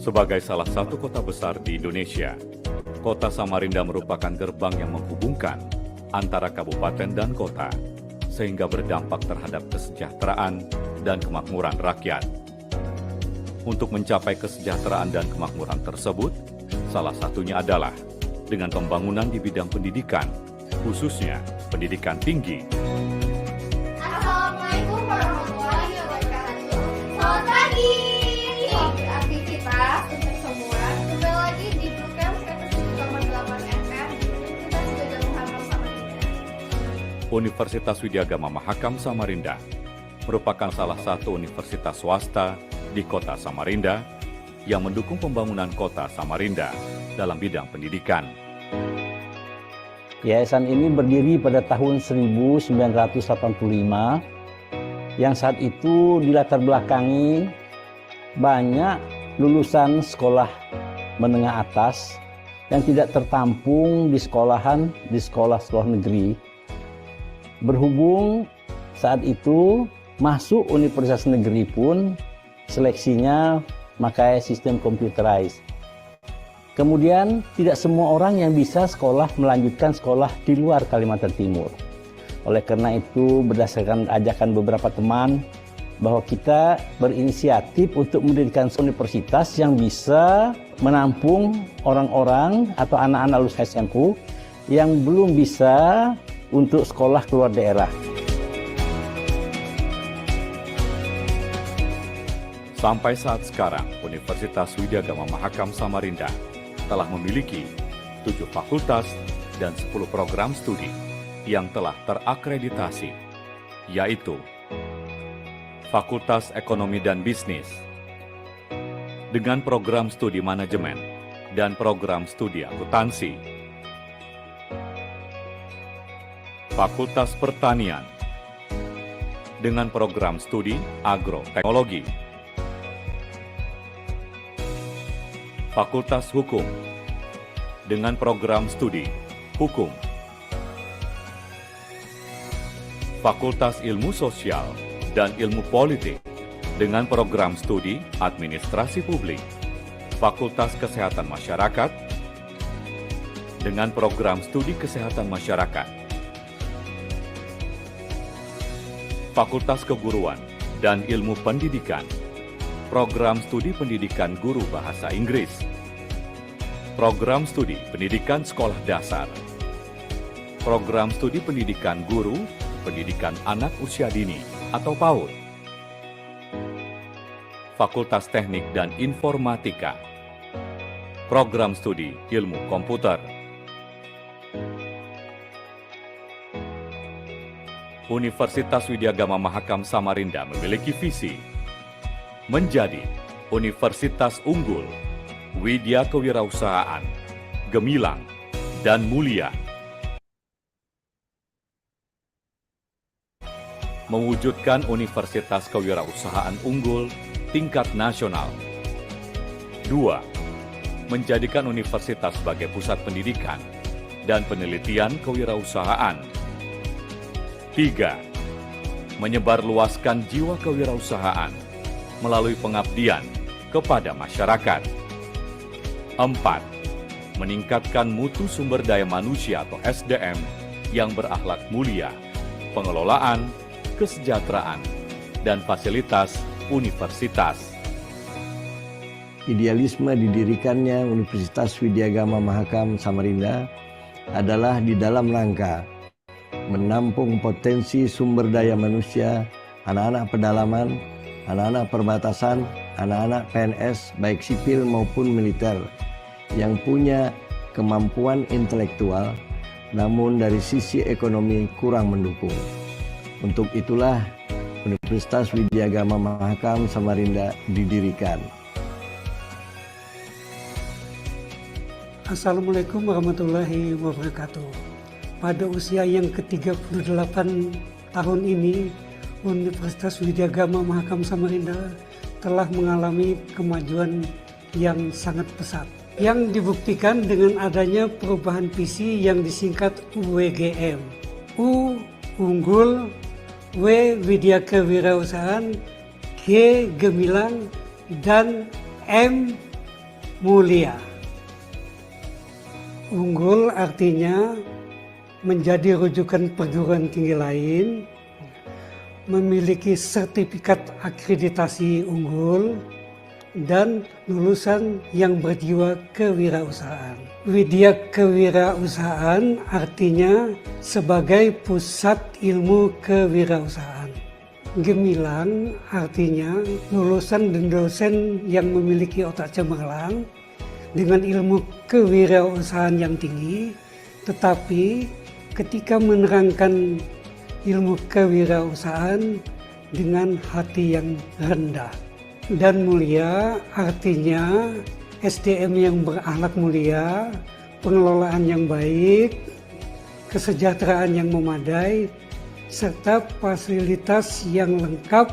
Sebagai salah satu kota besar di Indonesia, Kota Samarinda merupakan gerbang yang menghubungkan antara kabupaten dan kota, sehingga berdampak terhadap kesejahteraan dan kemakmuran rakyat. Untuk mencapai kesejahteraan dan kemakmuran tersebut, salah satunya adalah dengan pembangunan di bidang pendidikan, khususnya pendidikan tinggi. Assalamualaikum warahmatullahi wabarakatuh. Selamat pagi. Aktivitas untuk semua. Kembali lagi di program 107,8 FM Universitas Widya Mahakam Samarinda. Universitas Widya Gama Mahakam Samarinda merupakan salah satu universitas swasta di kota Samarinda yang mendukung pembangunan kota Samarinda dalam bidang pendidikan. Yayasan ini berdiri pada tahun 1985 yang saat itu dilatar belakangi banyak lulusan sekolah menengah atas yang tidak tertampung di sekolah-sekolah negeri. Berhubung saat itu masuk universitas negeri pun seleksinya pakai sistem computerized. Kemudian tidak semua orang yang bisa melanjutkan sekolah di luar Kalimantan Timur. Oleh karena itu, berdasarkan ajakan beberapa teman, bahwa kita berinisiatif untuk mendirikan universitas yang bisa menampung orang-orang atau anak-anak lulus SMU yang belum bisa untuk sekolah keluar daerah. Sampai saat sekarang, Universitas Widya Gama Mahakam Samarinda telah memiliki 7 fakultas dan 10 program studi yang telah terakreditasi, yaitu Fakultas Ekonomi dan Bisnis dengan program studi manajemen dan program studi akuntansi, Fakultas Pertanian dengan program studi agroteknologi, Fakultas Hukum dengan program studi Hukum, Fakultas Ilmu Sosial dan Ilmu Politik dengan program studi Administrasi Publik, Fakultas Kesehatan Masyarakat dengan program studi Kesehatan Masyarakat, Fakultas Keguruan dan Ilmu Pendidikan, program studi pendidikan guru bahasa Inggris, program studi pendidikan sekolah dasar, program studi pendidikan guru, pendidikan anak usia dini atau PAUD, Fakultas Teknik dan Informatika, program studi ilmu komputer. Universitas Widya Gama Mahakam Samarinda memiliki visi menjadi universitas unggul, widya kewirausahaan, gemilang, dan mulia. Mewujudkan universitas kewirausahaan unggul tingkat nasional. 2. Menjadikan universitas sebagai pusat pendidikan dan penelitian kewirausahaan. 3. Menyebarluaskan jiwa kewirausahaan melalui pengabdian kepada masyarakat. 4. Meningkatkan mutu sumber daya manusia atau SDM yang berakhlak mulia, pengelolaan, kesejahteraan, dan fasilitas universitas. Idealisme didirikannya Universitas Widya Gama Mahakam Samarinda adalah di dalam rangka menampung potensi sumber daya manusia, anak-anak pedalaman, anak-anak perbatasan, anak-anak PNS baik sipil maupun militer yang punya kemampuan intelektual namun dari sisi ekonomi kurang mendukung. Untuk itulah Universitas Widya Gama Mahakam Samarinda didirikan. Assalamualaikum warahmatullahi wabarakatuh. Pada usia yang ke-38 tahun ini, Universitas Widya Gama Mahakam Samarinda telah mengalami kemajuan yang sangat pesat, yang dibuktikan dengan adanya perubahan visi yang disingkat UWGM. U unggul, W widya kewirausahaan, G gemilang, dan M mulia. Unggul artinya menjadi rujukan perguruan tinggi lain, memiliki sertifikat akreditasi unggul, dan lulusan yang berjiwa kewirausahaan. Widya kewirausahaan artinya sebagai pusat ilmu kewirausahaan. Gemilang artinya lulusan dan dosen yang memiliki otak cemerlang dengan ilmu kewirausahaan yang tinggi, tetapi ketika menerangkan ilmu kewirausahaan dengan hati yang rendah. Dan mulia artinya SDM yang berakhlak mulia, pengelolaan yang baik, kesejahteraan yang memadai, serta fasilitas yang lengkap,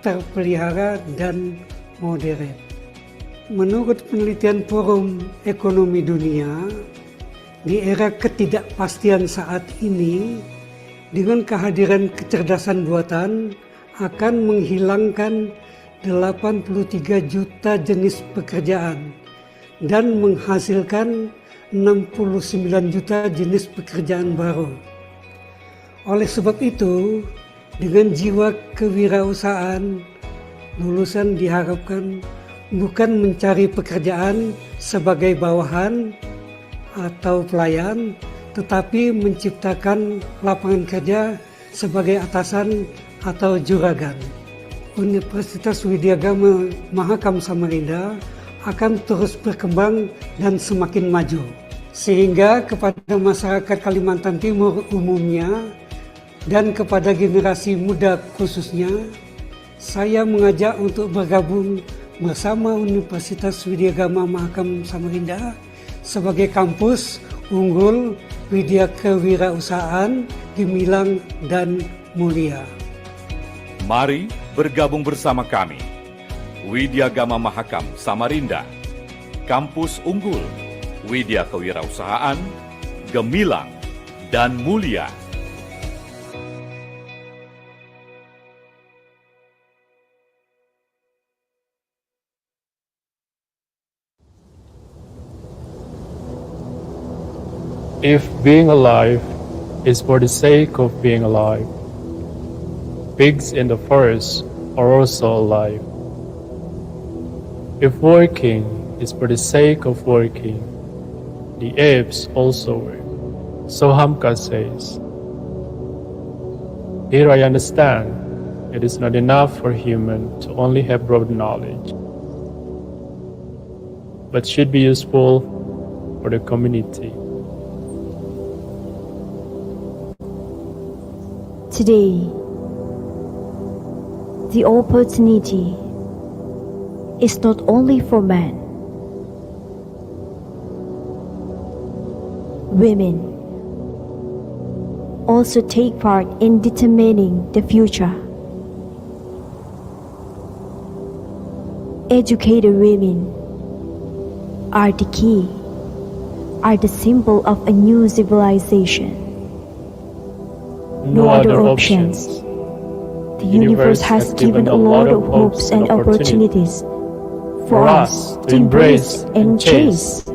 terpelihara, dan modern. Menurut penelitian Forum Ekonomi Dunia, di era ketidakpastian saat ini, dengan kehadiran kecerdasan buatan akan menghilangkan 83 juta jenis pekerjaan dan menghasilkan 69 juta jenis pekerjaan baru. Oleh sebab itu, dengan jiwa kewirausahaan, lulusan diharapkan bukan mencari pekerjaan sebagai bawahan atau pelayan, tetapi menciptakan lapangan kerja sebagai atasan atau juragan. Universitas Widya Gama Mahakam Samarinda akan terus berkembang dan semakin maju, sehingga kepada masyarakat Kalimantan Timur umumnya dan kepada generasi muda khususnya, saya mengajak untuk bergabung bersama Universitas Widya Gama Mahakam Samarinda sebagai kampus unggul Widya Kewirausahaan, Gemilang, dan Mulia. Mari bergabung bersama kami, Widya Gama Mahakam Samarinda, kampus unggul Widya Kewirausahaan, Gemilang, dan Mulia. If being alive is for the sake of being alive, pigs in the forest are also alive. If working is for the sake of working, the apes also work. So Hamka says, "Here I understand it is not enough for human to only have broad knowledge, but should be useful for the community." Today, the opportunity is not only for men. Women also take part in determining the future. Educated women are the key, are the symbol of a new civilization. No other options. The universe has given a lot of hopes and opportunities for us to embrace and chase.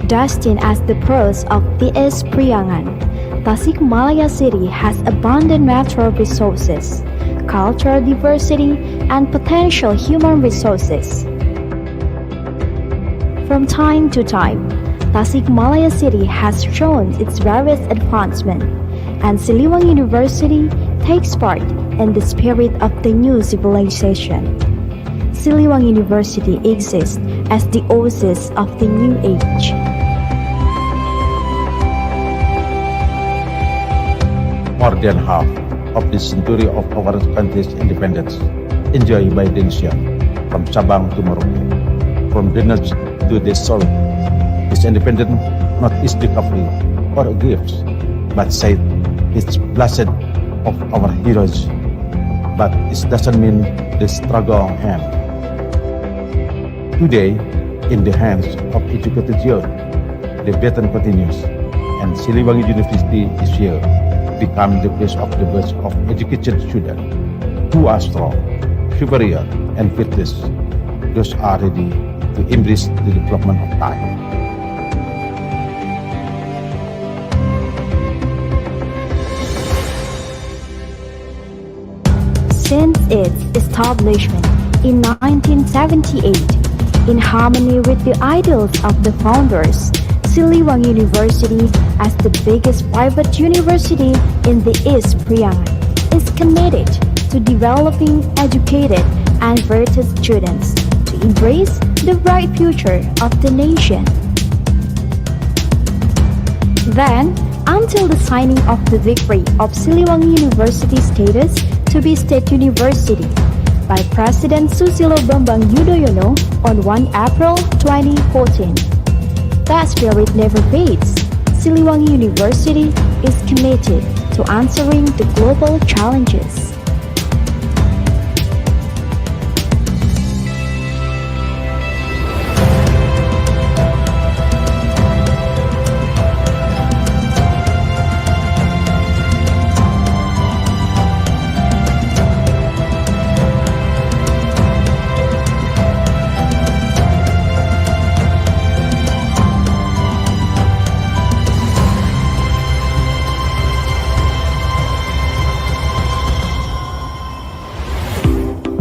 Destined as the pearls of TS Priangan, Tasikmalaya City has abundant natural resources, cultural diversity, and potential human resources. From time to time, Tasikmalaya City has shown its various advancement, and Siliwangi University takes part in the spirit of the new civilization. Siliwangi University exists as the oasis of the new age. More than half of the century of our country's independence enjoyed by the nation, from Sabang to Merauke, from the north to the south. This independence not is recovery or a gift, but said it's blessed of our heroes. But it doesn't mean the struggle on hand. Today, In the hands of educated youth, the baton continues, and Siliwangi University is here to become the place of the best of educated students who are strong, superior, and fearless. Those are ready to embrace the development of time. Since its establishment in 1978, in harmony with the ideals of the founders, Siliwangi University, as the biggest private university in the East Priangan, is committed to developing educated and versed students to embrace the bright future of the nation. Then, until the signing of the decree of Siliwangi University status to be state university by President Susilo Bambang Yudhoyono on 1 April 2014. That spirit never fades. Siliwangi University is committed to answering the global challenges.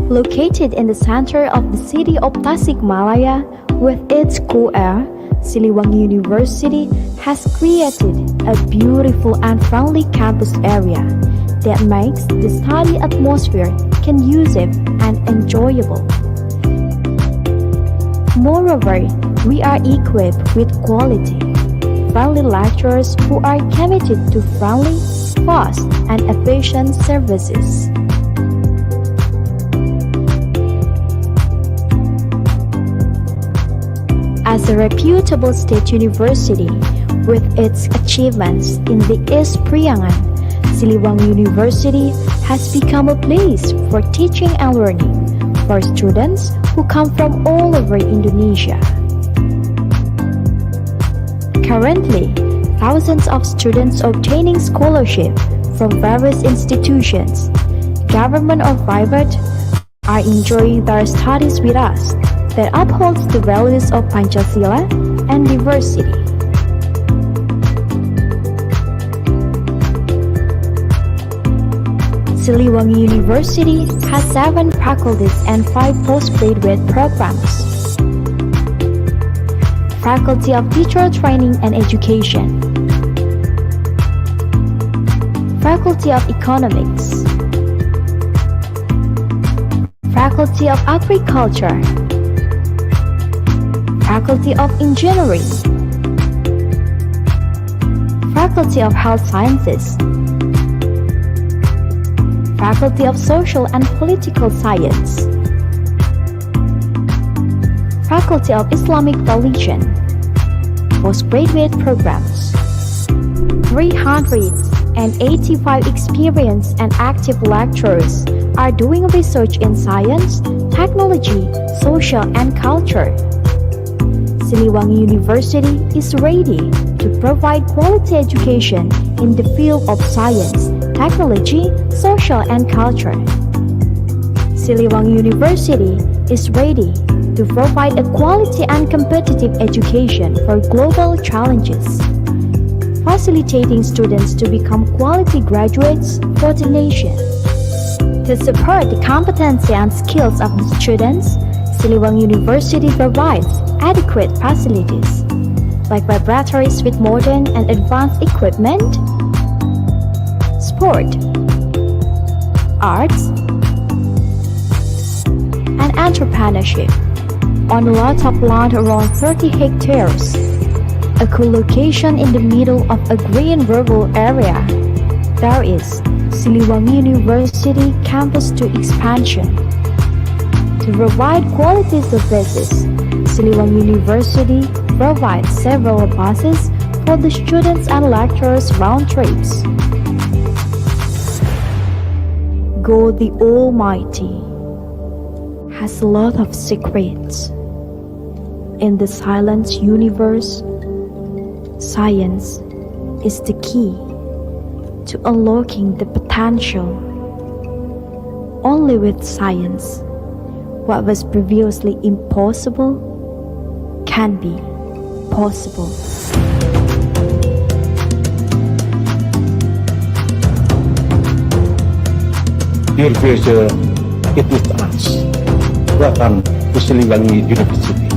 Located in the center of the city of Tasikmalaya, with its cool air, Siliwangi University has created a beautiful and friendly campus area that makes the study atmosphere conducive and enjoyable. Moreover, we are equipped with quality, friendly lecturers who are committed to friendly, fast, and efficient services. As a reputable state university with its achievements in the East Priangan, Siliwangi University has become a place for teaching and learning for students who come from all over Indonesia. Currently, thousands of students obtaining scholarship from various institutions, government or private, are enjoying their studies with us that upholds the values of Pancasila and diversity. Siliwangi University has 7 faculties and 5 postgraduate programs. Faculty of Teacher Training and Education, Faculty of Economics, Faculty of Agriculture, Faculty of Engineering, Faculty of Health Sciences, Faculty of Social and Political Science, Faculty of Islamic Religion, postgraduate programs. 385 experienced and active lecturers are doing research in science, technology, social and culture. Siliwangi University is ready to provide quality education in the field of science, technology, social and culture. Siliwangi University is ready to provide a quality and competitive education for global challenges, facilitating students to become quality graduates for the nation. To support the competency and skills of the students, Siliwangi University provides adequate facilities, like laboratories with modern and advanced equipment, sport, arts, and entrepreneurship on a lot of land around 30 hectares, a cool location in the middle of a green rural area. There is Siliwangi University Campus 2 expansion. To provide quality services, Siliwangi University provides several buses for the students and lecturers round trips. God the Almighty has a lot of secrets. In the silent universe, science is the key to unlocking the potential. Only with science, what was previously impossible can be possible. Dear future, it is us. Welcome to Siliwangi University.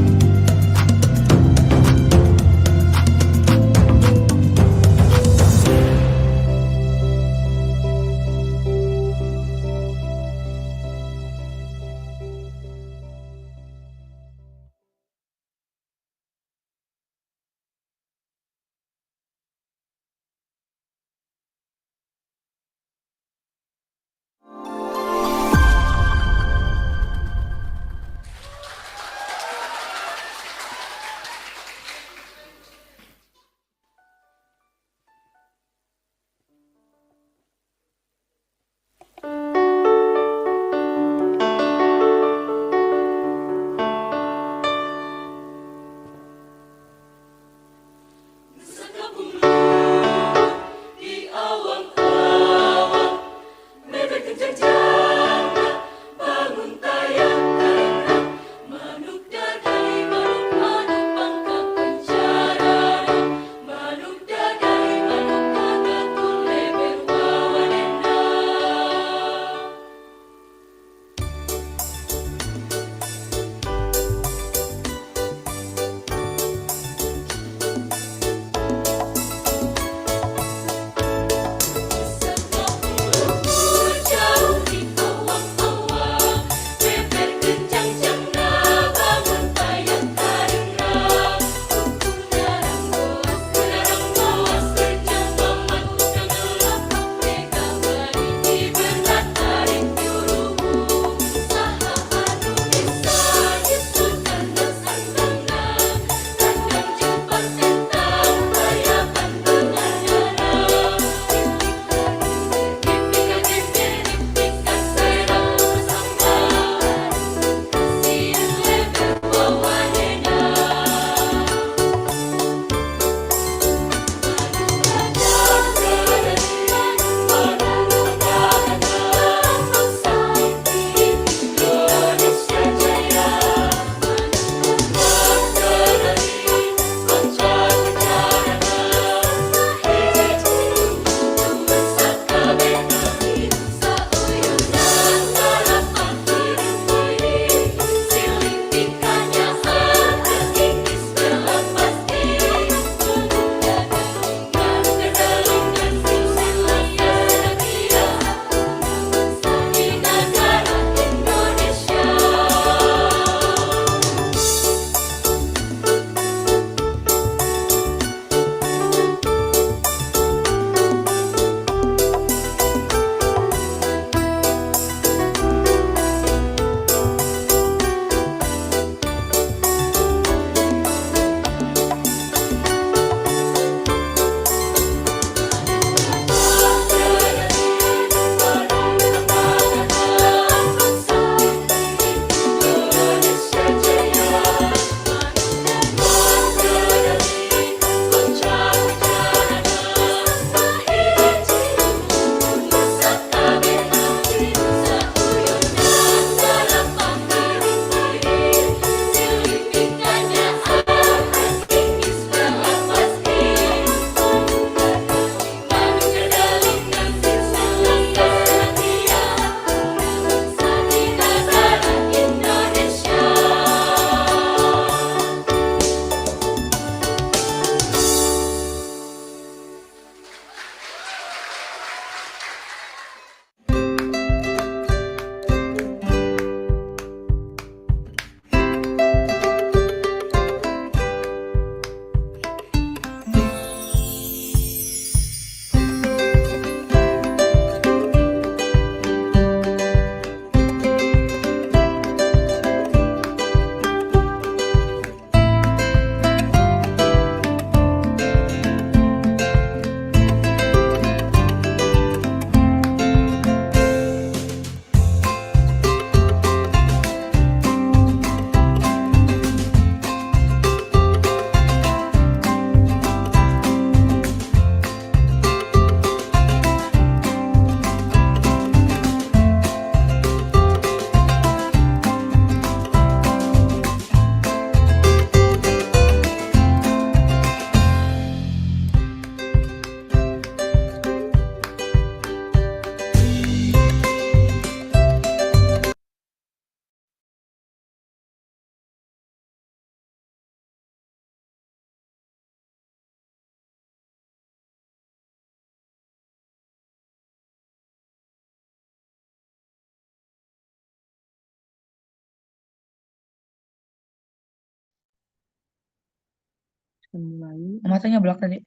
Mulai. Matanya belak tadi.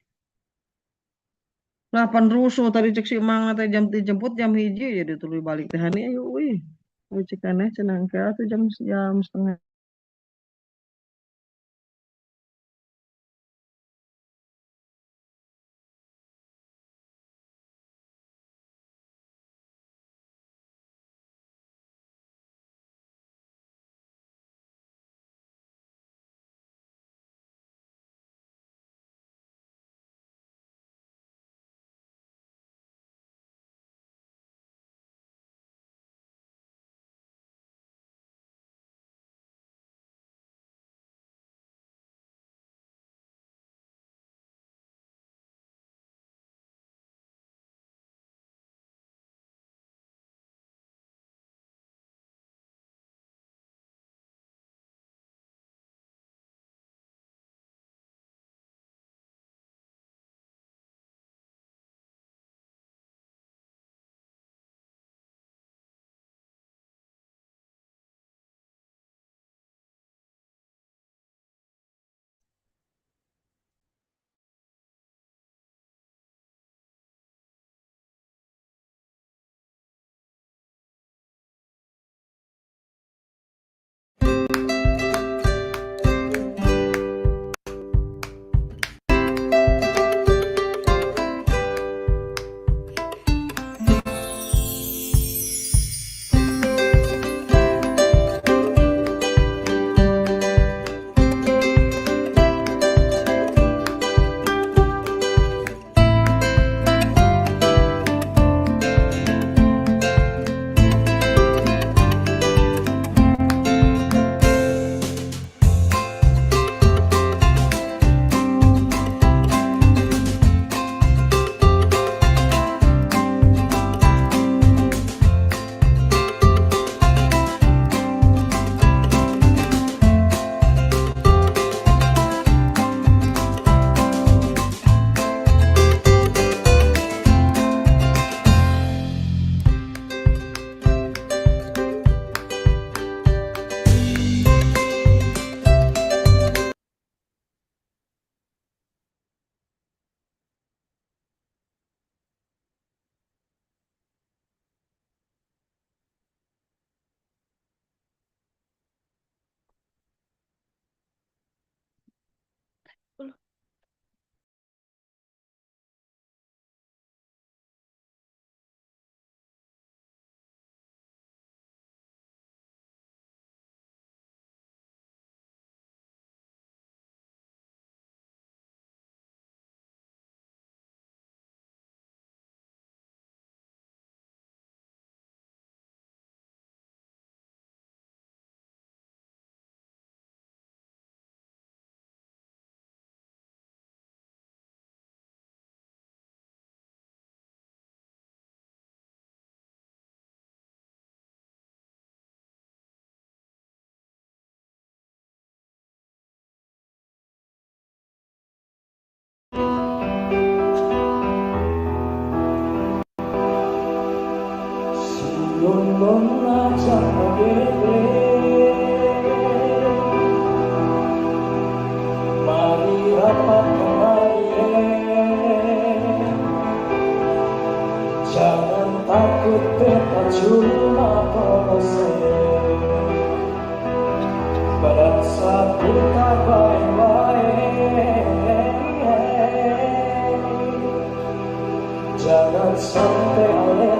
8 rusuh tadi cek si emang teh jam dijemput jam hiji ya dituluy balik teh hani ayo euy. Ayo cek aneh cenah ke atuh jam setengah. Jangan sampai oleh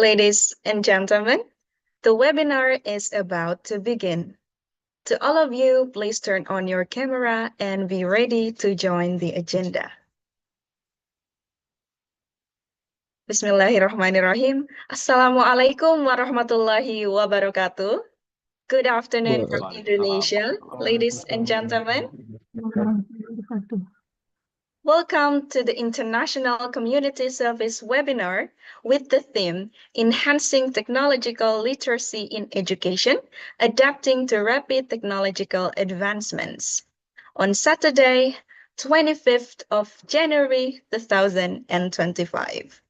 Ladies and gentlemen, the webinar is about to begin. To all of you, please turn on your camera and be ready to join the agenda. Bismillahirrahmanirrahim. Assalamualaikum warahmatullahi wabarakatuh. Good afternoon from Indonesia, ladies and gentlemen. Welcome to the International Community Service webinar with the theme Enhancing Technological Literacy in Education, Adapting to Rapid Technological Advancements, on Saturday, 25th of January 2025.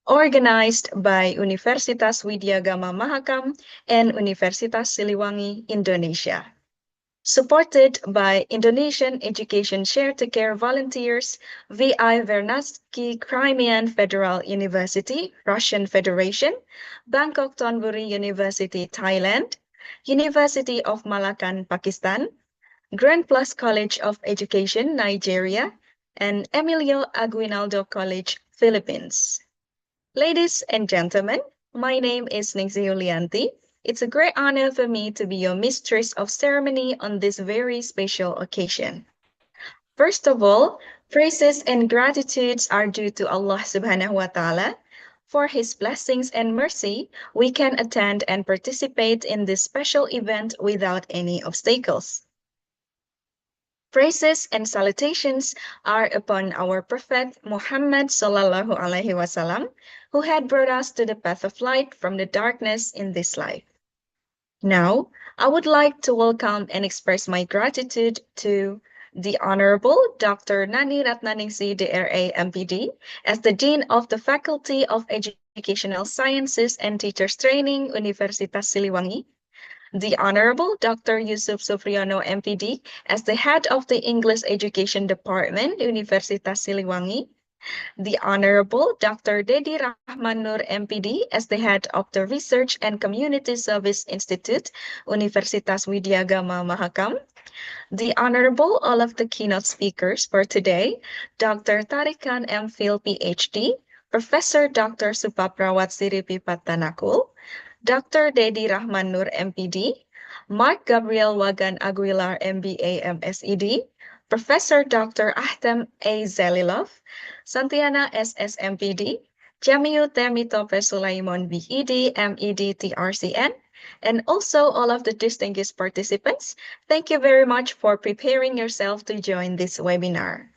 Organized by Universitas Widya Gama Mahakam and Universitas Siliwangi, Indonesia. Supported by Indonesian Education Share to Care volunteers, VI Vernadsky Crimean Federal University, Russian Federation, Bangkokthonbury University, Thailand, University of Malakand, Pakistan, Grand Plus College of Education, Nigeria, and Emilio Aguinaldo College, Philippines. Ladies and gentlemen, my name is Ningsi Yulianti. It's a great honor for me to be your mistress of ceremony on this very special occasion. First of all, praises and gratitudes are due to Allah Subhanahu wa Ta'ala. For His blessings and mercy, we can attend and participate in this special event without any obstacles. Praises and salutations are upon our Prophet Muhammad Sallallahu Alaihi Wasallam, who had brought us to the path of light from the darkness in this life. Now, I would like to welcome and express my gratitude to the Honorable Dr. Nani Ratnaningsi, DRA, MPD, as the Dean of the Faculty of Educational Sciences and Teachers Training, Universitas Siliwangi, the Honorable Dr. Yusuf Sufriono, MPD, as the Head of the English Education Department, Universitas Siliwangi, the Honorable Dr. Dedi Rahman Nur, MPD, as the Head of the Research and Community Service Institute, Universitas Widya Gama Mahakam, the Honorable all of the keynote speakers for today, Dr. Tarikan MPhil, PhD, Professor Dr. Supaprawat Siripi Patanakul, Dr. Dedi Rahman Nur, MPD, Mark Gabriel Wagan Aguilar, MBA, MSED, Professor Dr. Ahtem A. Zelilov, Santiana SS, MPD, Jamiu Temi Tope Sulaimon, BEd, MEd, TRCN, and also all of the distinguished participants. Thank you very much for preparing yourself to join this webinar.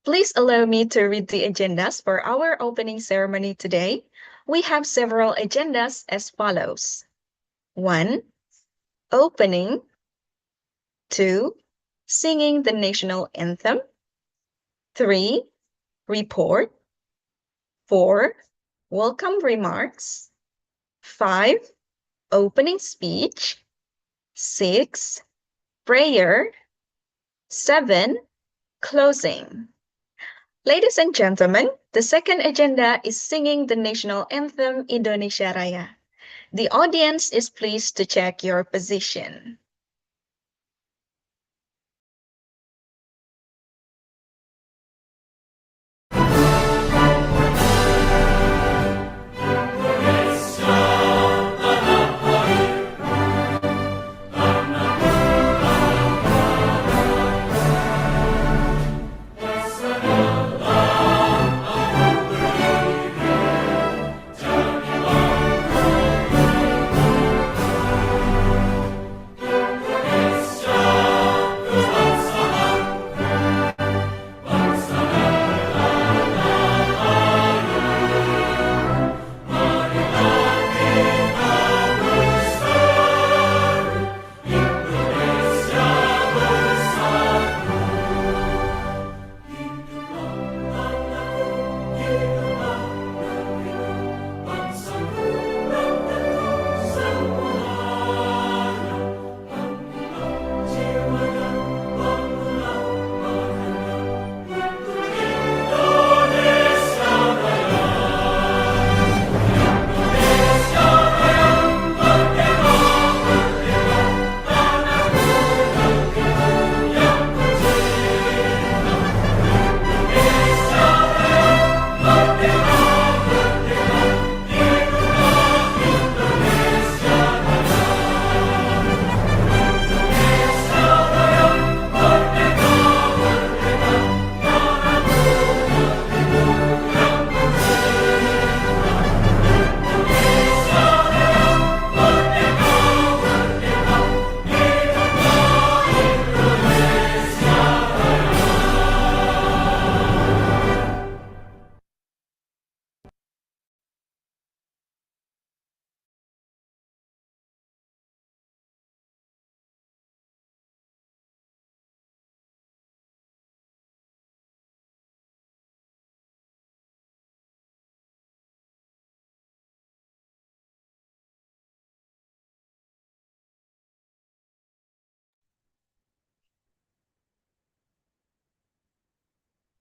Please allow me to read the agendas for our opening ceremony today. We have several agendas as follows. 1. Opening. 2. Singing the national anthem. 3. Report. 4. Welcome remarks. 5. Opening speech. 6. Prayer. 7. Closing. Ladies and gentlemen, the second agenda is singing the national anthem Indonesia Raya. The audience is pleased to check your position.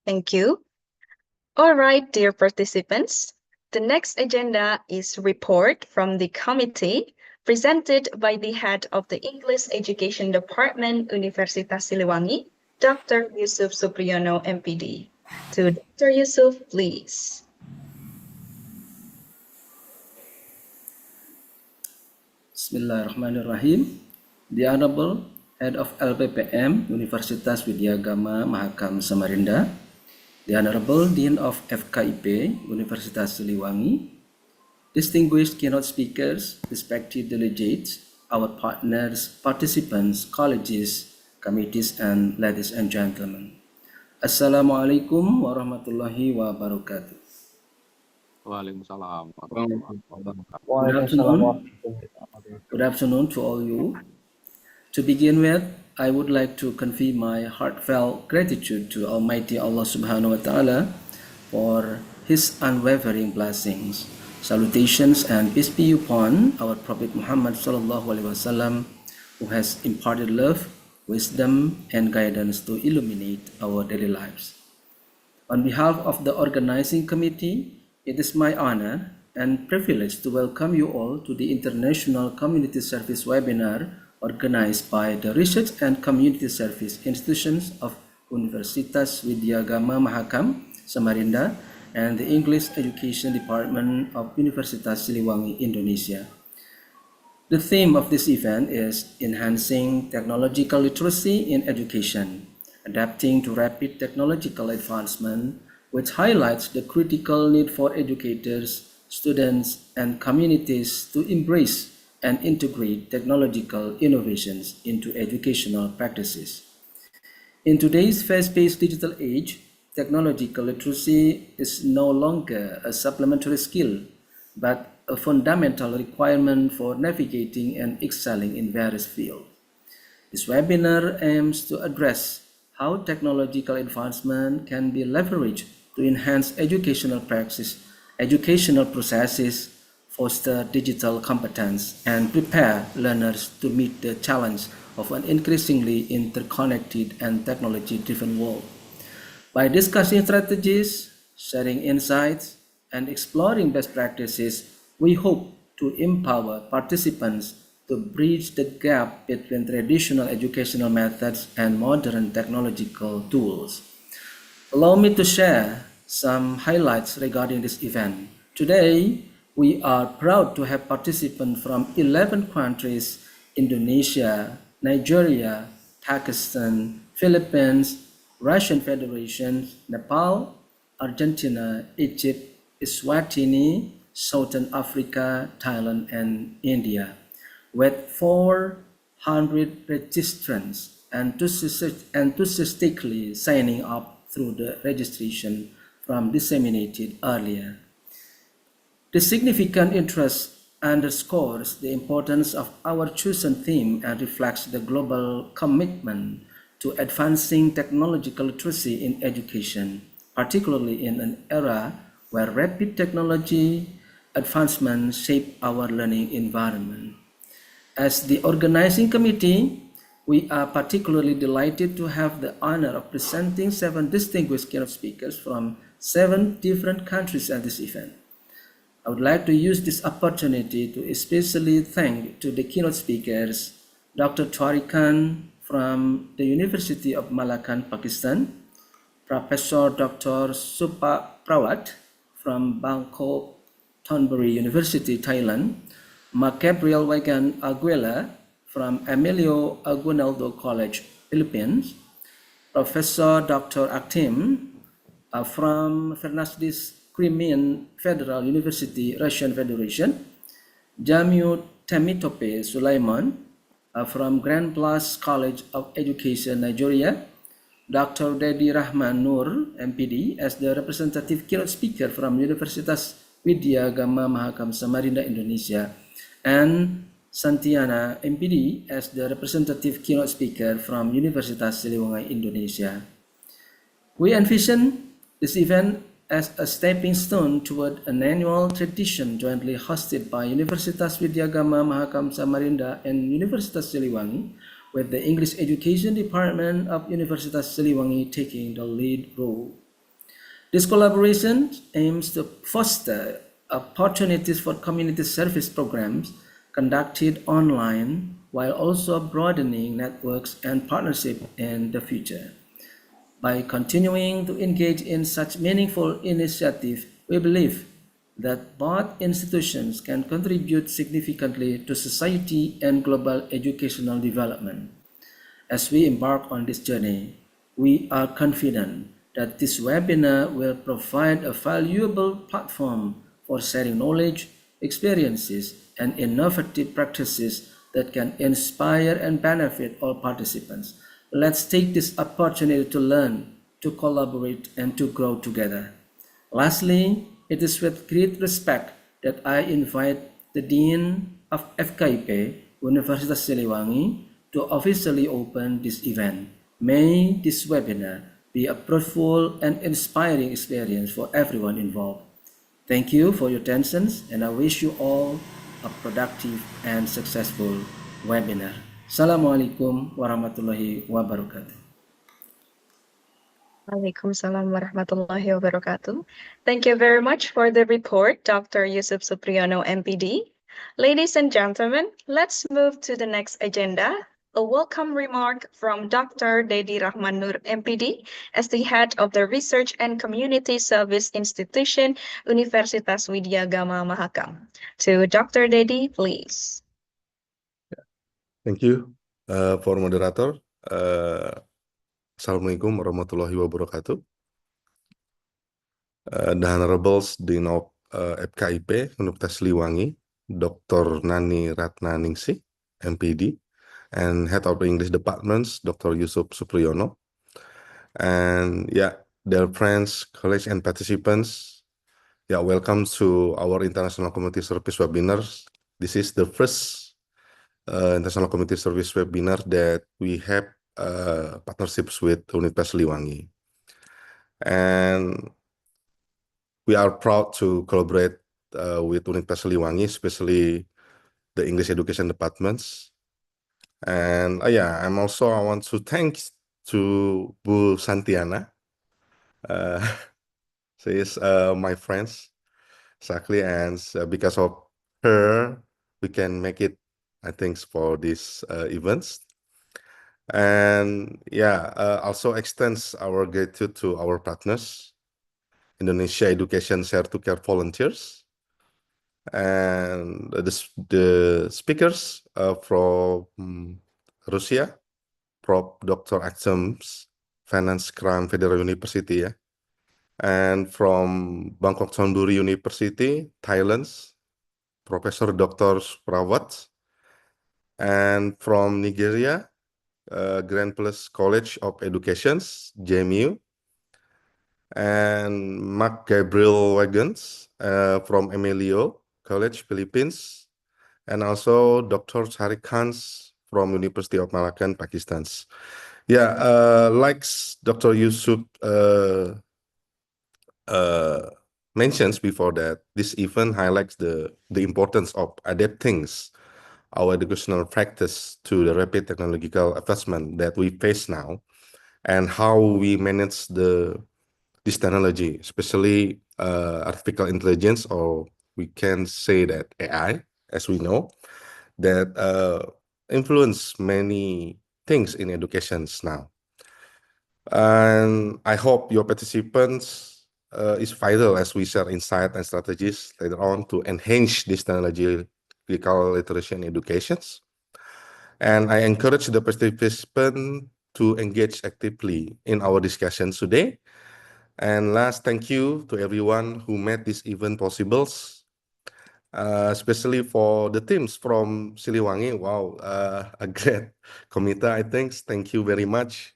Thank you. All right, dear participants. The next agenda is report from the committee presented by the head of the English Education Department, Universitas Siliwangi, Dr. Yusuf Supriyono, MPD. To Dr. Yusuf, please. Bismillahirrahmanirrahim. The Honorable Head of LPPM, Universitas Widya Gama, Mahakam, Samarinda. The Honorable Dean of FKIP, Universitas Siliwangi. Distinguished keynote speakers, respected delegates, our partners, participants, colleges, committees, and ladies and gentlemen. Assalamualaikum warahmatullahi wabarakatuh. Waalaikumsalam. Good afternoon to all you. To begin with, I would like to convey my heartfelt gratitude to Almighty Allah Subhanahu wa Ta'ala for His unwavering blessings. Salutations and peace be upon our Prophet Muhammad Sallallahu Alaihi Wasallam, who has imparted love, wisdom, and guidance to illuminate our daily lives. On behalf of the organizing committee, it is my honor and privilege to welcome you all to the International Community Service webinar organized by the Research and Community Service Institutions of Universitas Widya Gama Mahakam, Samarinda, and the English Education Department of Universitas Siliwangi, Indonesia. The theme of this event is Enhancing Technological Literacy in Education, Adapting to Rapid Technological Advancement, which highlights the critical need for educators, students, and communities to embrace and integrate technological innovations into educational practices. In today's fast-paced digital age, technological literacy is no longer a supplementary skill, but a fundamental requirement for navigating and excelling in various fields. This webinar aims to address how technological advancement can be leveraged to enhance educational processes, foster digital competence, and prepare learners to meet the challenge of an increasingly interconnected and technology-driven world. By discussing strategies, sharing insights, and exploring best practices, we hope to empower participants to bridge the gap between traditional educational methods and modern technological tools. Allow me to share some highlights regarding this event. Today, we are proud to have participants from 11 countries: Indonesia, Nigeria, Pakistan, Philippines, Russian Federation, Nepal, Argentina, Egypt, Eswatini, Southern Africa, Thailand, and India, with 400 registrants enthusiastically signing up through the registration from disseminated earlier. The significant interest underscores the importance of our chosen theme and reflects the global commitment to advancing technological literacy in education, particularly in an era where rapid technology advancements shape our learning environment. As the organizing committee, we are particularly delighted to have the honor of presenting 7 distinguished keynote speakers from 7 different countries at this event. I would like to use this opportunity to especially thank to the keynote speakers, Dr. Tarikan from the University of Malakand, Pakistan, Professor Dr. Supa Prawat from Bangkokthonbury University, Thailand, Mark Gabriel Wagan Aguila from Emilio Aguinaldo College, Philippines, Professor Dr. Aktim from Vernadsky Crimean Federal University, Russian Federation, Jamil Temitope Sulaiman from Grand Plus College of Education, Nigeria, Dr. Dedi Rahman Nur, MPD, as the representative keynote speaker from Universitas Widya Gama Mahakam Samarinda, Indonesia, and Santiana, MPD, as the representative keynote speaker from Universitas Siliwangi, Indonesia. We envision this event as a stepping stone toward an annual tradition jointly hosted by Universitas Widya Gama Mahakam Samarinda and Universitas Siliwangi, with the English Education Department of Universitas Siliwangi taking the lead role. This collaboration aims to foster opportunities for community service programs conducted online while also broadening networks and partnership in the future. By continuing to engage in such meaningful initiatives, we believe that both institutions can contribute significantly to society and global educational development. As we embark on this journey, we are confident that this webinar will provide a valuable platform for sharing knowledge, experiences, and innovative practices that can inspire and benefit all participants. Let's take this opportunity to learn, to collaborate, and to grow together. Lastly, it is with great respect that I invite the Dean of FKIP, Universitas Siliwangi, to officially open this event. May this webinar be a fruitful and inspiring experience for everyone involved. Thank you for your attention, and I wish you all a productive and successful webinar. Assalamualaikum warahmatullahi wabarakatuh. Waalaikumsalam warahmatullahi wabarakatuh. Thank you very much for the report, Dr. Yusuf Supriyono, MPD. Ladies and gentlemen, let's move to the next agenda. A welcome remark from Dr. Dedi Rahman Nur, MPD, as the head of the Research and Community Service Institution, Universitas Widya Gama Mahakam. To Dr. Dedi, please. Thank you for moderator. Assalamualaikum warahmatullahi wabarakatuh. The Honorables Dean of FKIP, Universitas Siliwangi, Dr. Nani Ratnaningsih, MPD, and Head of the English Departments, Dr. Yusuf Supriyono. And dear friends, colleagues, and participants, welcome to our International Community Service webinars. This is the first International Community Service webinar that we have partnerships with Universitas Siliwangi. And we are proud to collaborate with Universitas Siliwangi, especially the English Education Departments. And I want to thank to Bu Santiana. She is my friend, exactly, and because of her, we can make it, I think, for these events. And also extends our gratitude to our partners, Indonesia Education Share to Care volunteers, and the speakers from Russia, Prof. Dr. Axems, Finance Crime Federal University, and from Bangkokthonbury University, Thailand, Professor Dr. Prawat, and from Nigeria, Grand Plus College of Education, JMU, and Mark Gabriel Wagons from Emilio College, Philippines, and also Dr. Sharik Khans from University of Malakand, Pakistan. Like Dr. Yusuf mentions before that, this event highlights the importance of adapting our educational practice to the rapid technological advancement that we face now, and how we manage this technology, especially artificial intelligence, or we can say that AI, as we know, that influence many things in educations now. And I hope your participants is vital as we share insight and strategies later on to enhance this technological literacy and educations. And I encourage the participants to engage actively in our discussions today. And last, thank you to everyone who made this event possible, especially for the teams from Siliwangi. Wow, a great committee, I think. Thank you very much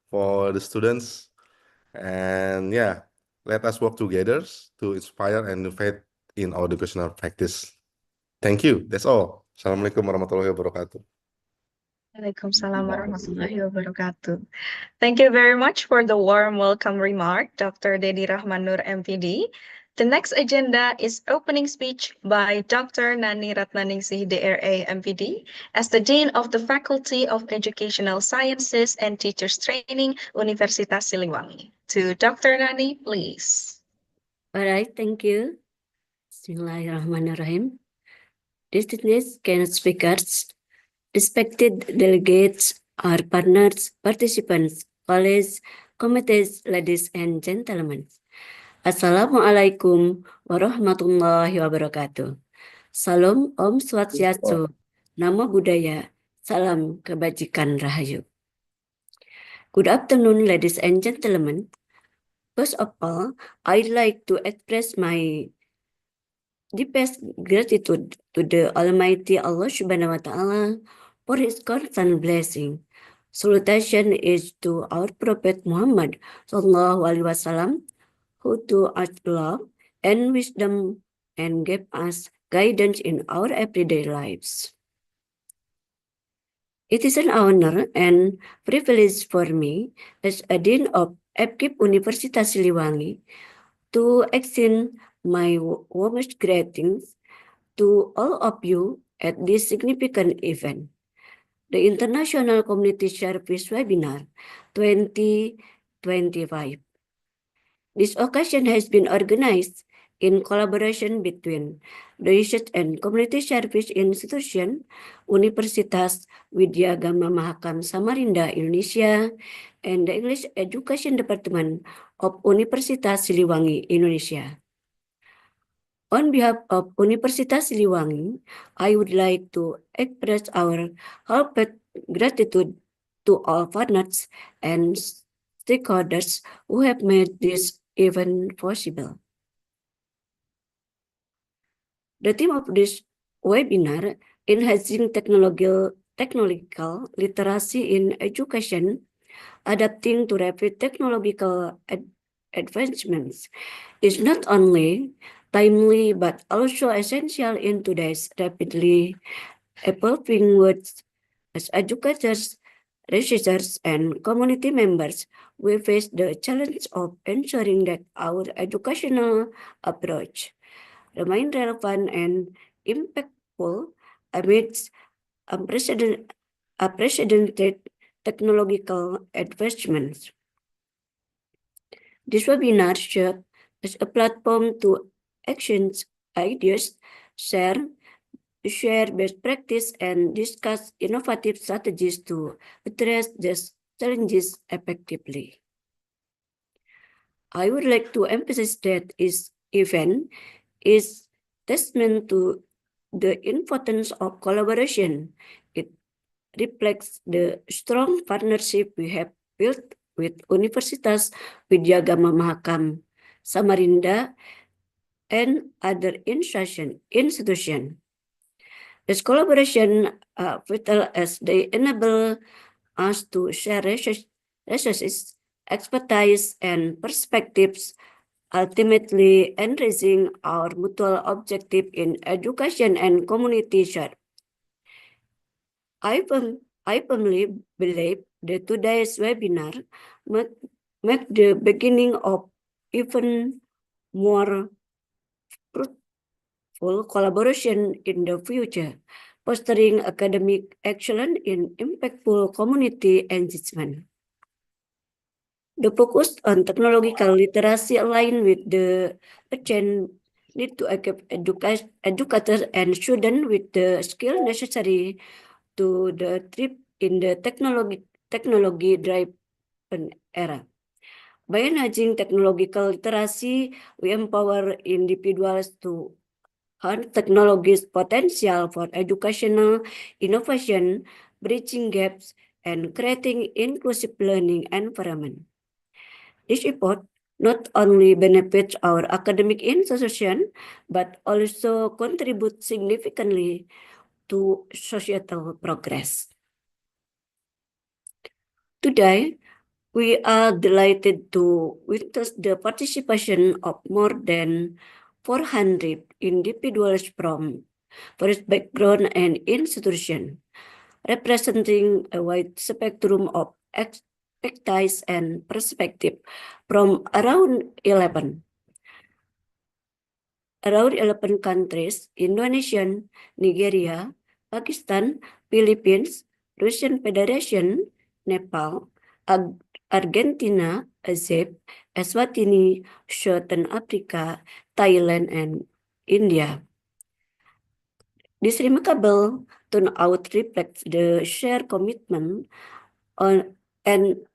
for the students. And let us work together to inspire and innovate in our educational practice. Thank you. That's all. Assalamualaikum warahmatullahi wabarakatuh. Waalaikumsalam warahmatullahi wabarakatuh. Thank you very much for the warm welcome remark, Dr. Dedi Rahman Nur, MPD. The next agenda is opening speech by Dr. Nani Ratnaningsih, DRA, MPD, as the Dean of the Faculty of Educational Sciences and Teachers Training, Universitas Siliwangi. To Dr. Nani, please. All right, thank you. Bismillahirrahmanirrahim. Distinguished keynote speakers, respected delegates, our partners, participants, colleagues, committees, ladies and gentlemen. Assalamualaikum warahmatullahi wabarakatuh. Salam Om Swastiastu, Namo Buddhaya, Salam Kebajikan Rahayu. Good afternoon, ladies and gentlemen. First of all, I'd like to express my deepest gratitude to the Almighty Allah Subhanahu wa Ta'ala for His constant blessing. Salutation is to our Prophet Muhammad Sallallahu Alaihi Wasallam, who to us love and wisdom and gave us guidance in our everyday lives. It is an honor and privilege for me as a Dean of FKIP Universitas Siliwangi to extend my warmest greetings to all of you at this significant event, the International Community Service Webinar 2025. This occasion has been organized in collaboration between the Research and Community Service Institution, Universitas Widya Gama Mahakam Samarinda, Indonesia, and the English Education Department of Universitas Siliwangi, Indonesia. On behalf of Universitas Siliwangi, I would like to express our heartfelt gratitude to all partners and stakeholders who have made this event possible. The theme of this webinar, Enhancing Technological Literacy in Education, Adapting to Rapid Technological Advancements, is not only timely but also essential in today's rapidly evolving world. As educators, researchers, and community members, we face the challenge of ensuring that our educational approach remain relevant and impactful amidst unprecedented technological advancements. This webinar serves as a platform to exchange ideas, share best practice, and discuss innovative strategies to address these challenges effectively. I would like to emphasize that this event is testament to the importance of collaboration. It reflects the strong partnership we have built with Universitas Widya Gama Mahakam Samarinda and other institutions. This collaboration vital as they enable us to share resources, expertise, and perspectives, ultimately enriching our mutual objective in education and community share. I firmly believe that today's webinar make the beginning of even more fruitful collaboration in the future, fostering academic excellence in impactful community engagement. The focus on technological literacy align with the urgent need to equip educators and students with the skill necessary to the thrive in the technology-driven era. By enhancing technological literacy, we empower individuals to harness technology's potential for educational innovation, bridging gaps, and creating inclusive learning environment. This effort not only benefits our academic institution, but also contributes significantly to societal progress. Today, we are delighted to witness the participation of more than 400 individuals from various backgrounds and institutions, representing a wide spectrum of expertise and perspective from around 11 around 11 countries: Indonesian, Nigeria, Pakistan, Philippines, Russian Federation, Nepal, Argentina, Egypt, Eswatini, Southern Africa, Thailand, and India. This remarkable turnout reflects the shared commitment and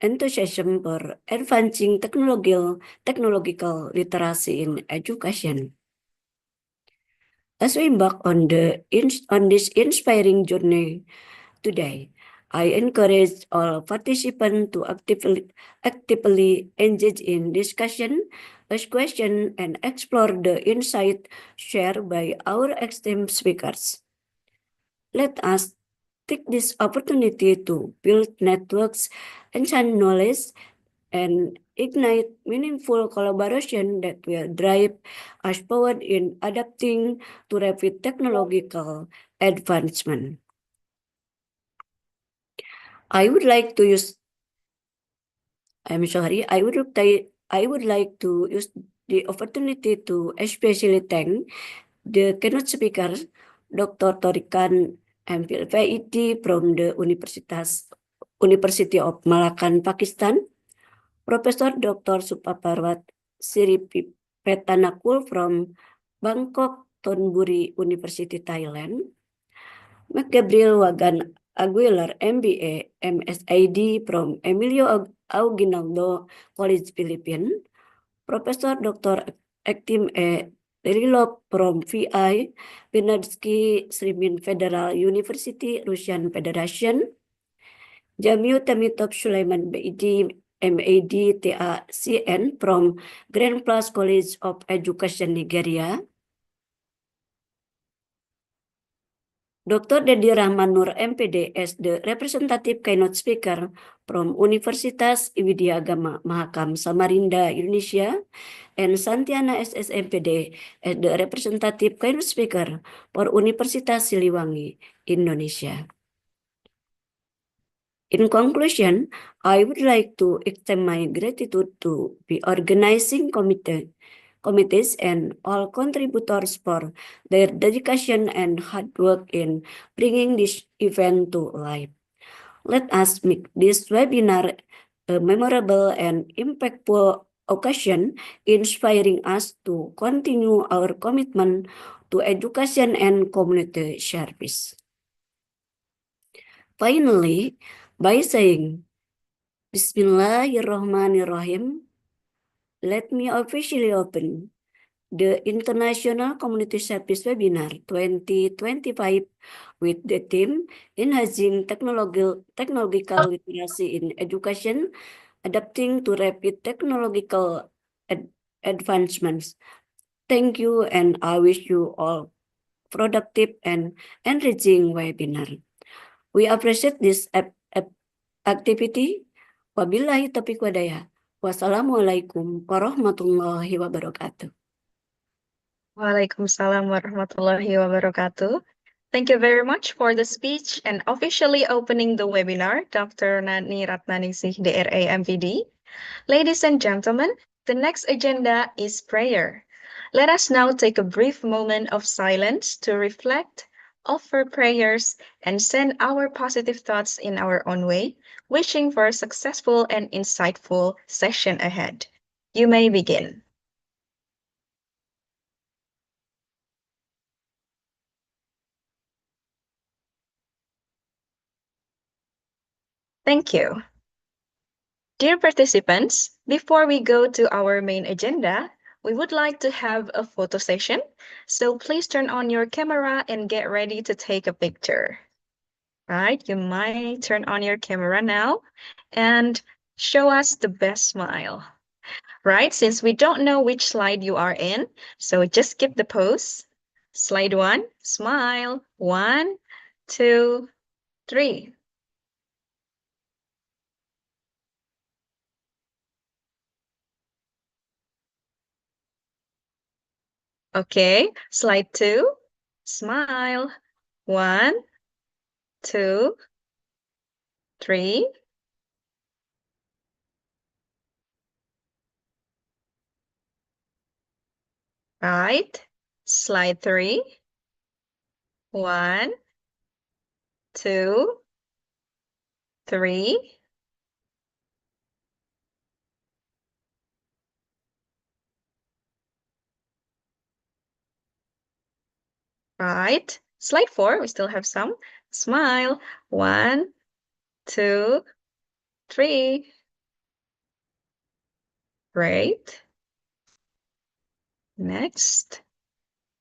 enthusiasm for advancing technological literacy in education. As we embark on this inspiring journey today, I encourage all participants to actively engage in discussion, ask questions, and explore the insight shared by our esteemed speakers. Let us take this opportunity to build networks, enhance knowledge, and ignite meaningful collaboration that will drive us forward in adapting to rapid technological advancement. I would like to use the opportunity to especially thank the keynote speaker, Dr. Torikan MPhD from the University of Malakand, Pakistan, Professor Dr. Supaparwat Siripetanakul from Bangkokthonbury University, Thailand, Gabriel Wagan Aguilar, MBA, MSID from Emilio Aguinaldo College, Philippines, Professor Dr. Ektim E. Lilop from VI, Vernadsky Crimean Federal University, Russian Federation, Jamil Tamitov Sulaiman BID, MAD TACN from Grand Plus College of Education, Nigeria, Dr. Dedi Rahman Nur MPD as the representative keynote speaker from Universitas Widya Gama Mahakam Samarinda, Indonesia, and Santiana SS MPD as the representative keynote speaker for Universitas Siliwangi, Indonesia. In conclusion, I would like to extend my gratitude to the organizing committees and all contributors for their dedication and hard work in bringing this event to life. Let us make this webinar a memorable and impactful occasion, inspiring us to continue our commitment to education and community service. Finally, by saying Bismillahirrahmanirrahim, let me officially open the International Community Service Webinar 2025 with the theme Enhancing Technological Literacy in Education, Adapting to Rapid Technological Advancements. Thank you, and I wish you all productive and enriching webinar. We appreciate this activity. Wabillahi taufiq wadaya. Wassalamualaikum warahmatullahi wabarakatuh. Waalaikumsalam warahmatullahi wabarakatuh. Thank you very much for the speech and officially opening the webinar, Dr. Nani Ratnaningsih, DRA MPD. Ladies and gentlemen, the next agenda is prayer. Let us now take a brief moment of silence to reflect, offer prayers, and send our positive thoughts in our own way, wishing for a successful and insightful session ahead. You may begin. Thank you. Dear participants, before we go to our main agenda, we would like to have a photo session, so please turn on your camera and get ready to take a picture. Right, you might turn on your camera now and show us the best smile. Right, since we don't know which slide you are in, so just skip the pose. Slide 1, smile. 1, 2, 3. Okay, slide 2, smile. 1, 2, 3. Right, Slide 3. 1, 2, 3. Right. Slide 4, we still have some. Smile. 1, 2, 3. Great. Next.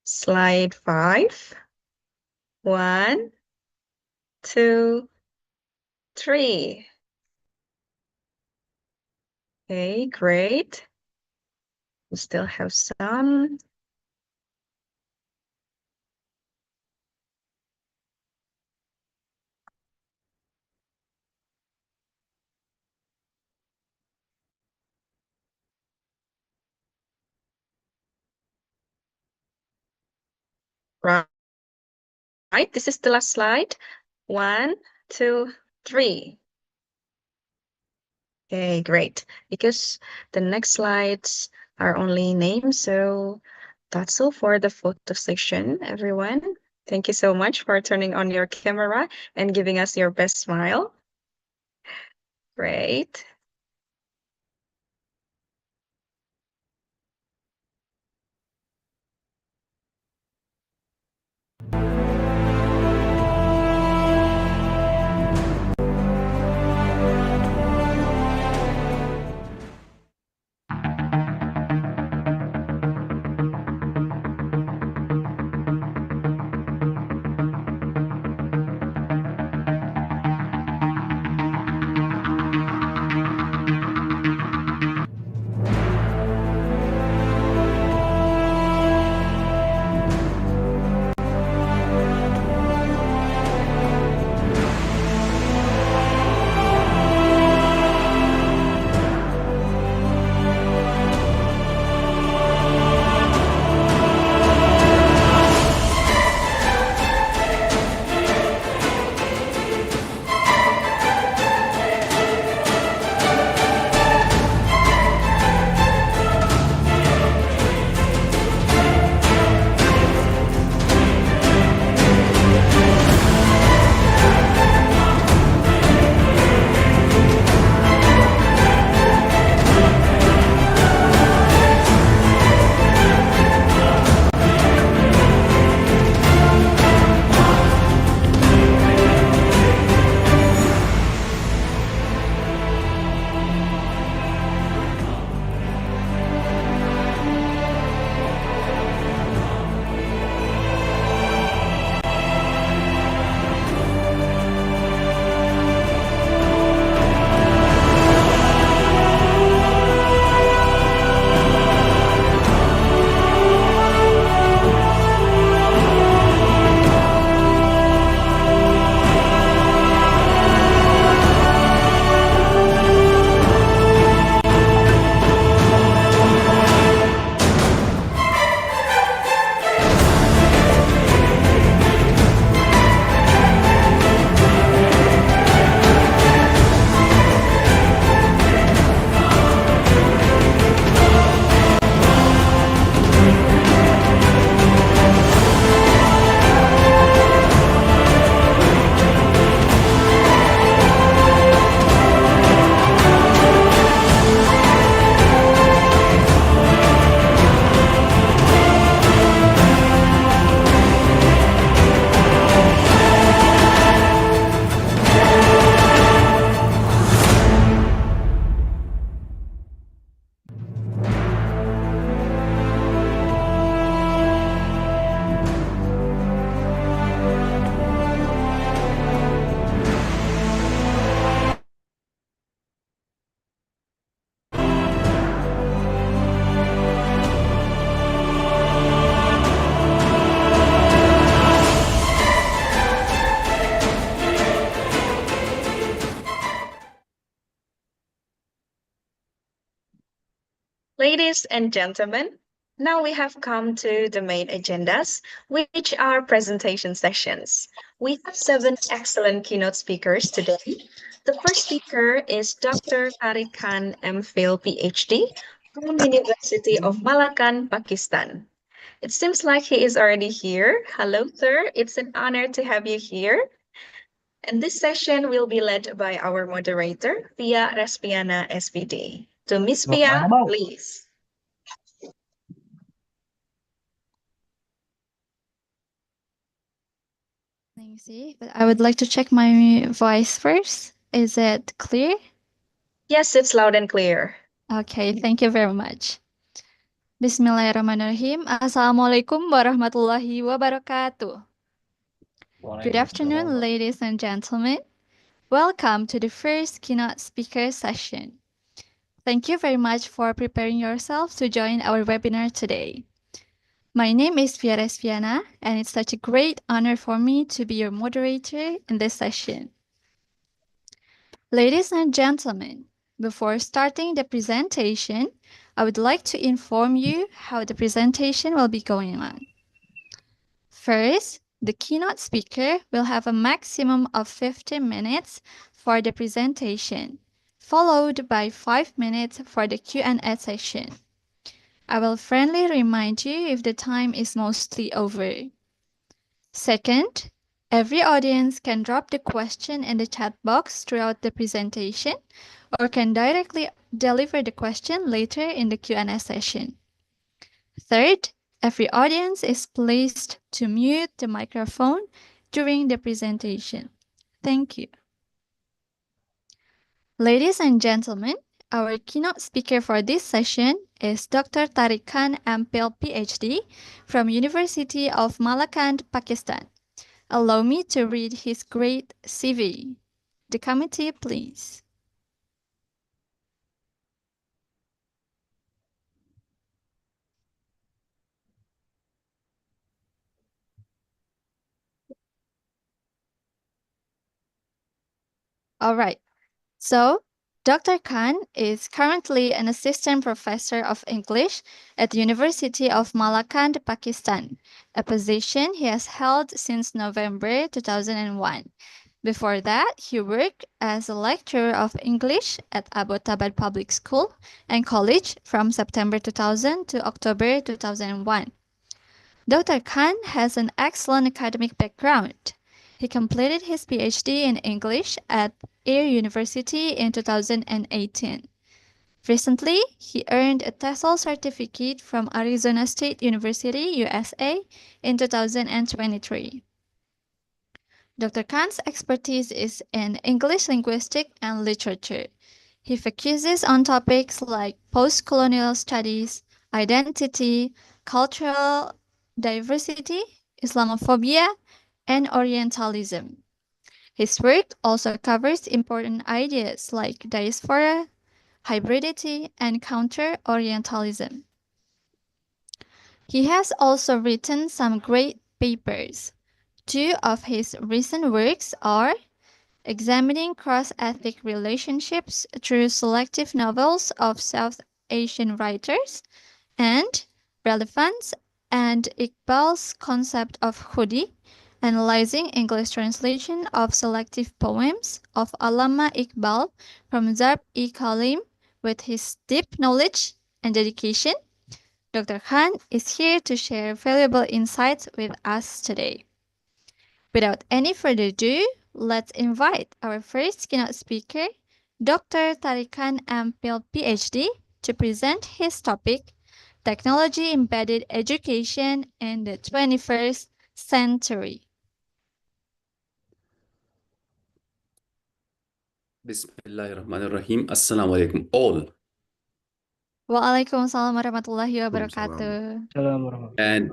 Slide 5. 1, 2, 3. Okay, great. We still have some. Right. Right, this is the last slide. 1, 2, 3. Okay, great. Because the next slides are only names, so that's all for the photo section, everyone. Thank you so much for turning on your camera and giving us your best smile. Great. Ladies and gentlemen, now we have come to the main agendas, which are presentation sessions. We have 7 excellent keynote speakers today. The first speaker is Dr. Khan, MPhil, PhD from University of Malakand, Pakistan. It seems like he is already here. Hello, sir. It's an honor to have you here. And this session will be led by our moderator, Pia Respiana, SPD. To Miss Pia, please. Thanks, but I would like to check my voice first. Is it clear? Yes, it's loud and clear. Okay, thank you very much. Bismillahirrahmanirrahim. Assalamualaikum warahmatullahi wabarakatuh. Good afternoon, ladies and gentlemen. Welcome to the first keynote speaker session. Thank you very much for preparing yourself to join our webinar today. My name is Pia Respiana, and it's such a great honor for me to be your moderator in this session. Ladies and gentlemen, before starting the presentation, I would like to inform you how the presentation will be going on. First, the keynote speaker will have a maximum of 15 minutes for the presentation, followed by 5 minutes for the Q&A session. I will friendly remind you if the time is mostly over. Second, every audience can drop the question in the chat box throughout the presentation or can directly deliver the question later in the Q&A session. Third, every audience is pleased to mute the microphone during the presentation. Thank you. Ladies and gentlemen, our keynote speaker for this session is Dr. Tariq Khan, MPhil PhD from University of Malakand, Pakistan. Allow me to read his great CV. The committee, please. All right. So, Dr. Khan is currently an assistant professor of English at the University of Malakand, Pakistan, a position he has held since November 2001. Before that, he worked as a lecturer of English at Abbottabad Public School and College from September 2000 to October 2001. Dr. Khan has an excellent academic background. He completed his PhD in English at Air University in 2018. Recently, he earned a TESOL certificate from Arizona State University, USA in 2023. Dr. Khan's expertise is in English linguistics and literature. He focuses on topics like post-colonial studies, identity, cultural diversity, Islamophobia, and Orientalism. His work also covers important ideas like diaspora, hybridity, and counter-Orientalism. He has also written some great papers. Two of his recent works are Examining Cross-Ethnic Relationships Through Selective Novels of South Asian Writers and Relevance and Iqbal's Concept of Hoodie, Analyzing English Translation of Selective Poems of Allama Iqbal from Zarb-e-Kalim. With his deep knowledge and dedication, Dr. Khan is here to share valuable insights with us today. Without any further ado, let's invite our first keynote speaker, Dr. Tariq Khan, MPhil PhD, to present his topic, Technology Embedded Education in the 21st Century. Bismillahirrahmanirrahim. Assalamu alaikum all. Waalaikumsalam warahmatullahi wabarakatuh. And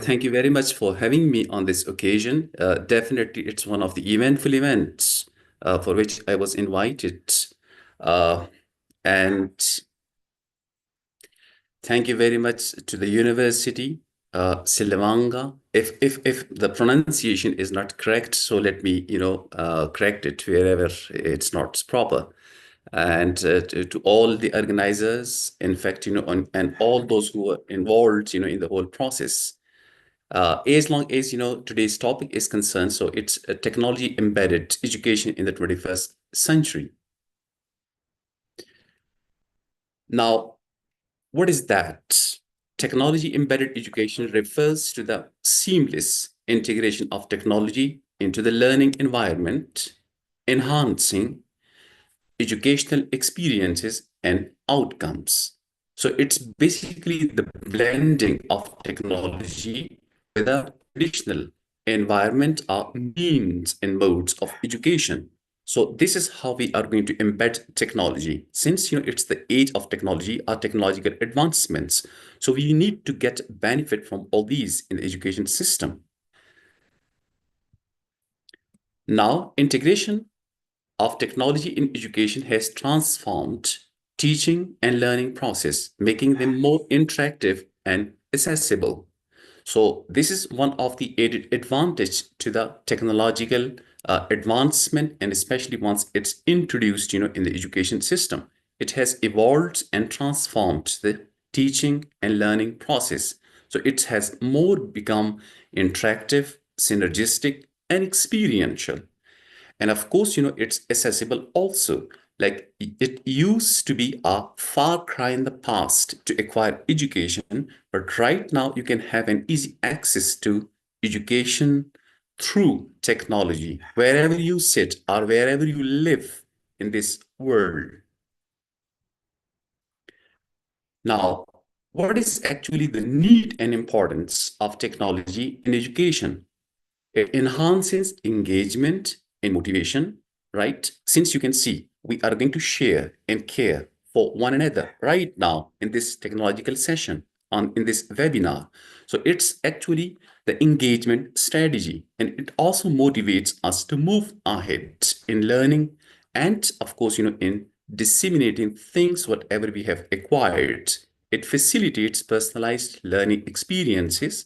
thank you very much for having me on this occasion. Definitely, it's one of the eventful events for which I was invited. And thank you very much to the University, Siliwangi. If the pronunciation is not correct, so let me, correct it wherever it's not proper. And to all the organizers, in fact, and all those who are involved, in the whole process. As long as, today's topic is concerned, so it's a technology embedded education in the 21st century. Now, what is that? technology-embedded education refers to the seamless integration of technology into the learning environment, enhancing educational experiences and outcomes. So it's basically the blending of technology with a traditional environment or means and modes of education. So this is how we are going to embed technology. Since it's the age of technology, our technological advancements. So we need to get benefit from all these in the education system. Now, integration of technology in education has transformed teaching and learning process, making them more interactive and accessible. So this is one of the added advantage to the technological advancement, and especially once it's introduced, in the education system. It has evolved and transformed the teaching and learning process. So it has more become interactive, synergistic, and experiential. And of course, it's accessible also. Like it used to be a far cry in the past to acquire education, but right now you can have an easy access to education through technology, wherever you sit or wherever you live in this world. Now, what is actually the need and importance of technology in education? It enhances engagement and motivation, right? Since you can see, we are going to share and care for one another right now in this technological session, in this webinar. So it's actually the engagement strategy, and it also motivates us to move ahead in learning and, of course, in disseminating things, whatever we have acquired. It facilitates personalized learning experiences,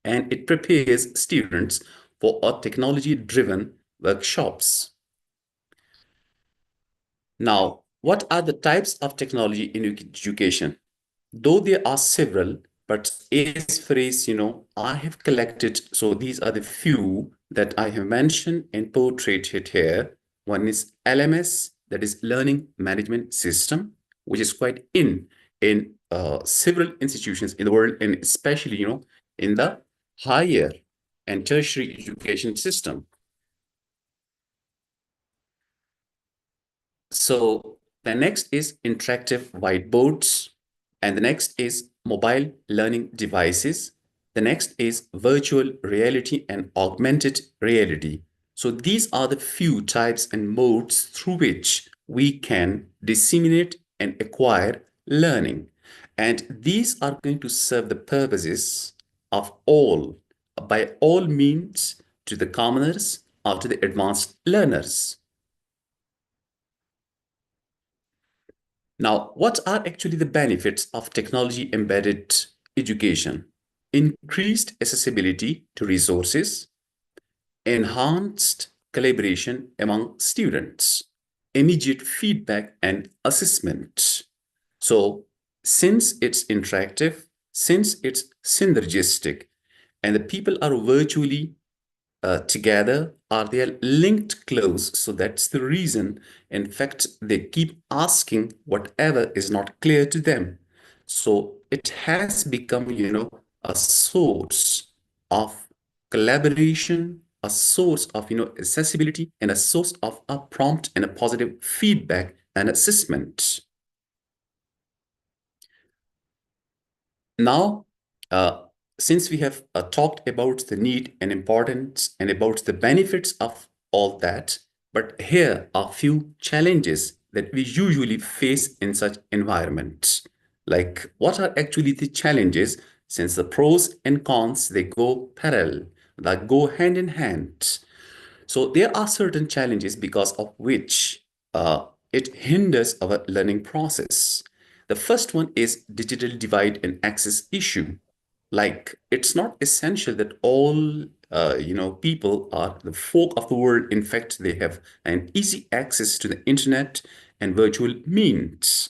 and it prepares students for a technology-driven workshops. Now, what are the types of technology in education? Though there are several, but as phrase, I have collected, so these are the few that I have mentioned and portrayed here. One is LMS, that is Learning Management System, which is quite in several institutions in the world, and especially, in the higher and tertiary education system. So the next is interactive whiteboards, and the next is mobile learning devices. The next is virtual reality and augmented reality. So these are the few types and modes through which we can disseminate and acquire learning. And these are going to serve the purposes of all, by all means, to the commoners or to the advanced learners. Now, what are actually the benefits of technology-embedded education? Increased accessibility to resources, enhanced collaboration among students, immediate feedback and assessment. So, since it's interactive, since it's synergistic, and the people are virtually together, or they are linked close, so that's the reason, in fact, they keep asking whatever is not clear to them. So it has become, a source of collaboration, a source of, accessibility, and a source of a prompt and a positive feedback and assessment. Now, since we have talked about the need and importance and about the benefits of all that, but here are a few challenges that we usually face in such environments. Like, what are actually the challenges, since the pros and cons, they go parallel, they go hand in hand. So there are certain challenges because of which it hinders our learning process. The first one is digital divide and access issue. Like, it's not essential that all people are the folk of the world. In fact, they have an easy access to the internet and virtual means.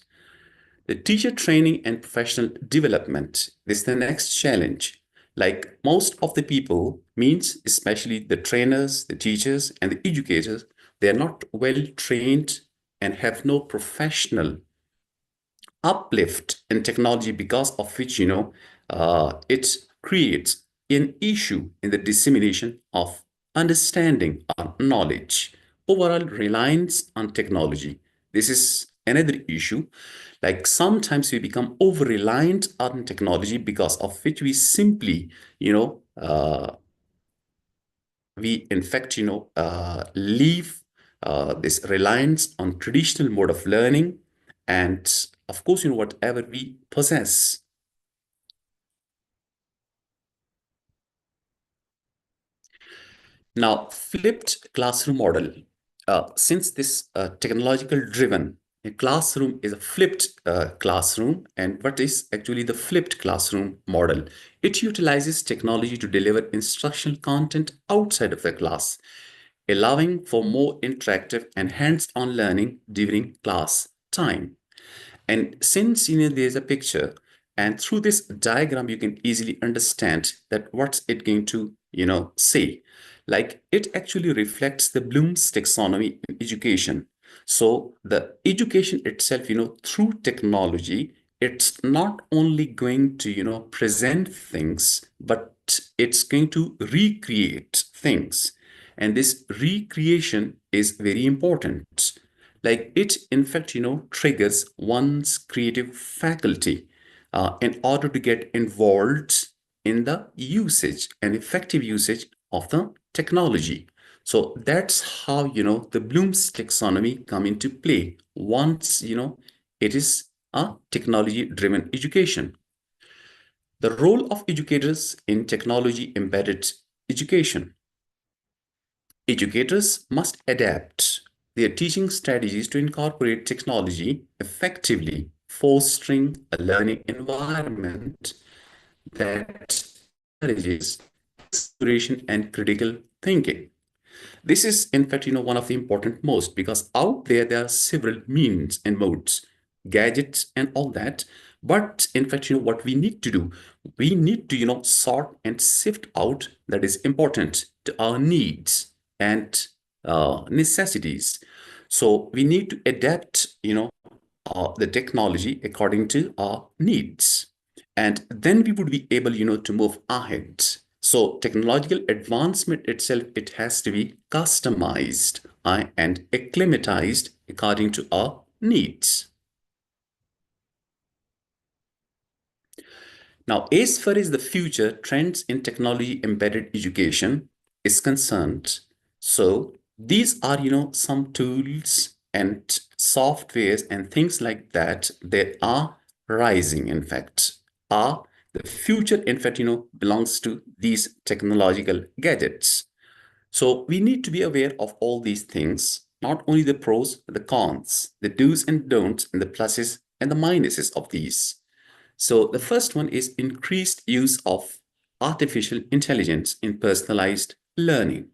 The teacher training and professional development. This is the next challenge. Like, most of the people means, especially the trainers, the teachers, and the educators, they are not well trained and have no professional uplift in technology, because of which, it creates an issue in the dissemination of understanding or knowledge. Overall reliance on technology. This is another issue. Like sometimes we become over reliant on technology, because of which we simply, we in fact, leave this reliance on traditional mode of learning, and of course, whatever we possess. Now, flipped classroom model. Since this technological driven, a classroom is a flipped classroom. And what is actually the flipped classroom model? It utilizes technology to deliver instructional content outside of the class, allowing for more interactive and hands-on learning during class time. And since there's a picture, and through this diagram, you can easily understand that what's it going to say. Like it actually reflects the Bloom's taxonomy in education. So the education itself, through technology, it's not only going to present things, but it's going to recreate things. And this recreation is very important. Like it in fact triggers one's creative faculty in order to get involved in the usage and effective usage of the technology. So that's how the Bloom's taxonomy come into play once it is a technology driven education. The role of educators in technology embedded education. Educators must adapt their teaching strategies to incorporate technology effectively, fostering a learning environment that encourages exploration and critical thinking. This is, in fact, one of the important most, because out there are several means and modes, gadgets and all that. But in fact, what we need to do, we need to, sort and sift out that is important to our needs and necessities. So we need to adapt, the technology according to our needs. And then we would be able, to move ahead. So technological advancement itself, it has to be customized and acclimatized according to our needs. Now, as far as the future trends in technology embedded education is concerned, so these are, some tools and softwares and things like that are rising, in fact, the future, in fact, belongs to these technological gadgets. So we need to be aware of all these things, not only the pros, the cons, the do's and don'ts, and the pluses and the minuses of these. So the first one is increased use of artificial intelligence in personalized learning,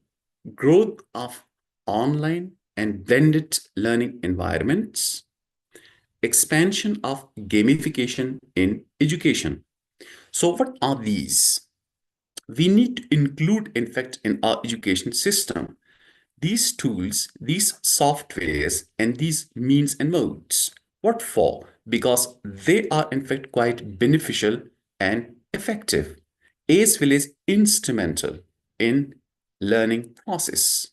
growth of online and blended learning environments, expansion of gamification in education. So what are these? We need to include, in fact, in our education system, these tools, these softwares, and these means and modes. What for? Because they are, in fact, quite beneficial and effective, as well as instrumental in learning process.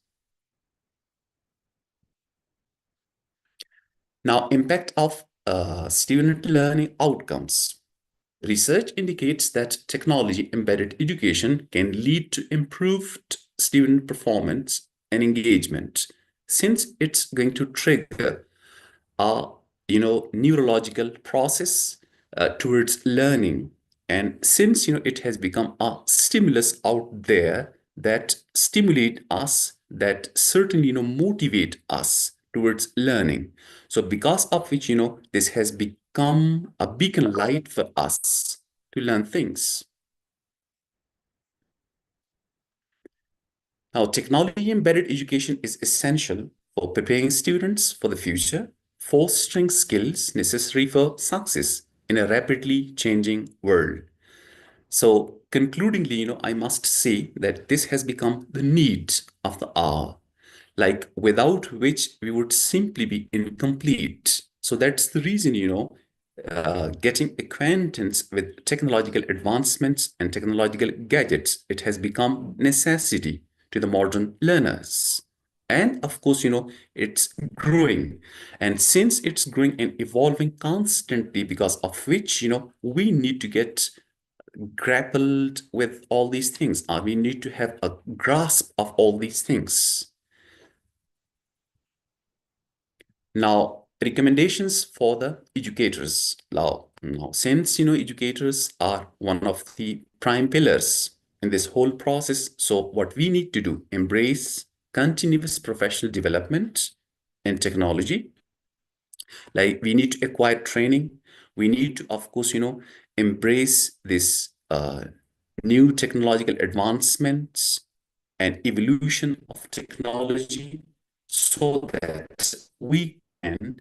Now, impact of student learning outcomes. Research indicates that technology-embedded education can lead to improved student performance and engagement, since it's going to trigger a neurological process towards learning. And since it has become a stimulus out there that stimulate us, that certainly motivate us towards learning. So because of which this has become a beacon light for us to learn things. Now, technology embedded education is essential for preparing students for the future, fostering skills necessary for success in a rapidly changing world. So concludingly, I must say that this has become the need of the hour, like without which we would simply be incomplete. So that's the reason, getting acquaintance with technological advancements and technological gadgets. It has become necessity to the modern learners. And of course, it's growing. And since it's growing and evolving constantly, because of which, we need to get grappled with all these things. We need to have a grasp of all these things. Now, recommendations for the educators. Now since educators are one of the prime pillars in this whole process, so what we need to do, embrace continuous professional development in technology. Like, we need to acquire training. We need to, of course, embrace this new technological advancements and evolution of technology, so that we can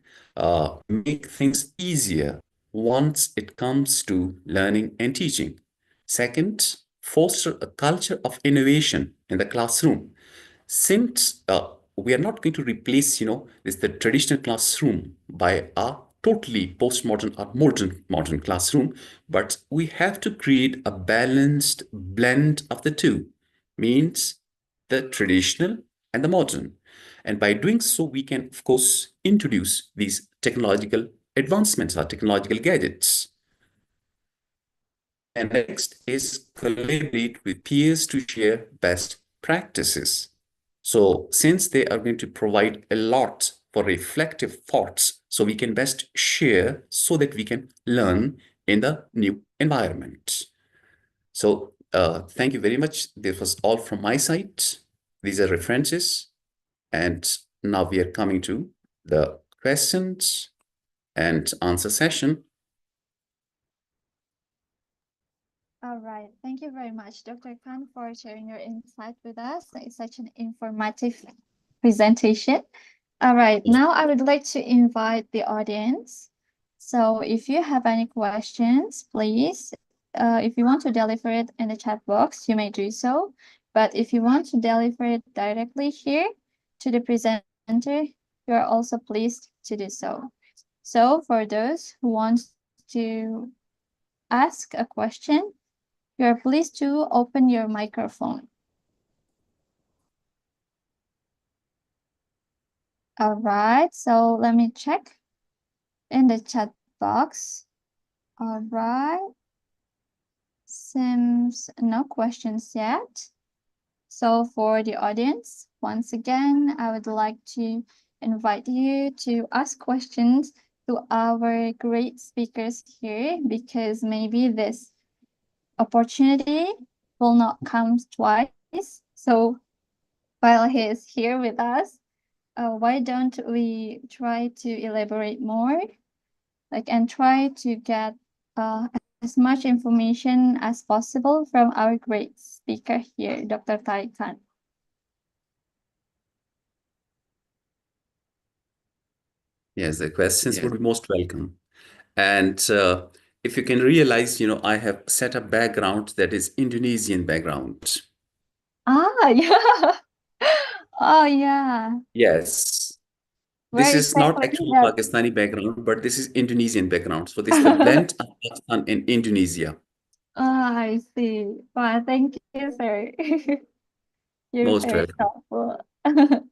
make things easier once it comes to learning and teaching. Second, foster a culture of innovation in the classroom. Since we are not going to replace, the traditional classroom by a totally postmodern or modern classroom, but we have to create a balanced blend of the two, means the traditional and the modern. And by doing so, we can, of course, introduce these technological advancements or technological gadgets. And next is collaborate with peers to share best practices. So since they are going to provide a lot for reflective thoughts, so we can best share so that we can learn in the new environment. So thank you very much. This was all from my side. These are references. And now we are coming to the questions and answer session. All right. Thank you very much, Dr. Khan, for sharing your insight with us. It's such an informative presentation. All right. Now I would like to invite the audience. So if you have any questions, please, if you want to deliver it in the chat box, you may do so. But if you want to deliver it directly here to the presenter, you are also pleased to do so. So for those who want to ask a question, you are pleased to open your microphone. All right, so let me check in the chat box. All right, seems no questions yet. So for the audience, once again, I would like to invite you to ask questions to our great speakers here, because maybe this opportunity will not come twice. So while he is here with us, why don't we try to elaborate more, and try to get as much information as possible from our great speaker here, Dr. Tariq Khan. Yes, the questions would be most welcome. And if you can realize, I have set a background that is Indonesian background. Ah, yeah. Oh, yeah. Yes. Where This is not exactly actually that? Pakistani background, but this is Indonesian background. So this is the blend of Pakistan and Indonesia. Ah, I see. Wow, thank you, sir. You're Most very welcome. helpful.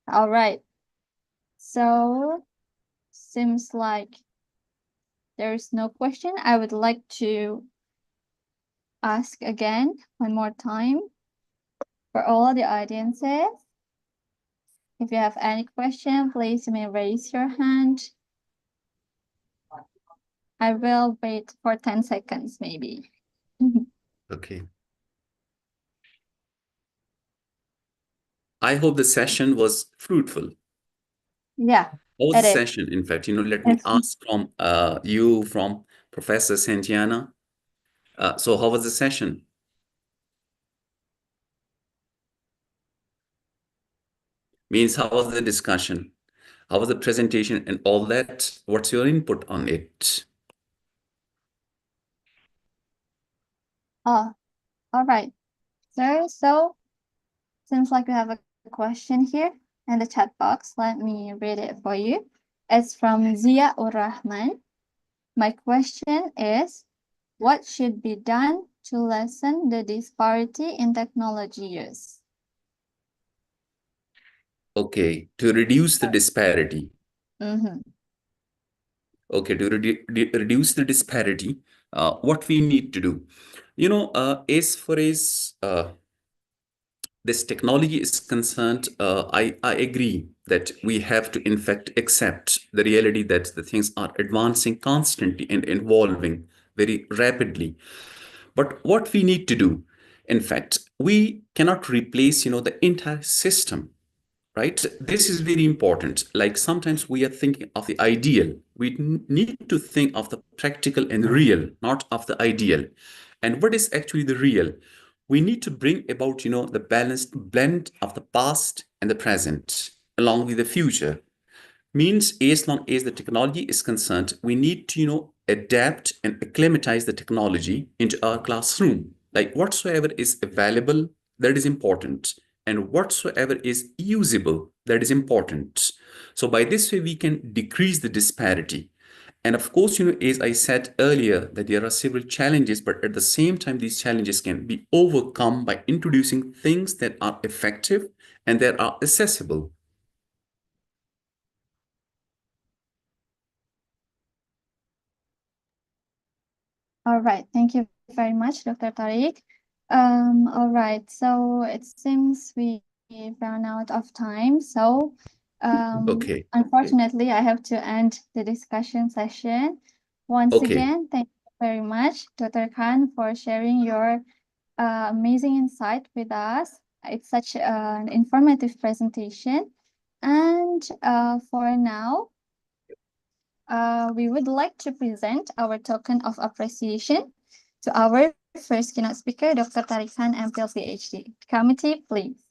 All right. So seems like there's no question. I would like to ask again one more time for all the audiences. If you have any question, please you may raise your hand. I will wait for 10 seconds maybe. Okay. I hope the session was fruitful. Yeah. How was it the is. session? In fact, let me ask from from Professor Santiana. So how was the session? Means, how was the discussion? How was the presentation and all that? What's your input on it? Oh, all right. So seems like we have a question here in the chat box. Let me read it for you. It's from Zia Ur Rahman. My question is, what should be done to lessen the disparity in technology use? Okay, to reduce the disparity. Mhm. Okay, to reduce the disparity, what we need to do, as far as this technology is concerned, I agree that we have to in fact accept the reality that the things are advancing constantly and evolving very rapidly. But what we need to do, in fact, we cannot replace, the entire system, right? This is very important. Like sometimes we are thinking of the ideal. We need to think of the practical and real, not of the ideal. And what is actually the real? We need to bring about, the balanced blend of the past and the present, along with the future. Means as long as the technology is concerned, we need to, adapt and acclimatize the technology into our classroom. Like whatsoever is available, that is important. And whatsoever is usable, that is important. So by this way, we can decrease the disparity. And of course, as I said earlier, that there are several challenges, but at the same time, these challenges can be overcome by introducing things that are effective and that are accessible. All right, thank you very much, Dr. Tariq. All right, so it seems we ran out of time. So, Okay. unfortunately, I have to end the discussion session. Once Okay. again, thank you very much, Dr. Khan, for sharing your amazing insight with us. It's such an informative presentation. And for now, we would like to present our token of appreciation to our first keynote speaker, Dr. Tariq Khan, MPhil PhD. Committee, please.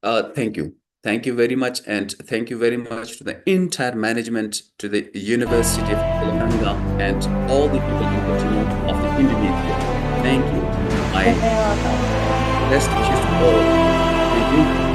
Thank you. Thank you very much. And thank you very much to the entire management, to the University of Siliwangi, and all the people in the team of the Indonesia. Thank you. My best wishes to all. Thank you.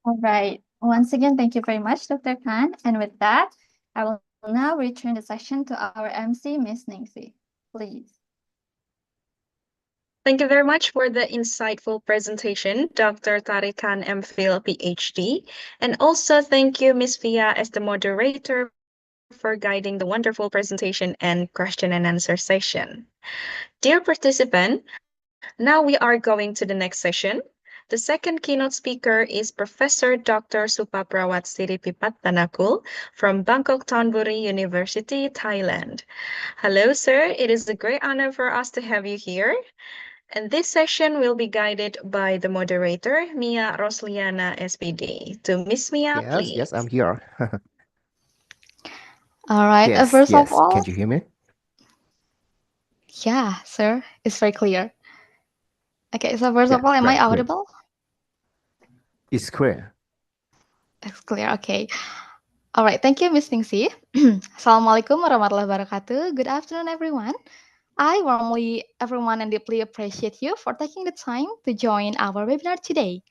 All right. Once again, thank you very much, Dr. Khan. And with that, I will now return the session to our MC, Ms. Ningsi. Please. Thank you very much for the insightful presentation, Dr. Tariq Khan, MPhil, PhD. And also thank you, Ms. Via, as the moderator for guiding the wonderful presentation and question and answer session. Dear participant, now we are going to the next session. The second keynote speaker is Professor Dr. Supaprawat Siripipat Tanakul from Bangkokthonbury University, Thailand. Hello, sir. It is a great honor for us to have you here. And this session will be guided by the moderator, Mia Rosliana, SPD. To Miss Mia, please. Yes, I'm here. All right. Yes, First of yes. all, Can you hear me? yeah, sir, it's very clear. Okay, so first Yeah, of all, am I great. audible? It's clear. It's clear. Okay. All right. Thank you, Miss Ningsi. Assalamualaikum warahmatullahi wabarakatuh. Good afternoon, everyone. I warmly, everyone, and deeply appreciate you for taking the time to join our webinar today.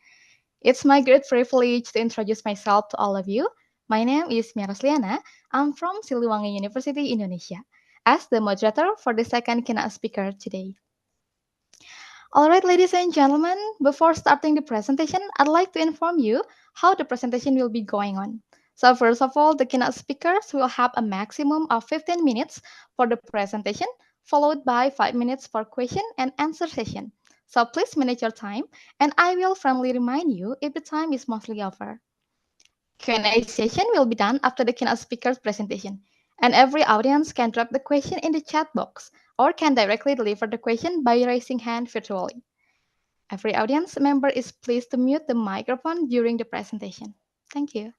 It's my great privilege to introduce myself to all of you. My name is Mia Rosliana. I'm from Siliwangi University, Indonesia, as the moderator for the second keynote speaker today. All right, ladies and gentlemen, before starting the presentation, I'd like to inform you how the presentation will be going on. So first of all, the keynote speakers will have a maximum of 15 minutes for the presentation, followed by 5 minutes for question and answer session. So please manage your time, and I will friendly remind you if the time is mostly over. Q&A session will be done after the keynote speaker's presentation, and every audience can drop the question in the chat box or can directly deliver the question by raising hand virtually. Every audience member is pleased to mute the microphone during the presentation. Thank you.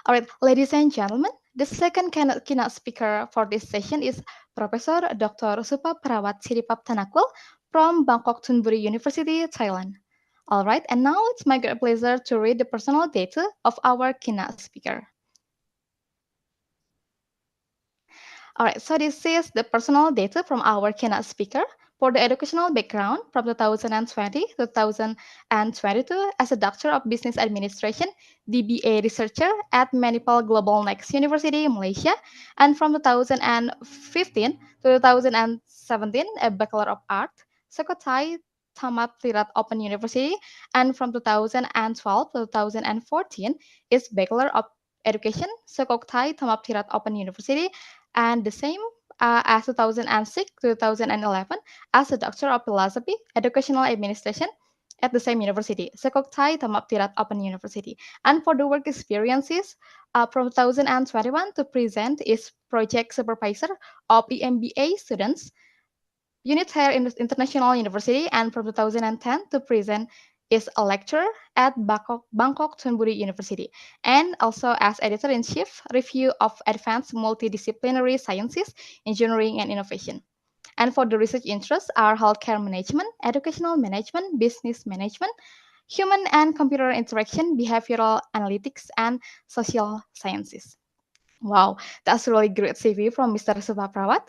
All right, ladies and gentlemen, the second keynote speaker for this session is Professor Dr. Supaperawat Siripaptanakul from Bangkokthonbury University, Thailand. All right, and now it's my great pleasure to read the personal data of our keynote speaker. All right, so this is the personal data from our keynote speaker. For the educational background, from 2020 to 2022, as a Doctor of Business Administration, DBA researcher at Manipal Global Next University, Malaysia, and from 2015 to 2017, a Bachelor of Art, Sekotai Tamat Tirat Open University, and from 2012 to 2014 is Bachelor of Education, Sukhothai Tamat Tirat Open University, and the same as 2006 to 2011 as a Doctor of Philosophy, Educational Administration at the same university, Sukhothai Tamat Open University. And for the work experiences, from 2021 to present is Project Supervisor of EMBA students, Unit Here in International University, and from 2010 to present is a lecturer at Bangkokthonbury University, and also as editor-in-chief, Review of Advanced Multidisciplinary Sciences, Engineering and Innovation. And for the research interests are healthcare management, educational management, business management, human and computer interaction, behavioral analytics, and social sciences. Wow, that's really great CV from Mr. Supaperawat.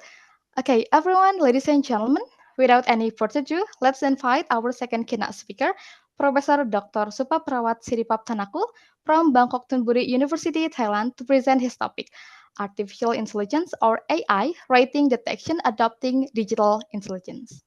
Okay, everyone, ladies and gentlemen, without any further ado, let's invite our second keynote speaker, Professor Dr. Supaperawat Siripaptanakul from Bangkokthonbury University, Thailand, to present his topic, Artificial Intelligence or AI, Writing Detection Adopting Digital Intelligence.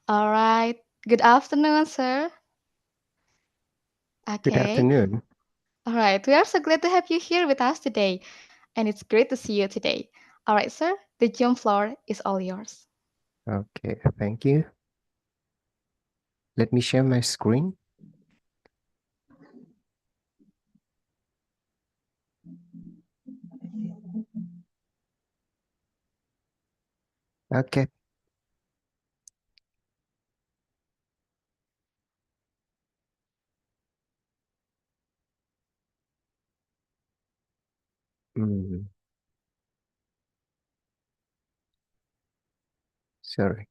All right. Good afternoon, sir. Good Okay. afternoon. All right. We are so glad to have you here with us today, and it's great to see you today. All right, sir. The Zoom floor is all yours. Okay, thank you. Let me share my screen. Okay. Sorry.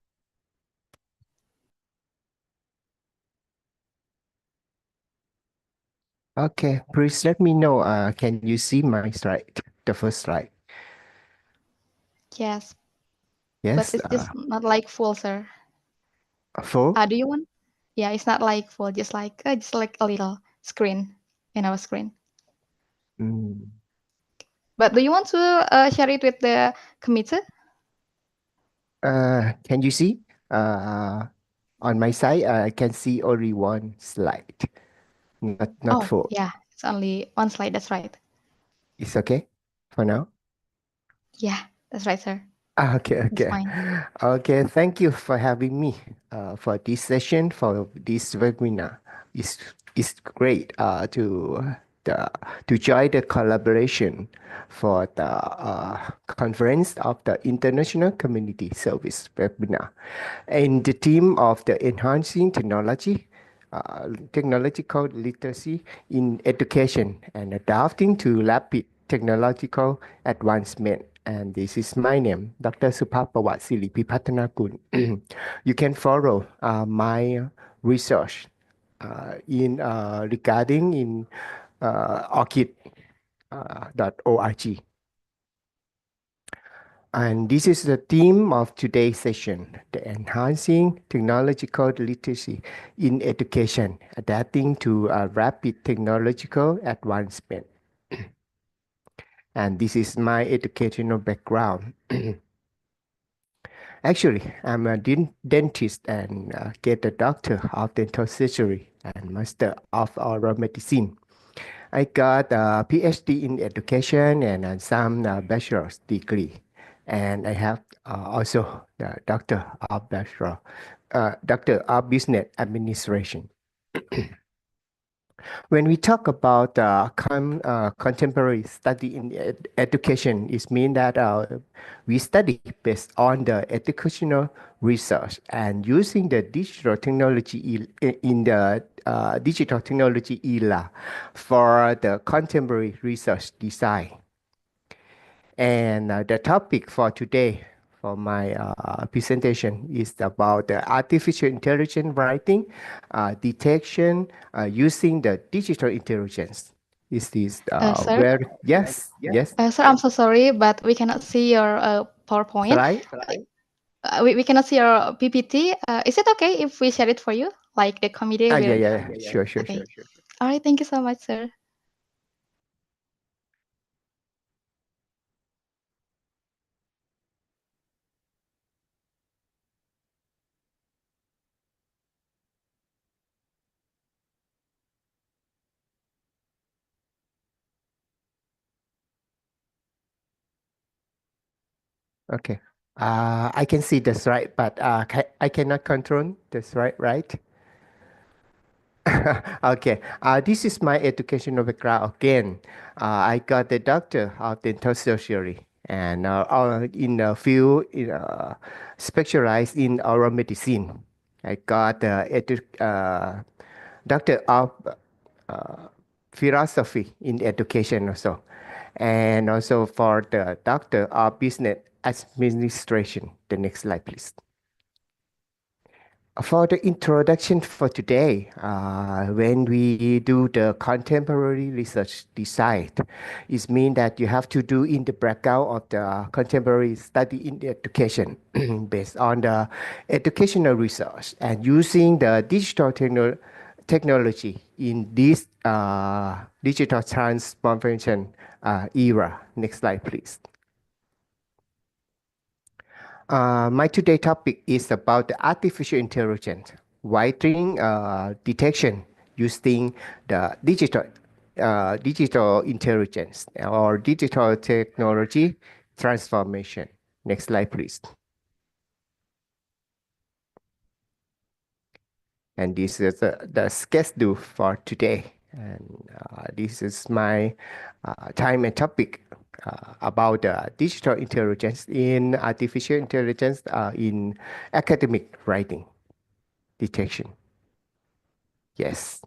Okay, please let me know. Can you see my slide, the first slide? Yes. Yes. But it's just not like full, sir. Full? Do you want? Yeah, it's not like full, just like a little screen in our screen. But do you want to share it with the committee? Can you see? On my side, I can see only one slide, not full. Yeah, it's only one slide. That's right. It's okay for now? Yeah, that's right, sir. Okay. It's fine. Okay, thank you for having me for this session, for this webinar. It's great to join the collaboration for the conference of the International Community Service webinar. And the theme of the enhancing technological literacy in education and adapting to rapid technological advancement. And this is my name, Dr. Supaperawat Siripaptanakul. You can follow my research regarding in orchid.org. And this is the theme of today's session, the enhancing technological literacy in education, adapting to a rapid technological advancement. And this is my educational background. Actually, I'm a dentist and get a doctor of dental surgery and master of oral medicine. I got a PhD in education and some bachelor's degree. And I have also the Doctor of Doctor of Business Administration. When we talk about contemporary study in education, it means that we study based on the educational research and using the digital technology in the digital technology era for the contemporary research design. And the topic for today for my presentation is about the artificial intelligence writing detection using the digital intelligence. Is this Sir? where? Yes, yes. Sir, I'm so sorry, but we cannot see your PowerPoint. Slide? We cannot see your PPT. Is it okay if we share it for you? Like the committee Yeah, will. yeah. Sure, sure, Okay. sure. All right. Thank you so much, sir. Okay. I can see the slide, but I cannot control the slide, right? Okay. This is my educational background again. I got the doctor of dental surgery and in a field specialized in oral medicine. I got the doctor of uh, philosophy in education also, and also for the doctor of business administration. The next slide, please. For the introduction for today, when we do the contemporary research design, it means that you have to do in the background of the contemporary study in the education based on the educational research and using the digital technology in this digital transformation era. Next slide, please. My today topic is about the artificial intelligence, writing detection using the digital intelligence or digital technology transformation. Next slide, please. And this is the schedule for today. And this is my time and topic about digital intelligence in artificial intelligence in academic writing detection. Yes.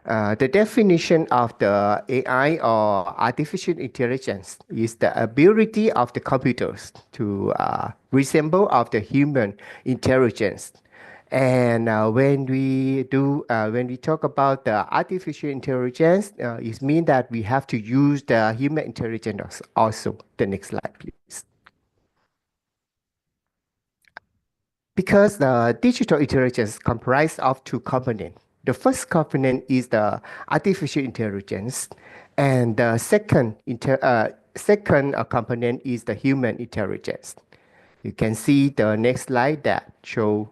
The definition of the AI or artificial intelligence is the ability of the computers to resemble of the human intelligence. And when we talk about the artificial intelligence, it means that we have to use the human intelligence also. The next slide, please. Because the digital intelligence comprises of two components. The first component is the artificial intelligence, and the second component is the human intelligence. You can see the next slide that show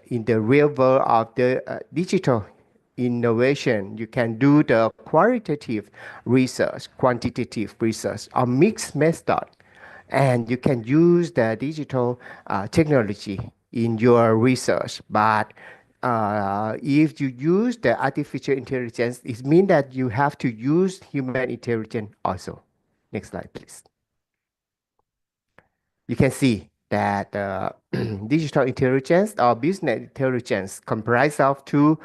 in the real world of the digital innovation, you can do the qualitative research, quantitative research, or mixed method. And you can use the digital technology in your research. But if you use the artificial intelligence, it means that you have to use human intelligence also. Next slide, please. You can see that digital intelligence or business intelligence comprise of two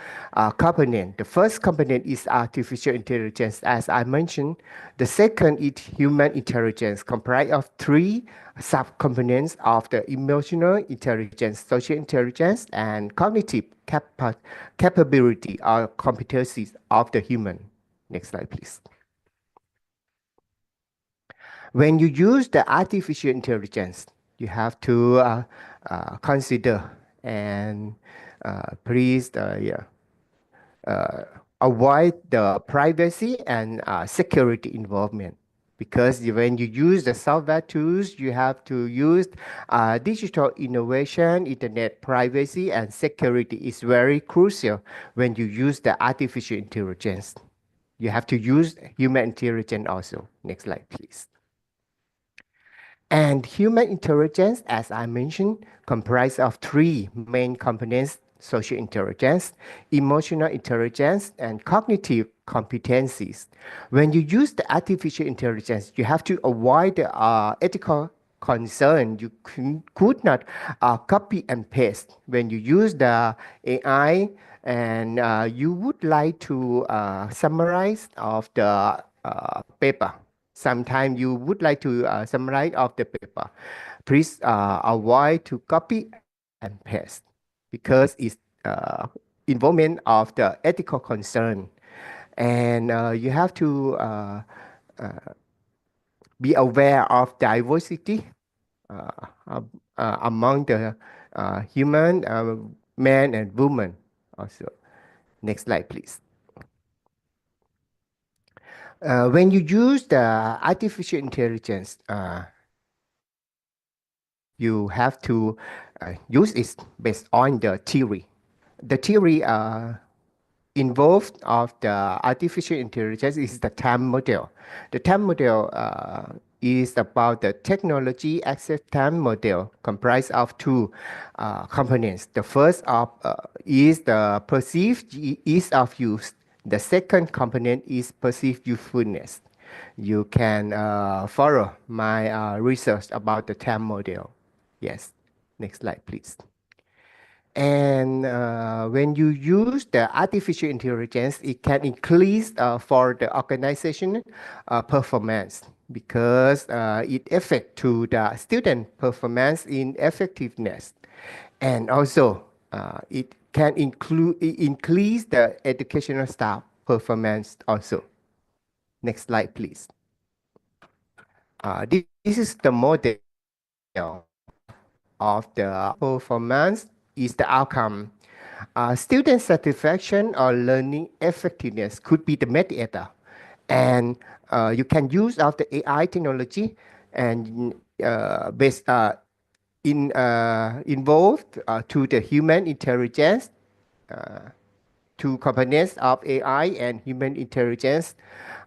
components. The first component is artificial intelligence, as I mentioned. The second is human intelligence, comprised of three subcomponents of the emotional intelligence, social intelligence, and cognitive capability or competencies of the human. Next slide, please. When you use the artificial intelligence, you have to consider and please avoid the privacy and security involvement. Because when you use the software tools, you have to use digital innovation, internet privacy, and security is very crucial when you use the artificial intelligence. You have to use human intelligence also. Next slide, please. And human intelligence, as I mentioned, comprised of three main components: social intelligence, emotional intelligence, and cognitive competencies. When you use the artificial intelligence, you have to avoid the ethical concern. You could not copy and paste. When you use the AI and you would like to summarize of the paper, sometimes you would like to summarize of the paper, please avoid to copy and paste because it's involvement of the ethical concern. And you have to be aware of diversity among the human, men and women also. Next slide, please. When you use the artificial intelligence, you have to use it based on the theory. The theory involved of the artificial intelligence is the TAM model. The TAM model is about the technology acceptance model, comprised of two components. The first is the perceived ease of use. The second component is perceived usefulness. You can follow my research about the TAM model. Yes. Next slide, please. And when you use the artificial intelligence, it can increase for the organization performance because it affects to the student performance in effectiveness. And also it can increase the educational staff performance also. Next slide, please. This is the model of the performance is the outcome. Student satisfaction or learning effectiveness could be the mediator. And you can use of the AI technology and involved to the human intelligence. Two components of AI and human intelligence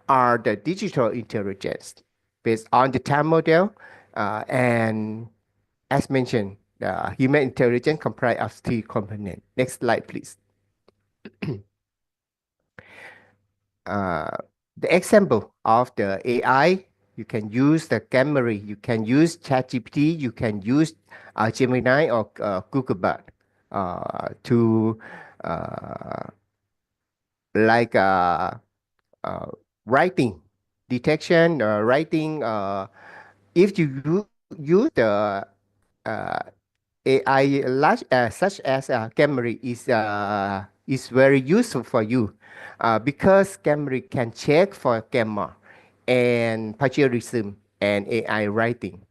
are the digital intelligence based on the TAM model and as mentioned, the human intelligence comprises of three components. Next slide, please. The example of the AI, you can use the Gama, you can use ChatGPT, you can use Gemini or Google Bard to writing detection, writing. If you use the AI large such as Camry is very useful for you because Camry can check for grammar and plagiarism and AI writing.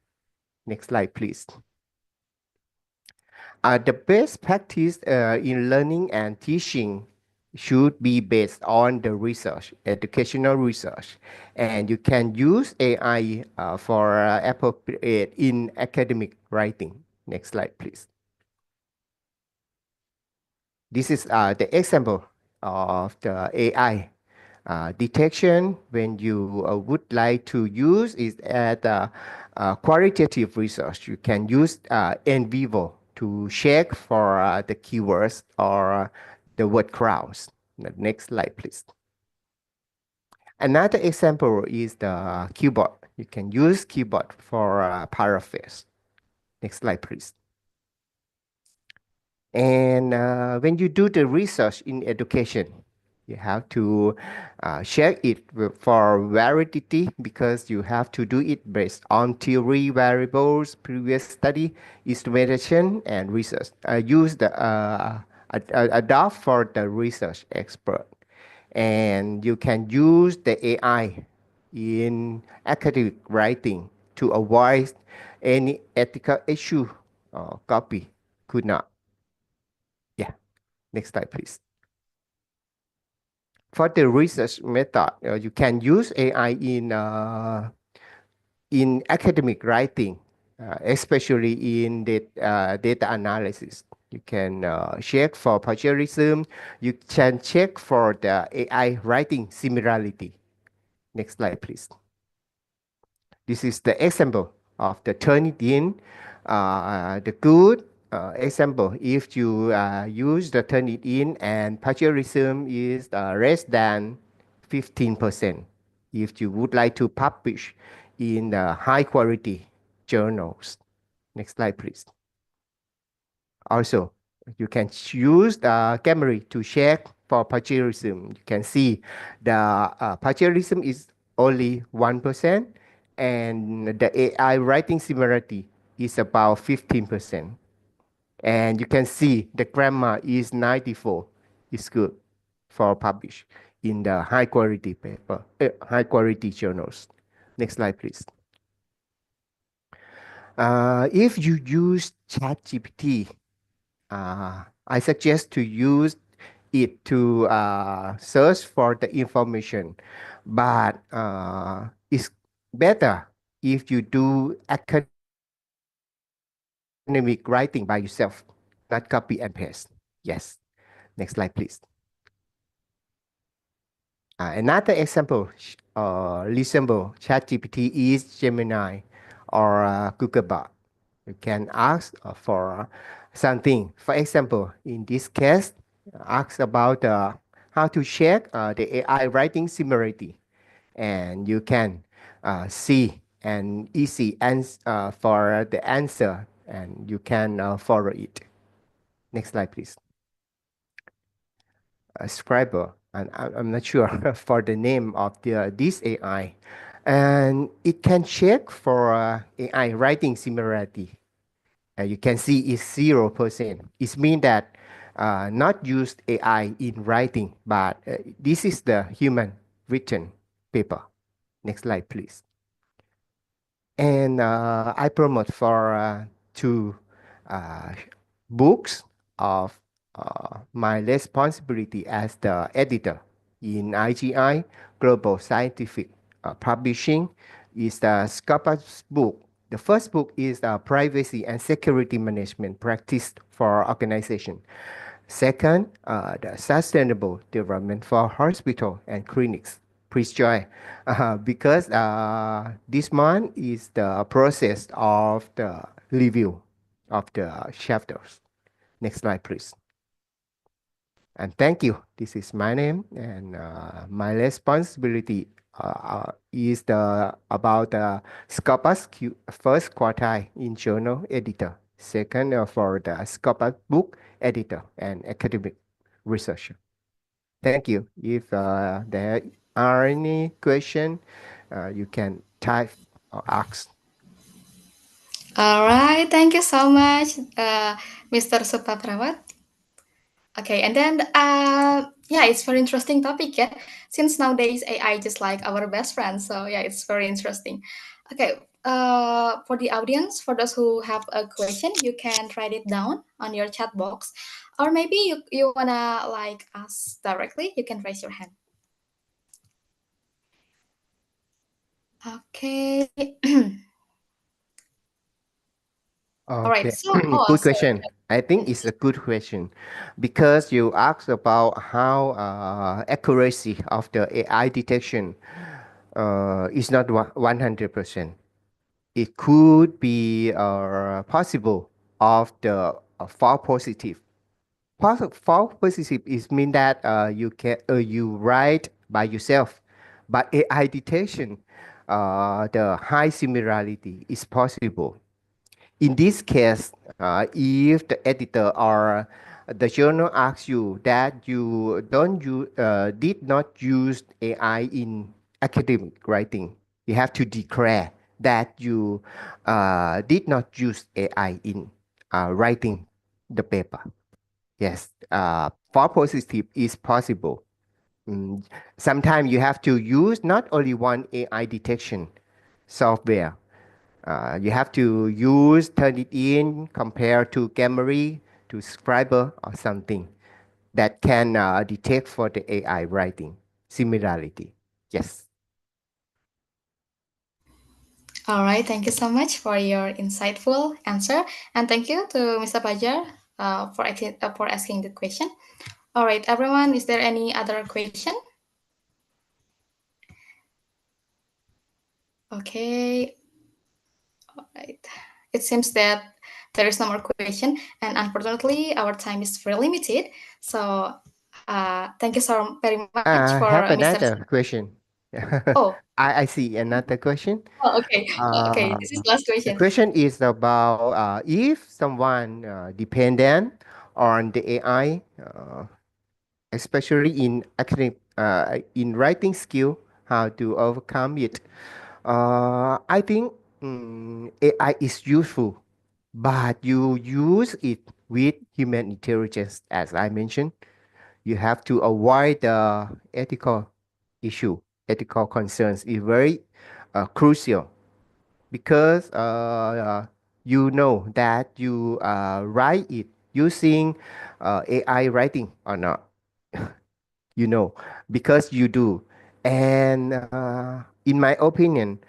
Next slide, please. The best practice in learning and teaching should be based on the research, educational research, and you can use AI for appropriate in academic writing. Next slide, please. This is the example of the AI detection when you would like to use it at qualitative research. You can use in vivo to check for the keywords or the word crowds. The next slide, please. Another example is the keyboard. You can use keyboard for paraphrase. Next slide, please. And when you do the research in education, you have to check it for validity because you have to do it based on theory, variables, previous study, instrumentation, and research. Use the adopt for the research expert. And you can use the AI in academic writing to avoid any ethical issue or copy could not. Yeah, next slide, please. For the research method, you can use AI in academic writing, especially in data analysis. You can check for plagiarism. You can check for the AI writing similarity. Next slide, please. This is the example of the Turnitin. The good example, if you use the Turnitin and plagiarism is less than 15%, if you would like to publish in the high quality journals. Next slide, please. Also, you can use the Camry to check for plagiarism. You can see the plagiarism is only 1%, and the AI writing similarity is about 15%. And you can see the grammar is 94. It's good for publish in the high quality paper, high quality journals. Next slide, please. If you use ChatGPT, I suggest to use it to search for the information, but it's better if you do academic writing by yourself, not copy and paste. Yes. Next slide, please. Another example, resemble ChatGPT is Gemini or Googlebot. You can ask for something. For example, in this case, ask about how to check the AI writing similarity, and you can see an easy answer for the answer, and you can follow it. Next slide, please. Scriber, and I'm not sure for the name of this AI, and it can check for AI writing similarity. You can see it's 0%. It means that not used AI in writing, but this is the human written paper. Next slide, please. And I promote for two books of my responsibility as the editor in IGI Global Scientific Publishing is the Scopus book. The first book is Privacy and Security Management Practice for Organization. Second, the Sustainable Development for Hospital and Clinics. Please join because this month is the process of the review of the chapters. Next slide, please. And thank you. This is my name, and my responsibility is about the Scopus first quartile in journal editor, second for the Scopus book editor and academic researcher. Thank you. If there are any questions, you can type or ask. All right, thank you so much, Mr. Supaprawat. Okay, and then yeah, it's very interesting topic, yeah. Since nowadays AI just like our best friend, so yeah, it's very interesting. Okay, for the audience, for those who have a question, you can write it down on your chat box, or maybe you wanna like ask directly, you can raise your hand. Okay. All right. Okay, So, good sorry. question. I think it's a good question because you asked about how accuracy of the AI detection is not 100%. It could be possible of the false positive. False positive is mean that you write by yourself, but AI detection, the high similarity is possible. In this case, if the editor or the journal asks you that you did not use AI in academic writing, you have to declare that you did not use AI in writing the paper. Yes, false positive is possible. Sometimes you have to use not only one AI detection software. You have to use Turnitin compared to Camry, to Scriber or something that can detect for the AI writing similarity. Yes. All right, thank you so much for your insightful answer, and thank you to Mr. Pajar for asking the question. All right, everyone, is there any other question? Okay. Right. It seems that there is no more question, and unfortunately, our time is very limited. So, thank you so very much I for have Mr. another question. Oh, I see another question. oh, okay. Okay, Uh, this is last the question. question is about if someone dependent on the AI, especially in academic, in writing skill, how to overcome it. I think AI is useful, but you use it with human intelligence, as I mentioned. You have to avoid the ethical issue, ethical concerns is very crucial because you know that you write it using AI writing or not. You know, because you do. And in my opinion,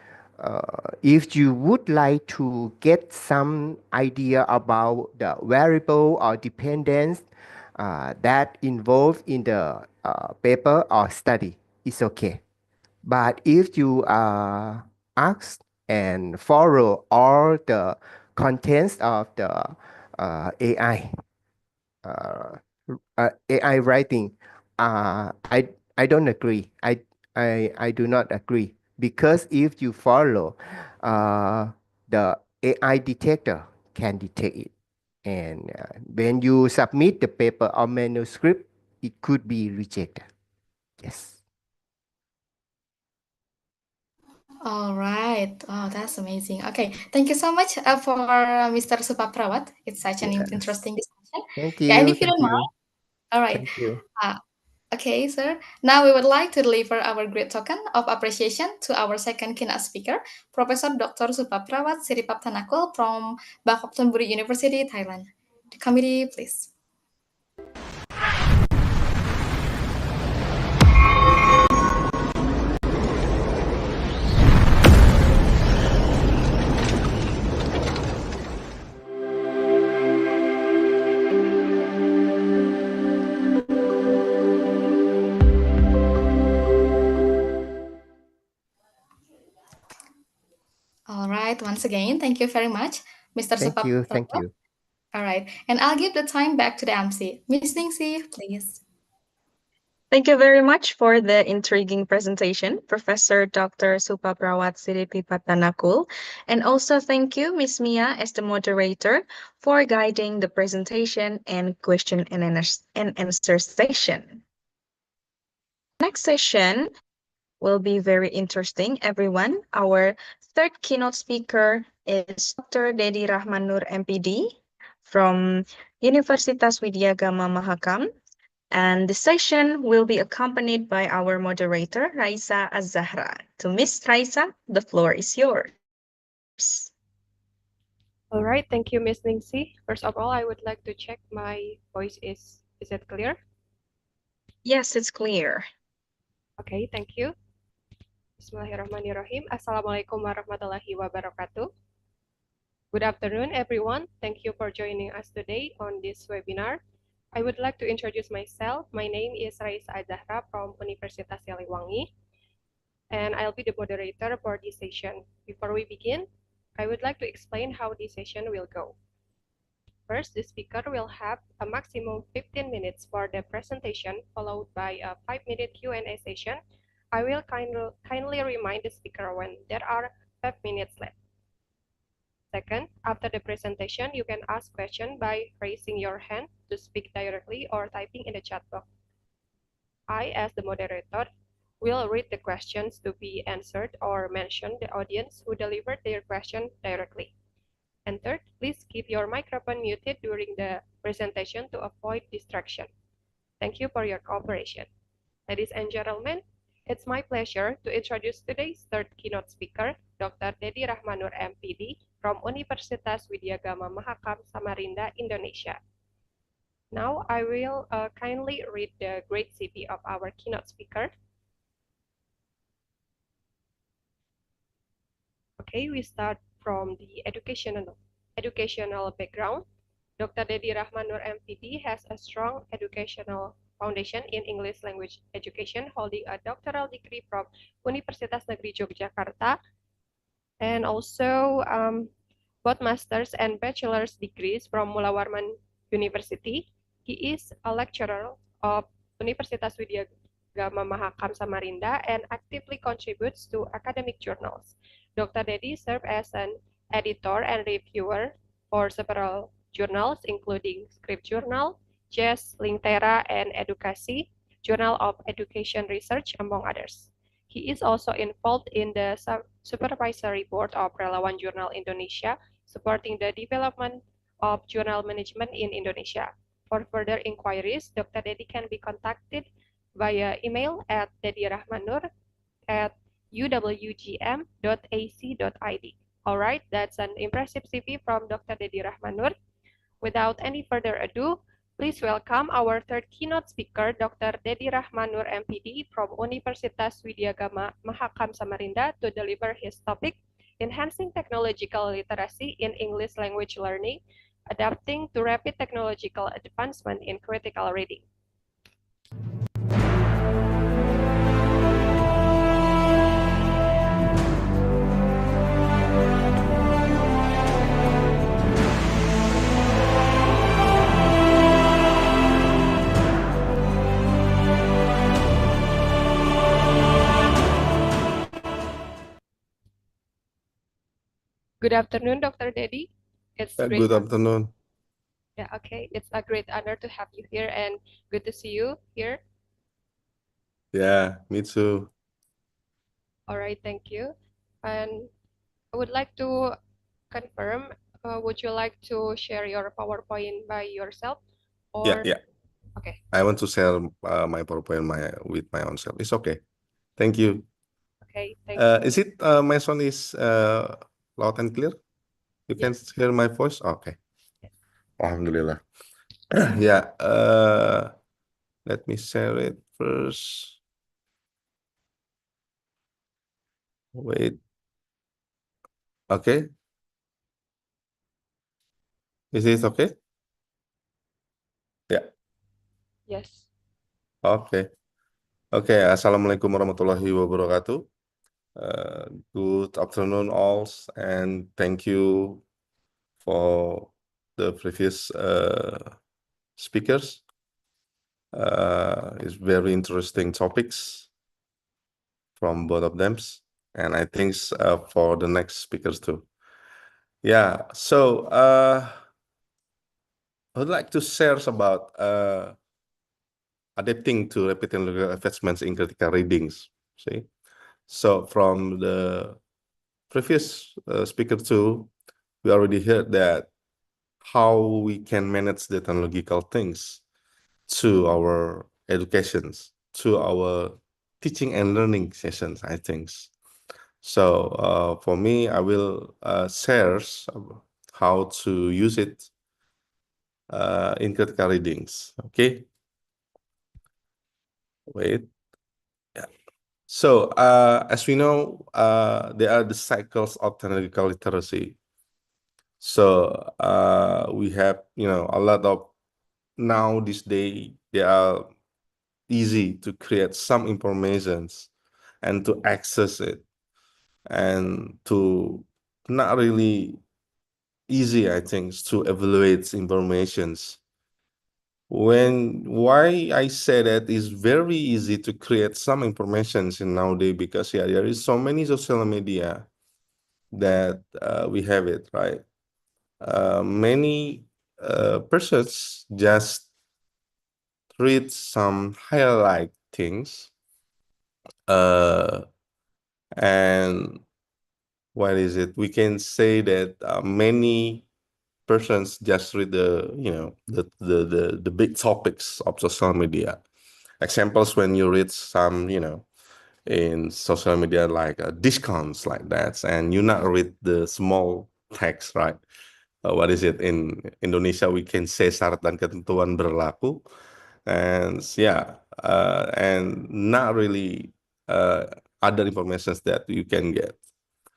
if you would like to get some idea about the variable or dependence that involved in the paper or study, it's okay. But if you ask and follow all the contents of the AI, AI writing, I don't agree. I do not agree because if you follow, the AI detector can detect it, and when you submit the paper or manuscript, it could be rejected. Yes. All right. Oh, that's amazing. Okay, thank you so much for Mr. Supaprawat. It's such an Yes. interesting discussion. Thank Yeah, and you. if you Thank don't you. mind, all right. Thank you. Okay, sir. Now we would like to deliver our great token of appreciation to our second keynote speaker, Professor Dr. Supaprawat Siripaptanakul from Bangkokthonbury University, Thailand. The committee, please. All right, once again, thank you very much, Mr. Thank you. Supaprawat. Thank you. All right, and I'll give the time back to the MC. Miss Ningsi, please. Thank you very much for the intriguing presentation, Professor Dr. Supaprawat Siripipatanakul. And also thank you, Miss Mia, as the moderator, for guiding the presentation and question and answer session. Next session will be very interesting, everyone. Our third keynote speaker is Dr. Dedi Rahmanur, MPD, from Universitas Widya Gama Mahakam. And the session will be accompanied by our moderator, Raisa Az-Zahra. To Miss Raisa, the floor is yours. All right, thank you, Miss Ningsi. First of all, I would like to check my voice is it clear? Yes, it's clear. Okay, thank you. Bismillahirrahmanirrahim. Assalamualaikum warahmatullahi wabarakatuh. Good afternoon, everyone. Thank you for joining us today on this webinar. I would like to introduce myself. My name is Raisa Az-Zahra from Universitas Siliwangi, and I'll be the moderator for this session. Before we begin, I would like to explain how this session will go. First, the speaker will have a maximum 15 minutes for the presentation, followed by a 5-minute Q&A session. I will kindly remind the speaker when there are 5 minutes left. Second, after the presentation, you can ask questions by raising your hand to speak directly or typing in the chat box. I, as the moderator, will read the questions to be answered or mention the audience who delivered their question directly. And third, please keep your microphone muted during the presentation to avoid distraction. Thank you for your cooperation. Ladies and gentlemen, it's my pleasure to introduce today's third keynote speaker, Dr. Dedi Rahmanur, MPD, from Universitas Widya Gama Mahakam, Samarinda, Indonesia. Now, I will kindly read the great CV of our keynote speaker. Okay, we start from the educational background. Dr. Dedi Rahmanur, MPD, has a strong educational foundation in English language education, holding a doctoral degree from Universitas Negeri Yogyakarta. And also, both master's and bachelor's degrees from Mulawarman University. He is a lecturer of Universitas Widya Gama Mahakam Samarinda and actively contributes to academic journals. Dr. Dedi served as an editor and reviewer for several journals, including Script Journal, Jazz, Lingtera, and Edukasi, Journal of Education Research, among others. He is also involved in the supervisory board of Relawan Jurnal Indonesia, supporting the development of journal management in Indonesia. For further inquiries, Dr. Dedi can be contacted via email at dediRahmanur@uwgm.ac.id. All right, that's an impressive CV from Dr. Dedi Rahmanur. Without any further ado, please welcome our third keynote speaker, Dr. Dedi Rahmanur, MPD from Universitas Widya Gama Mahakam Samarinda, to deliver his topic, Enhancing Technological Literacy in English Language Learning, Adapting to Rapid Technological Advancement in Critical Reading. Good afternoon, Dr. Dedi. It's Good afternoon. Yeah, okay. It's a great honor to have you here and good to see you here. Yeah, me too. All right, thank you. And I would like to confirm, would you like to share your PowerPoint by yourself? Or Yeah. Okay. I want to share my PowerPoint with my own self. It's okay. Thank you. Okay, thank you. Is it my sound is loud and clear? You can hear my voice? Okay. Alhamdulillah. Yeah. Let me share it first. Wait. Okay. Is it okay? Yeah. Yes. Okay. Okay. Assalamualaikum warahmatullahi wabarakatuh. Good afternoon, all, and thank you for the previous speakers. It's very interesting topics from both of them, and I think for the next speakers too. Yeah, so I would like to share about adapting to rapid technological advancements in critical readings. See, so from the previous speaker too, we already heard that how we can manage the technological things to our educations, to our teaching and learning sessions, I think. So for me, I will share how to use it in critical readings. Okay. Wait. Yeah. So as we know, there are the cycles of technological literacy. So we have, a lot of now this day, they are easy to create some informations and to access it, and to not really easy, I think, to evaluate informations. Why I say that is very easy to create some informations in nowadays, because there is so many social media that we have it, right? Many persons just read some highlight things, and what is it? We can say that many persons just read the big topics of social media. Examples when you read some, in social media like discounts like that, and you not read the small text, right? What is it in Indonesia? We can say syarat dan ketentuan berlaku, and and not really other informations that you can get.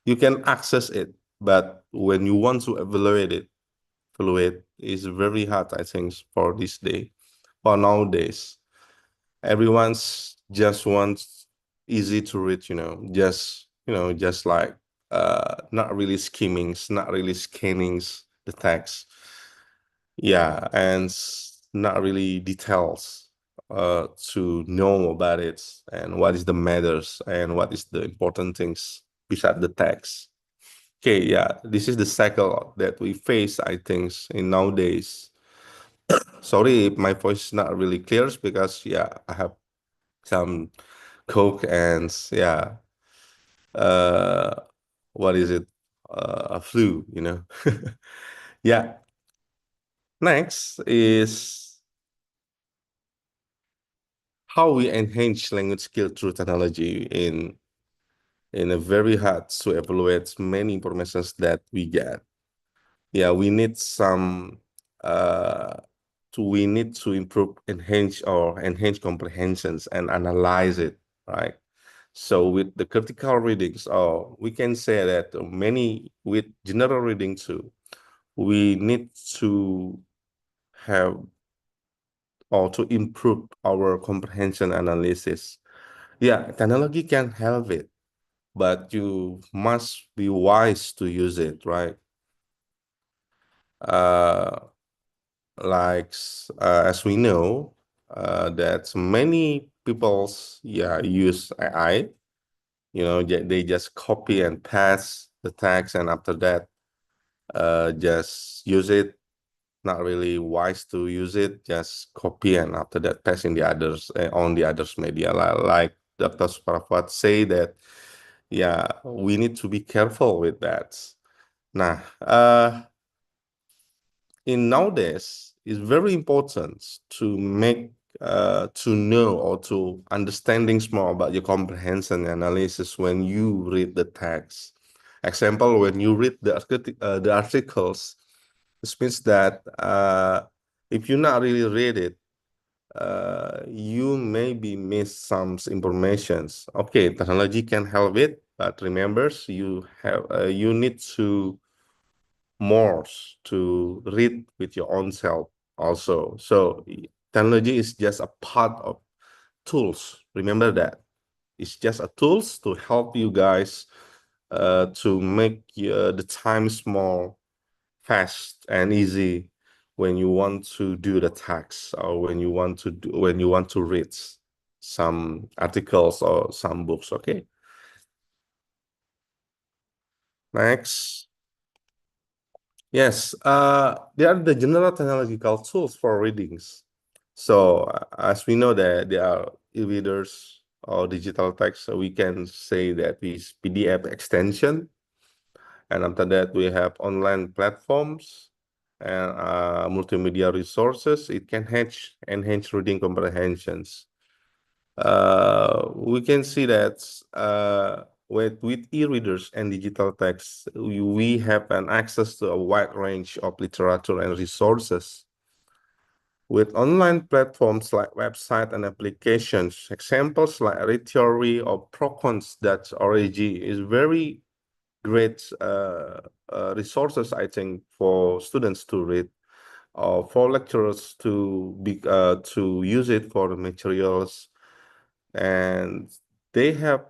You can access it, but when you want to evaluate it is very hard, I think, for this day. For nowadays, everyone's just wants easy to read, just like not really skimmings, not really scannings the text. Yeah, and not really details to know about it and what is the matters and what is the important things beside the text. Okay, yeah, this is the cycle that we face, I think, in nowadays. Sorry if my voice is not really clear because yeah, I have some coke and yeah, uh, what is it? A flu, you know. Yeah. Next is how we enhance language skill through technology in a very hard to evaluate many informations that we get. Yeah, we need some we need to improve, enhance comprehensions and analyze it, right? So with the critical readings, or we can say that many with general reading too, we need to have or to improve our comprehension analysis. Yeah, technology can help it, but you must be wise to use it, right? As we know, that many people's use AI. You know, they just copy and paste the text, and after that, just use it. Not really wise to use it. Just copy and after that, paste in the others on the others media. Like Dr. Suparafat say that, yeah, we need to be careful with that. Nah, in nowadays, it's very important to make to know or to understanding more about your comprehension analysis when you read the text. Example, when you read the articles, this means that if you not really read it, you maybe miss some informations. Okay, technology can help it, but remember, you need to more to read with your own self also. So technology is just a part of tools. Remember that. It's just a tools to help you guys to make the times more fast and easy when you want to do the task or when you want to read some articles or some books. Okay. Next. Yes, they are the general technological tools for readings. So as we know that there are e-readers or digital text, so we can say that is PDF extension. And after that, we have online platforms and multimedia resources. It can enhance reading comprehensions. We can see that with e-readers and digital text, we have an access to a wide range of literature and resources. With online platforms like website and applications, examples like Read Theory or Procons.org is very great resources, I think, for students to read or for lecturers to use it for the materials. And they have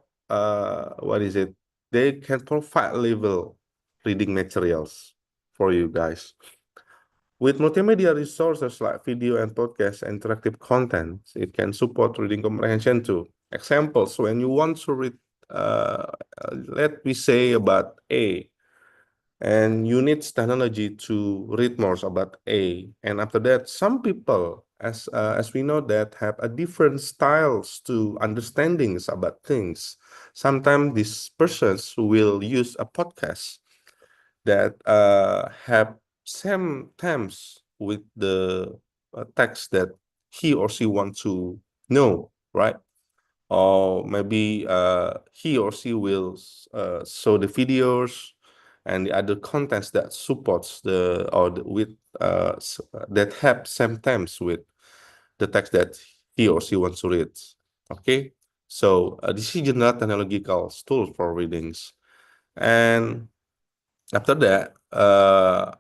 they can provide level reading materials for you guys. With multimedia resources like video and podcast interactive content, it can support reading comprehension too. Examples, when you want to read, let me say about A, and you need technology to read more about A. And after that, some people, as we know, that have a different styles to understandings about things. Sometimes these persons will use a podcast that have same themes with the text that he or she want to know, right? Or maybe he or she will show the videos and the other contents that supports that have same themes with the text that he or she wants to read. Okay, so this is general technological tool for readings. And after that,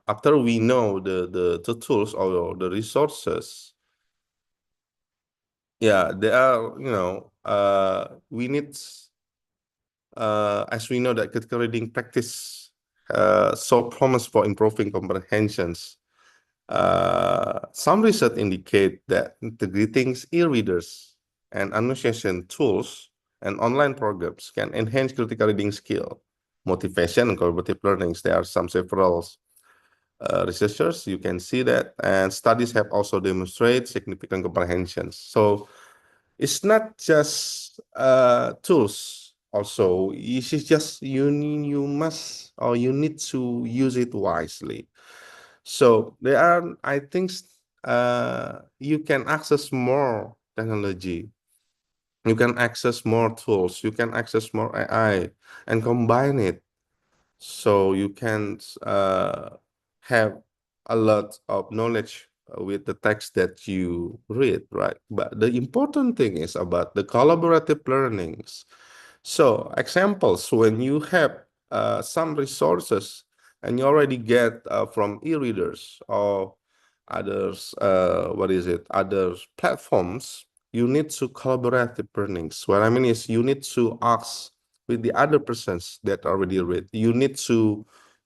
after we know the tools or the resources, yeah, there are, we need as we know that critical reading practice so promise for improving comprehensions. Some research indicate that integrating e-readers and annotation tools and online programs can enhance critical reading skill, motivation, and collaborative learnings. There are several researchers, you can see that, and studies have also demonstrated significant comprehensions. So it's not just tools. Also, it's just you must or you need to use it wisely. So there are, I think, you can access more technology. You can access more tools. You can access more AI and combine it. So you can have a lot of knowledge with the text that you read, right? But the important thing is about the collaborative learnings. So examples, when you have some resources and you already get from e-readers or others, other platforms, you need to collaborative learnings. What I mean is you need to ask with the other persons that already read. You need to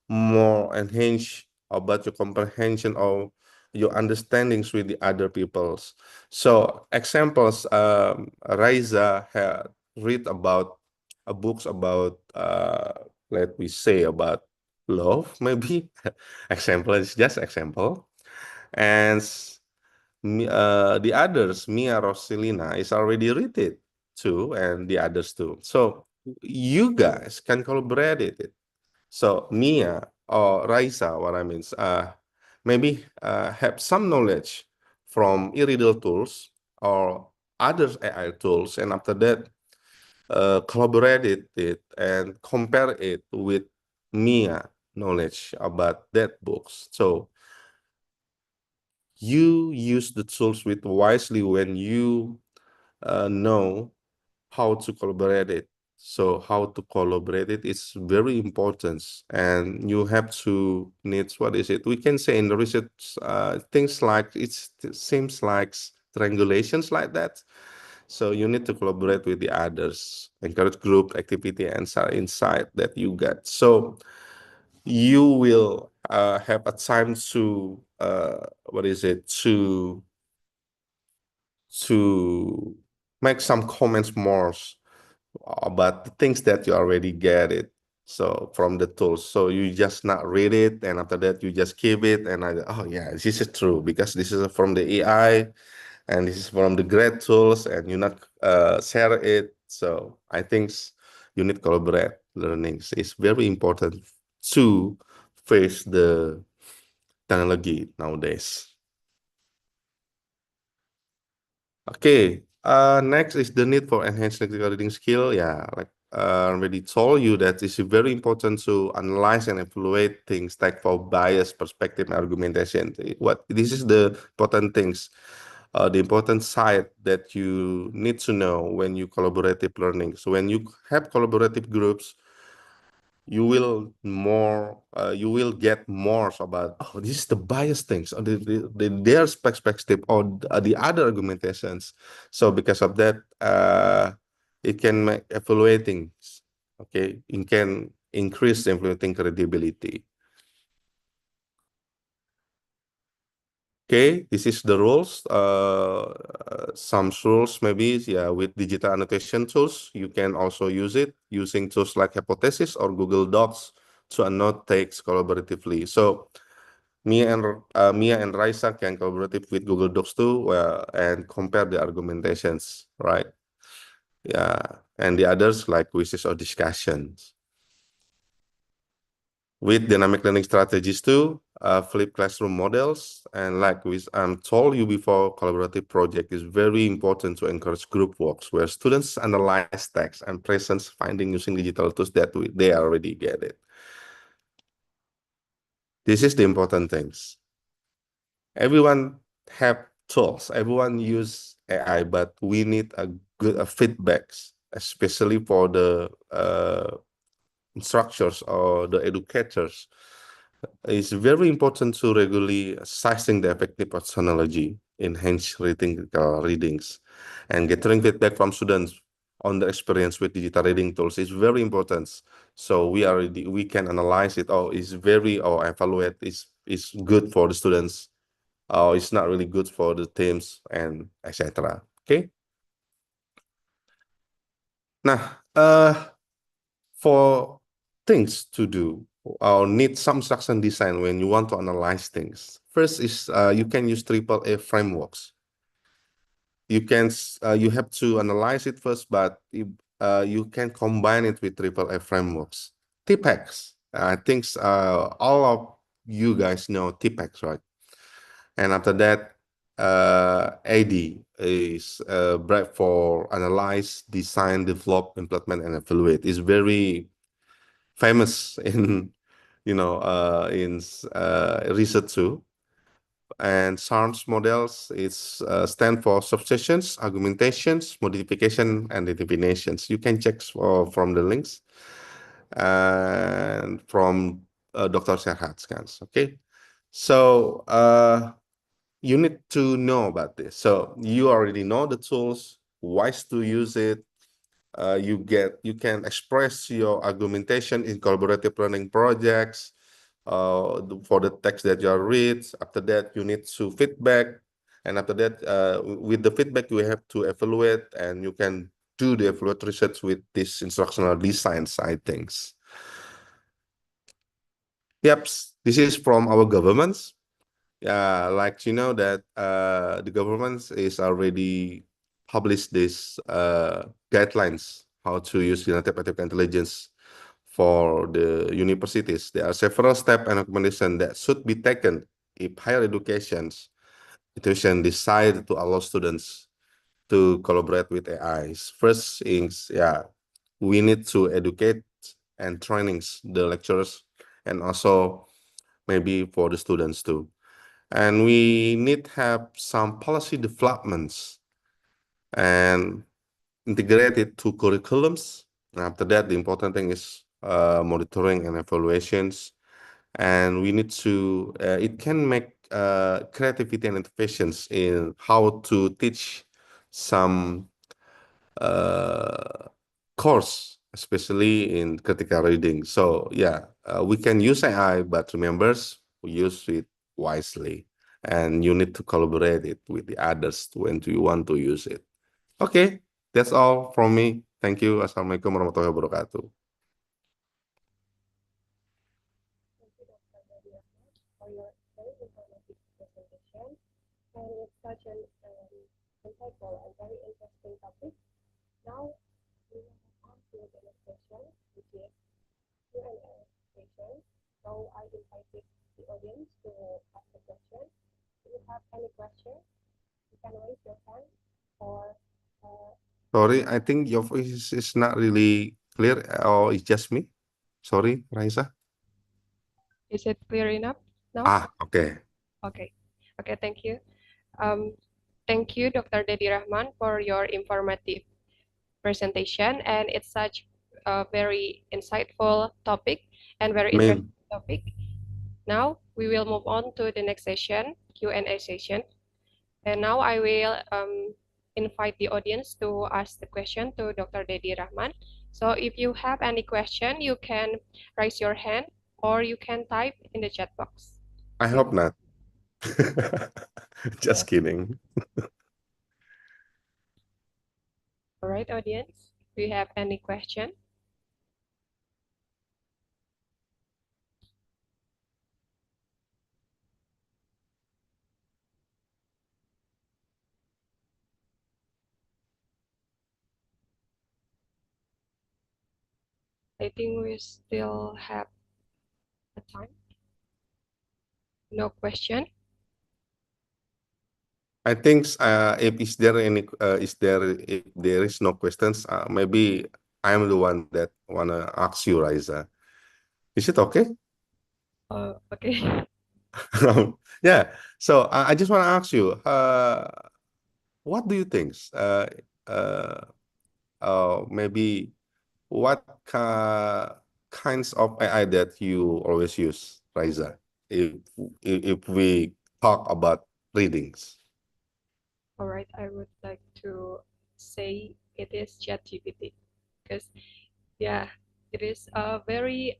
more enhance about your comprehension or your understandings with the other peoples. So examples, Raiza had read about books about let me say about love, maybe. Example is just example. And the others, Mia Rosalina, is already read it too, and the others too. So you guys can collaborate it. So Mia or Raisa, what I mean, maybe have some knowledge from e-reader tools or other AI tools, and after that, collaborate it and compare it with Mia knowledge about that books. So you use the tools with wisely when you know how to collaborate it. So how to collaborate it is very important, and you have to need, what is it? We can say in the research things like it seems like triangulations like that. So you need to collaborate with the others, encourage group activity and insight that you get. So you will have a time to to make some comments more about the things that you already get it. So from the tools, so you just not read it, and after that you just keep it, and oh yeah, this is true because this is from the AI, and this is from the great tools, and you not share it. So I think you need collaborate learnings. It's very important to face the technology nowadays. Okay, next is the need for enhanced critical reading skill. Yeah, like I already told you that it's very important to analyze and evaluate things, take for bias, perspective, and argumentation. This is the important things, the important side that you need to know when you collaborative learning. So when you have collaborative groups, you will get more about, oh, this is the bias things or their perspective or the other argumentations. So because of that, it can make evaluating, okay, it can increase evaluating credibility. Okay, this is the rules. Some rules maybe, yeah, with digital annotation tools, you can also use it using tools like Hypothesis or Google Docs to annotate text collaboratively. So Mia and Raisa can collaborate with Google Docs too, and compare the argumentations, right? Yeah, and the others like quizzes or discussions. With dynamic learning strategies too, flip classroom models, and like told you before, collaborative project is very important to encourage group works where students analyze text and presence finding using digital tools that they already get it. This is the important things. Everyone have tools, everyone use AI, but we need a good feedbacks, especially for the instructors or the educators. It's very important to regularly assessing the effective of technology, enhance readings, and gathering feedback from students on the experience with digital reading tools is very important. So we can analyze it. Oh, it's very or evaluate is good for the students. Oh, it's not really good for the teams and etc. Okay. Nah, for things to do or need some instruction design when you want to analyze things. First is you can use AAA frameworks. You have to analyze it first, but you can combine it with AAA frameworks. TPEX, I think all of you guys know TPEX, right? And after that, AD is bred for analyze, design, develop, implement, and evaluate. It's very famous in research too. And SARMS models is stand for substitutions, argumentations, modification, and definitions. You can check from the links and from Dr. Serhat scans. Okay, so you need to know about this. So you already know the tools, wise to use it. You can express your argumentation in collaborative learning projects. For the text that you read. After that, you need to feedback. And after that, with the feedback, you have to evaluate, and you can do the evaluate research with this instructional design side things. Yep, this is from our governments. Yeah, like you know that the government is already published this guidelines how to use generative artificial intelligence for the universities. There are several steps and recommendations that should be taken if higher institution decide to allow students to collaborate with AIs. First is, we need to educate and trainings the lecturers and also maybe for the students too. And we need to have some policy developments and integrate it to curriculums. After that, the important thing is monitoring and evaluations. And we need to, it can make creativity and innovations in how to teach some course, especially in critical reading. So we can use AI, but remember, we use it wisely. And you need to collaborate it with the others when you want to use it. Okay, that's all from me. Thank you. Assalamualaikum warahmatullahi wabarakatuh. For your very informative presentation, and it's such an insightful and very interesting topic. Now we will move on to the next session, which is Q&A session. So I invited the audience to ask a question. If you have any question, you can raise your hand or. Sorry, I think your voice is not really clear, or it's just me. Sorry, Raisa. Is it clear enough now? Okay. Okay, thank you. Thank you, Dr. Dedi Rahman, for your informative presentation. And it's such a very insightful topic and very interesting topic. Now we will move on to the next session, Q&A session. And now I will invite the audience to ask the question to Dr. Dedi Rahman. So if you have any question, you can raise your hand or you can type in the chat box. I hope not. Just kidding. All right, audience, do you have any question? I think we still have a time. No question. I think if there is no questions, maybe I'm the one that wanna ask you, Raisa. Is it okay? Okay. Yeah. So I just want to ask you, what do you think? Maybe what kinds of AI that you always use, Raisa? If we talk about readings. All right, I would like to say it is ChatGPT, because yeah, it is very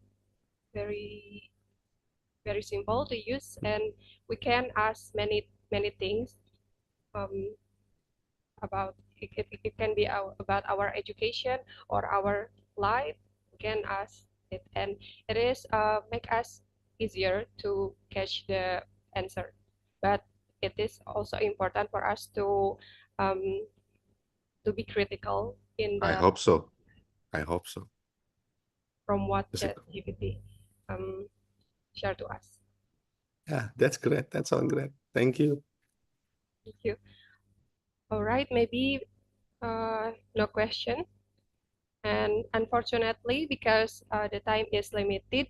very simple to use, and we can ask many things about it can be about our education or our life. We can ask it, and it is make us easier to catch the answer. But it is also important for us to be critical in I the hope so. I hope so. from what Is it- ChatGPT share to us. Yeah, that's great. That sounds great. Thank you. Thank you. All right, maybe no question. And unfortunately, because the time is limited,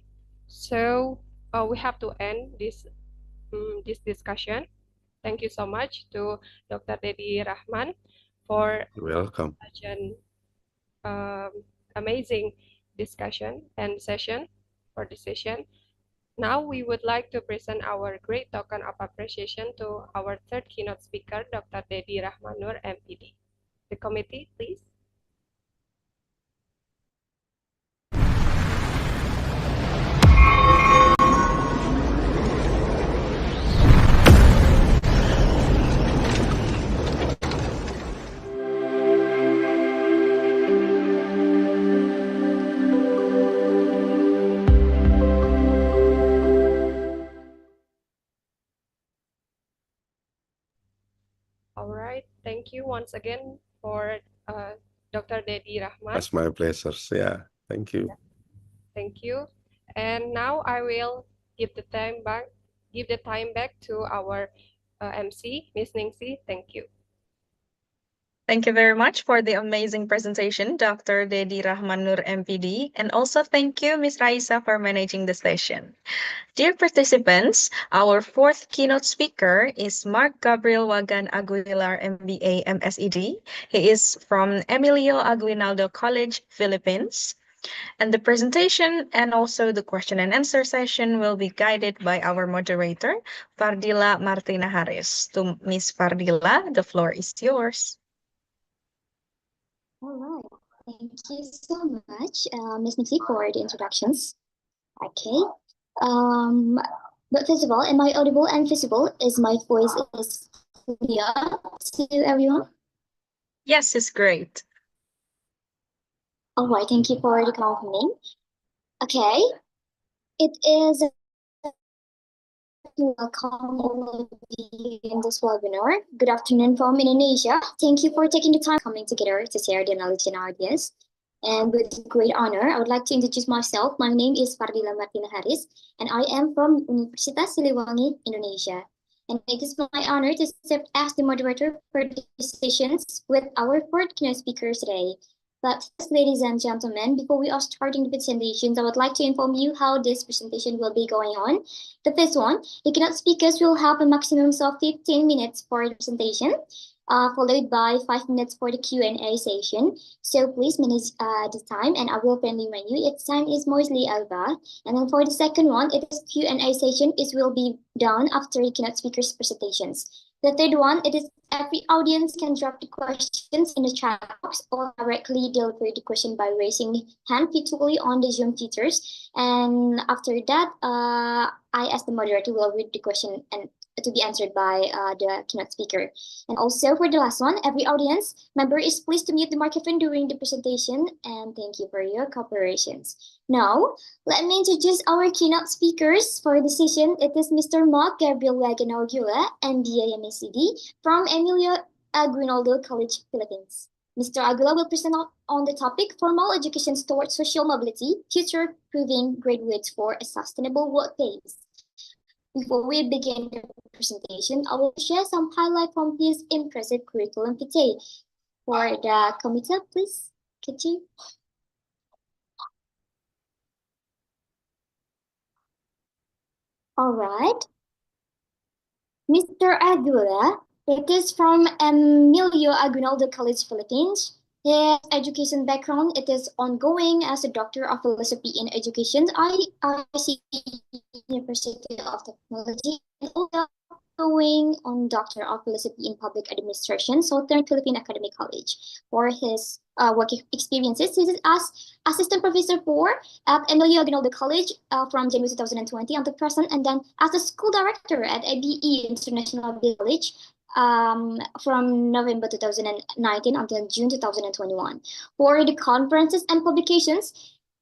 so we have to end this discussion. Thank you so much to Dr. Dedi Rahman for You're welcome. such an amazing discussion and session for this session. Now we would like to present our great token of appreciation to our third keynote speaker, Dr. Dedi Rahmanur, MPD. The committee, please. All right, thank you once again for Dr. Dedi Rahman. That's my pleasure. Yeah, thank you. Thank you. And now I will give the time back to our MC, Ms. Ningsi. Thank you. Thank you very much for the amazing presentation, Dr. Dedi Rahmanur, MPD. And also thank you, Ms. Raisa, for managing the session. Dear participants, our fourth keynote speaker is Mark Gabriel Wagan Aguilar, MBA, MSED. He is from Emilio Aguinaldo College, Philippines. And the presentation and also the question and answer session will be guided by our moderator, Fardila Martina Harris. To Ms. Fardila, the floor is yours. All right. Thank you so much, Ms. Nixie, for the introductions. Okay. But first of all, am I audible and visible? Is my voice is clear to everyone? Yes, it's great. All right. Thank you for the confirming. Okay. It is welcome all of you in this webinar. Good afternoon from Indonesia. Thank you for taking the time coming together to share the knowledge and ideas. And with great honor, I would like to introduce myself. My name is Fardila Martina Harris, and I am from Universitas Siliwangi, Indonesia. And it is my honor to serve as the moderator for these sessions with our fourth keynote speakers today. But ladies and gentlemen, before we are starting the presentations, I would like to inform you how this presentation will be going on. The first one, the keynote speakers will have a maximum of 15 minutes for the presentation, followed by 5 minutes for the Q&A session. So please manage the time, and I will friendly remind you its time is mostly over. And then for the second one, it is Q&A session. It will be done after the keynote speakers' presentations. The third one, it is every audience can drop the questions in the chat box or directly deliver the question by raising hand virtually on the Zoom features. And after that, I, as the moderator, will read the question and to be answered by the keynote speaker. And also for the last one, every audience member is pleased to mute the microphone during the presentation, and thank you for your cooperations. Now, let me introduce our keynote speakers for the session. It is Mr. Mark Gabriel Wagan Aguilar, MBA MSED from Emilio Aguinaldo College, Philippines. Mr. Aguilar will present on the topic Formal Education Towards Social Mobility, Future-Proofing Graduates for a Sustainable Workplace. Before we begin the presentation, I will share some highlights from his impressive curriculum vitae. For the committee, please, could you? All right. Mr. Aguilar, it is from Emilio Aguinaldo College, Philippines. His education background, it is ongoing as a Doctor of Philosophy in Education, ICSW University of Technology, and also going on Doctor of Philosophy in Public Administration, Southern Philippine Academic College. For his work experiences, he is as assistant professor at Emilio Aguinaldo College from January 2020 until present, and then as a school director at ABE International College from November 2019 until June 2021. For the conferences and publications,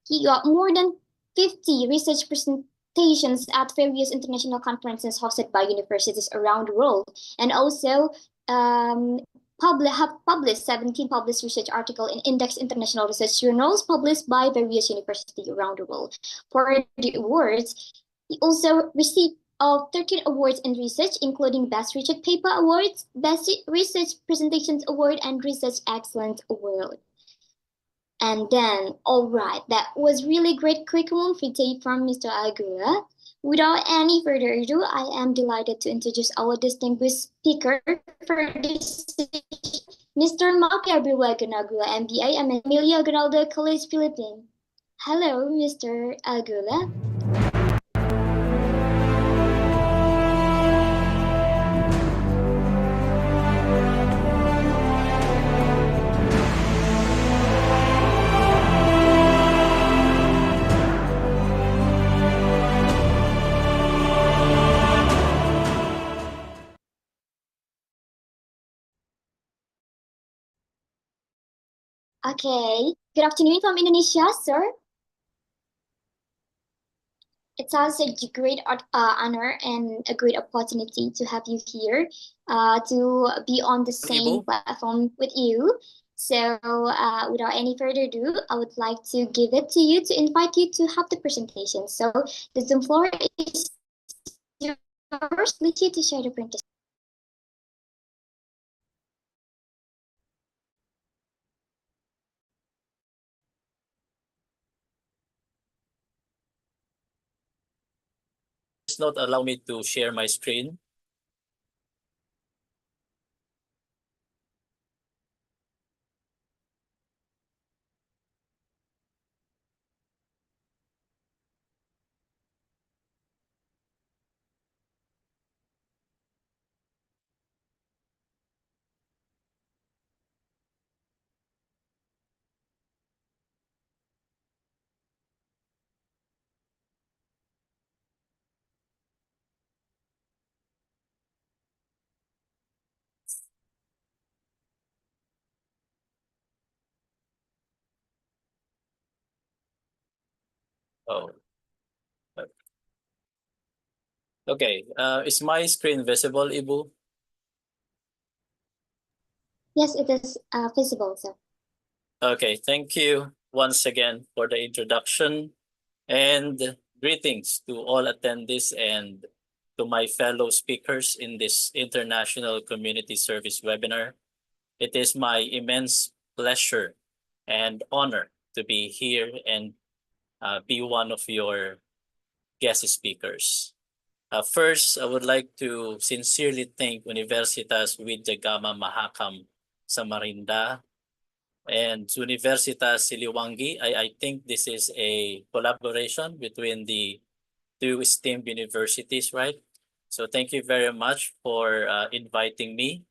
he got more than 50 research presentations at various international conferences hosted by universities around the world, and also have published 17 published research articles in Index International Research Journals published by various universities around the world. For the awards, he also received 13 awards in research, including Best Research Paper Awards, Best Research Presentations Award, and Research Excellence Award. And then, all right, that was really great curriculum for today from Mr. Agula. Without any further ado, I am delighted to introduce our distinguished speaker for this session, Mr. Malakand Agula, MBA, and Emilio Aguinaldo College, Philippines. Hello, Mr. Agula. Okay, good afternoon from Indonesia, sir. It's also a great honor and a great opportunity to have you here to be on the same platform with you. So without any further ado, I would like to give it to you to invite you to have the presentation. So the Zoom floor is yours. Please you to share the presentation. Not allow me to share my screen. Oh. Okay, is my screen visible, Ibu? Yes, it is visible, sir. Okay, thank you once again for the introduction and greetings to all attendees and to my fellow speakers in this International Community Service webinar. It is my immense pleasure and honor to be here and be one of your guest speakers. First, I would like to sincerely thank Universitas Widya Gama Mahakam Samarinda and Universitas Siliwangi. I think this is a collaboration between the two esteemed universities, right? So thank you very much for inviting me,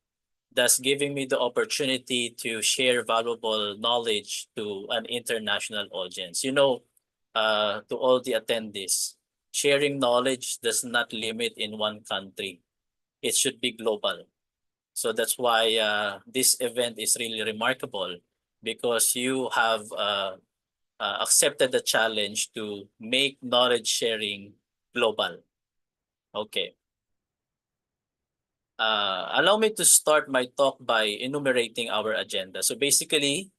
thus giving me the opportunity to share valuable knowledge to an international audience. You know, to all the attendees, sharing knowledge does not limit in one country. It should be global. So that's why this event is really remarkable, because you have accepted the challenge to make knowledge sharing global. Okay. Allow me to start my talk by enumerating our agenda. So basically,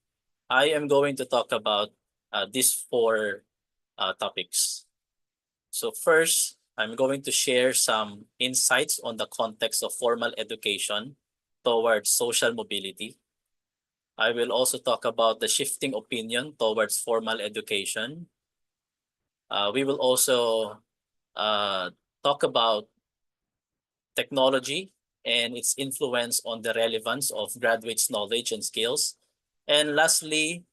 I am going to talk about these four topics. So first, I'm going to share some insights on the context of formal education towards social mobility. I will also talk about the shifting opinion towards formal education. We will also talk about technology and its influence on the relevance of graduates' knowledge and skills. And lastly,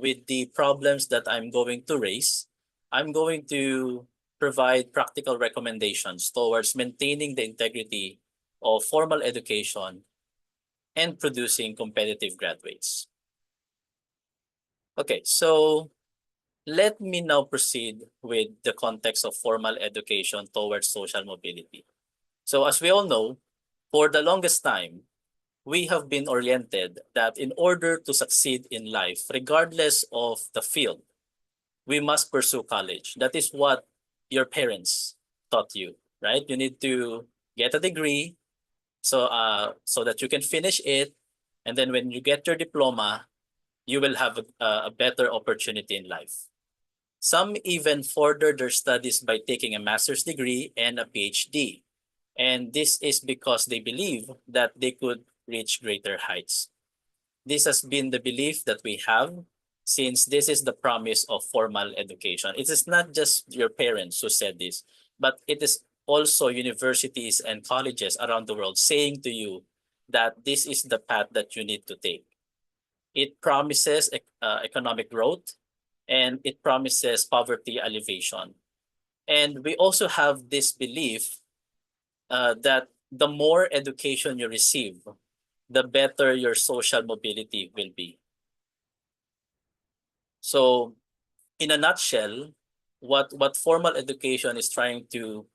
with the problems that I'm going to raise, I'm going to provide practical recommendations towards maintaining the integrity of formal education and producing competitive graduates. Okay, so let me now proceed with the context of formal education towards social mobility. So as we all know, for the longest time, we have been oriented that in order to succeed in life, regardless of the field, we must pursue college. That is what your parents taught you, right? You need to get a degree so that you can finish it, and then when you get your diploma, you will have a better opportunity in life. Some even further their studies by taking a master's degree and a PhD. And this is because they believe that they could reach greater heights. This has been the belief that we have since this is the promise of formal education. It is not just your parents who said this, but it is also universities and colleges around the world saying to you that this is the path that you need to take. It promises economic growth, and it promises poverty alleviation. And we also have this belief that the more education you receive, the better your social mobility will be. So in a nutshell, what formal education is trying to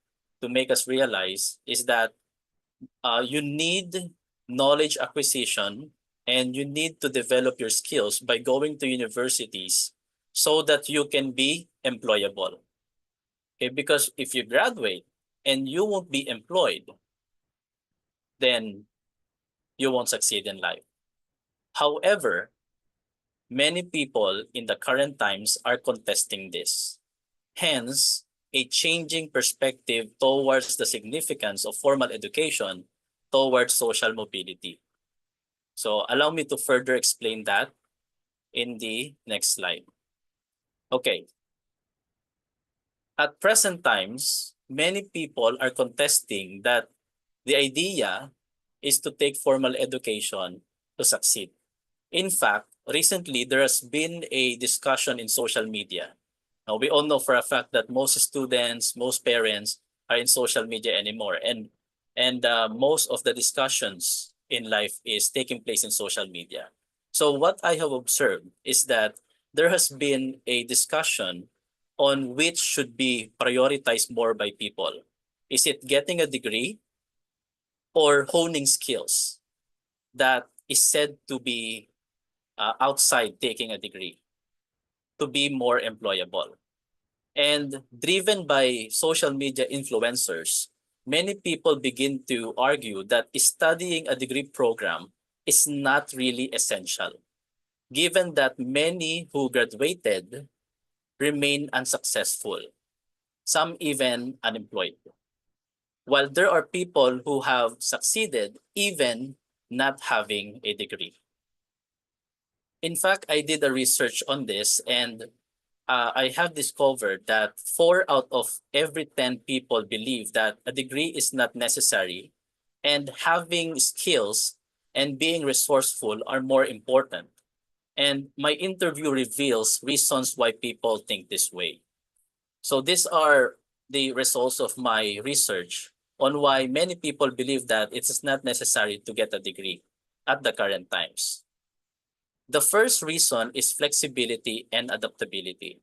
make us realize is that you need knowledge acquisition and you need to develop your skills by going to universities so that you can be employable. Okay, because if you graduate and you won't be employed, then you won't succeed in life. However, many people in the current times are contesting this. Hence, a changing perspective towards the significance of formal education towards social mobility. So allow me to further explain that in the next slide. Okay. At present times, many people are contesting that the idea is to take formal education to succeed. In fact, recently there has been a discussion in social media. Now, we all know for a fact that most students, most parents are in social media anymore, and most of the discussions in life is taking place in social media. So what I have observed is that there has been a discussion on which should be prioritized more by people. Is it getting a degree or honing skills that is said to be outside taking a degree to be more employable? And driven by social media influencers, many people begin to argue that studying a degree program is not really essential, given that many who graduated remain unsuccessful, some even unemployed, while there are people who have succeeded even not having a degree. In fact, I did a research on this, and I have discovered that 4 out of every 10 people believe that a degree is not necessary, and having skills and being resourceful are more important. And my interview reveals reasons why people think this way. So these are the results of my research on why many people believe that it is not necessary to get a degree at the current times. The first reason is flexibility and adaptability.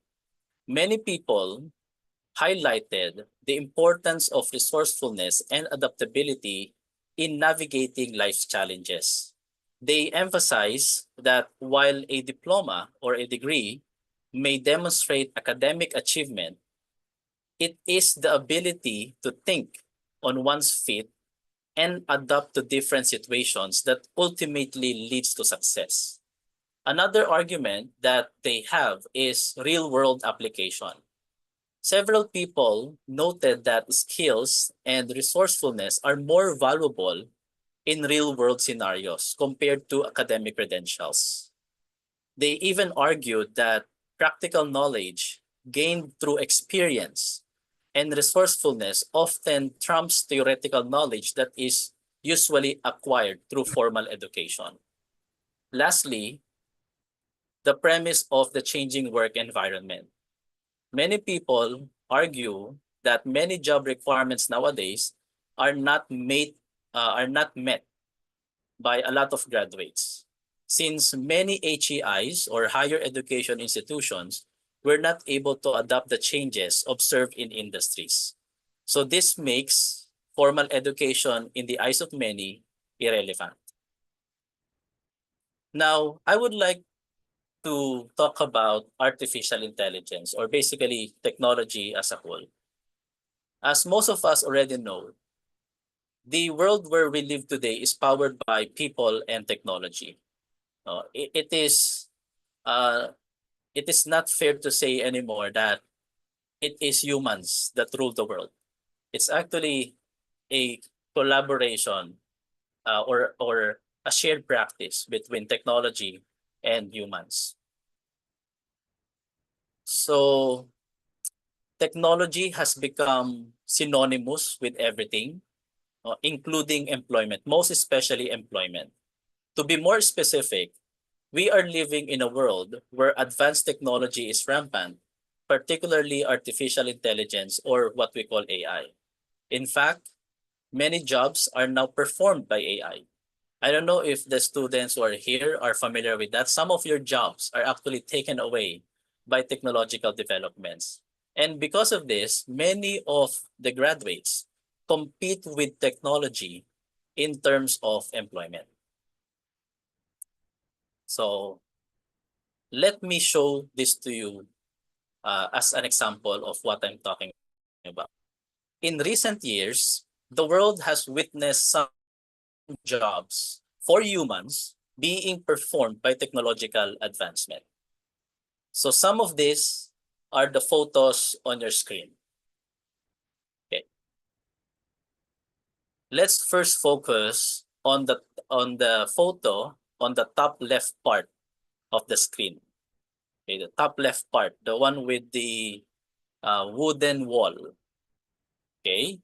Many people highlighted the importance of resourcefulness and adaptability in navigating life's challenges. They emphasize that while a diploma or a degree may demonstrate academic achievement, it is the ability to think on one's feet and adapt to different situations that ultimately leads to success. Another argument that they have is real-world application. Several people noted that skills and resourcefulness are more valuable in real-world scenarios compared to academic credentials. They even argued that practical knowledge gained through experience and resourcefulness often trumps theoretical knowledge that is usually acquired through formal education. Lastly, the premise of the changing work environment. Many people argue that many job requirements nowadays are not made are not met by a lot of graduates, since many HEIs or higher education institutions were not able to adapt the changes observed in industries. So this makes formal education in the eyes of many irrelevant. Now, I would like to talk about artificial intelligence, or basically technology as a whole. As most of us already know, the world where we live today is powered by people and technology. It is not fair to say anymore that it is humans that rule the world. It's actually a collaboration or a shared practice between technology and humans. So technology has become synonymous with everything, including employment, most especially employment. To be more specific, we are living in a world where advanced technology is rampant, particularly artificial intelligence, or what we call AI. In fact, many jobs are now performed by AI. I don't know if the students who are here are familiar with that. Some of your jobs are actually taken away by technological developments. And because of this, many of the graduates compete with technology in terms of employment. So let me show this to you as an example of what I'm talking about. In recent years, the world has witnessed some jobs for humans being performed by technological advancement. So some of these are the photos on your screen. Okay. Let's first focus on the photo on the top left part of the screen. Okay, the top left part, the one with the wooden wall. Okay.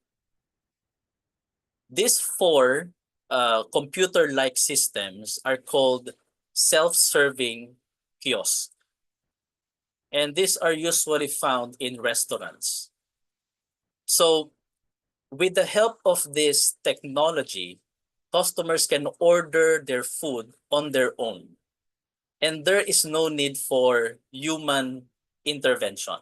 These four computer-like systems are called self-serving kiosks. And these are usually found in restaurants. So with the help of this technology, customers can order their food on their own. And there is no need for human intervention.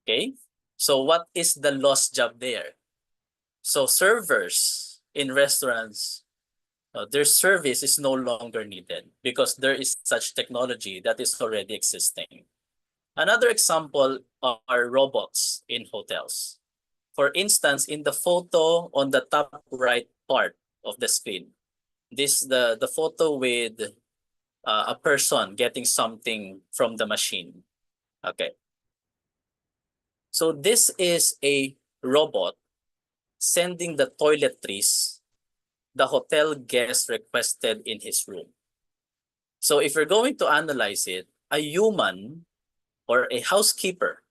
Okay? So what is the lost job there? So servers in restaurants, their service is no longer needed because there is such technology that is already existing. Another example are robots in hotels. For instance, in the photo on the top right part of the screen, the photo with a person getting something from the machine. Okay. So this is a robot sending the toiletries the hotel guest requested in his room. So if you're going to analyze it, a human or a housekeeper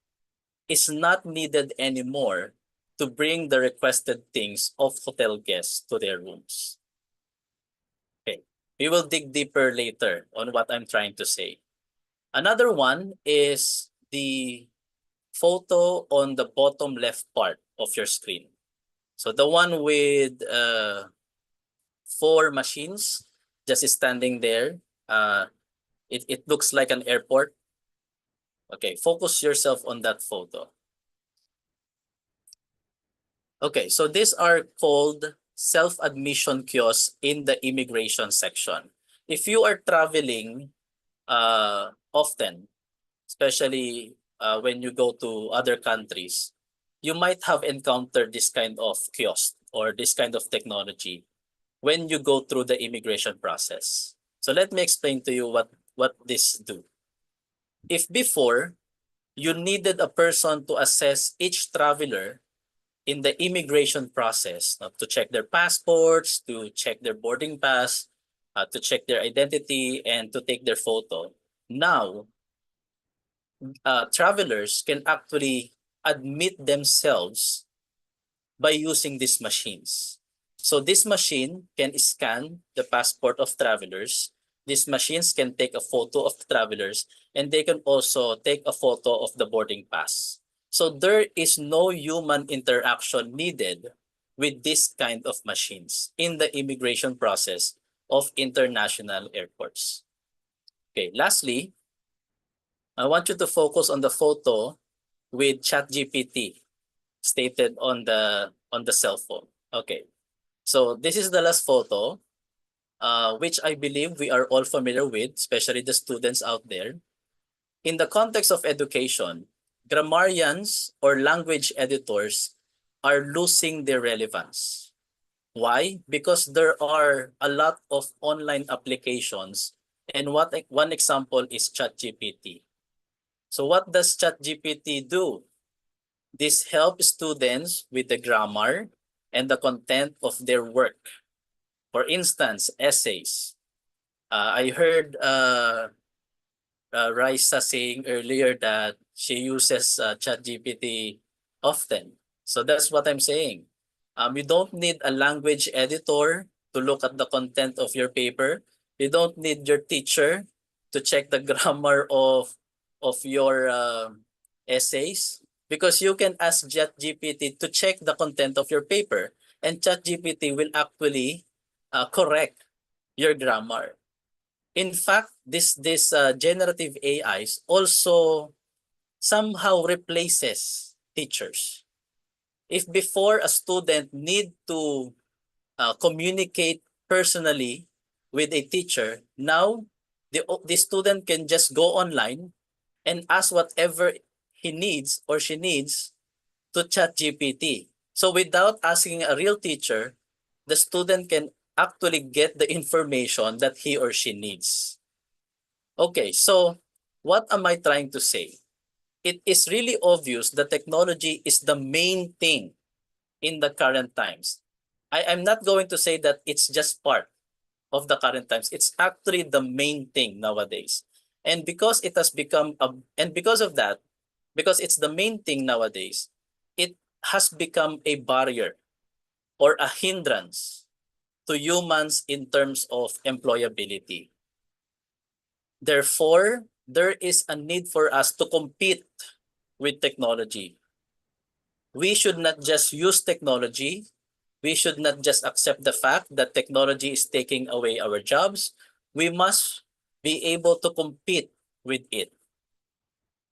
is not needed anymore to bring the requested things of hotel guests to their rooms. Okay, we will dig deeper later on what I'm trying to say. Another one is the photo on the bottom left part of your screen. So the one with 4 machines just standing there. It looks like an airport. Okay, focus yourself on that photo. Okay, so these are called self-admission kiosks in the immigration section. If you are traveling often, especially when you go to other countries, you might have encountered this kind of kiosk or this kind of technology when you go through the immigration process. So let me explain to you what this do. If before, you needed a person to assess each traveler in the immigration process, to check their passports, to check their boarding pass, to check their identity, and to take their photo. Now, travelers can actually admit themselves by using these machines. So this machine can scan the passport of travelers. These machines can take a photo of the travelers, and they can also take a photo of the boarding pass. So there is no human interaction needed with this kind of machines in the immigration process of international airports. Okay, lastly, I want you to focus on the photo with ChatGPT stated on the cell phone. Okay, so this is the last photo, which I believe we are all familiar with, especially the students out there. In the context of education, grammarians or language editors are losing their relevance. Why? Because there are a lot of online applications, and one example is ChatGPT. So what does ChatGPT do? This helps students with the grammar and the content of their work. For instance, essays. I heard Raisa saying earlier that she uses ChatGPT often. So that's what I'm saying. You don't need a language editor to look at the content of your paper. You don't need your teacher to check the grammar of your essays, because you can ask ChatGPT to check the content of your paper, and ChatGPT will actually correct your grammar. In fact, this generative AIs also somehow replaces teachers. If before a student need to communicate personally with a teacher, now the student can just go online and ask whatever he needs or she needs to ChatGPT. So without asking a real teacher, the student can actually get the information that he or she needs. Okay, so what am I trying to say? It is really obvious that technology is the main thing in the current times. I'm not going to say that it's just part of the current times. It's actually the main thing nowadays. And because it has become because of that, because it's the main thing nowadays, it has become a barrier or a hindrance to humans in terms of employability. Therefore, there is a need for us to compete with technology. We should not just use technology. We should not just accept the fact that technology is taking away our jobs. We must be able to compete with it.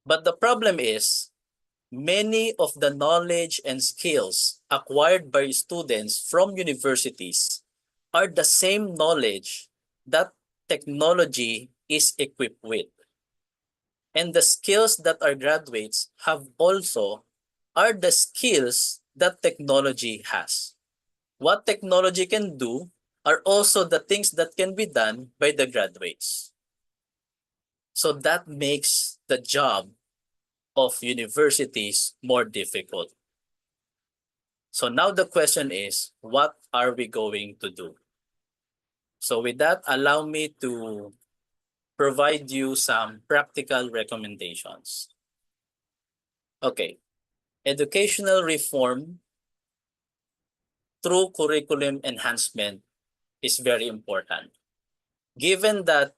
But the problem is, many of the knowledge and skills acquired by students from universities are the same knowledge that technology is equipped with. And the skills that our graduates have also are the skills that technology has. What technology can do are also the things that can be done by the graduates. So that makes the job of universities more difficult. So now the question is, what are we going to do? So with that, allow me to provide you some practical recommendations. Okay, educational reform through curriculum enhancement is very important. Given that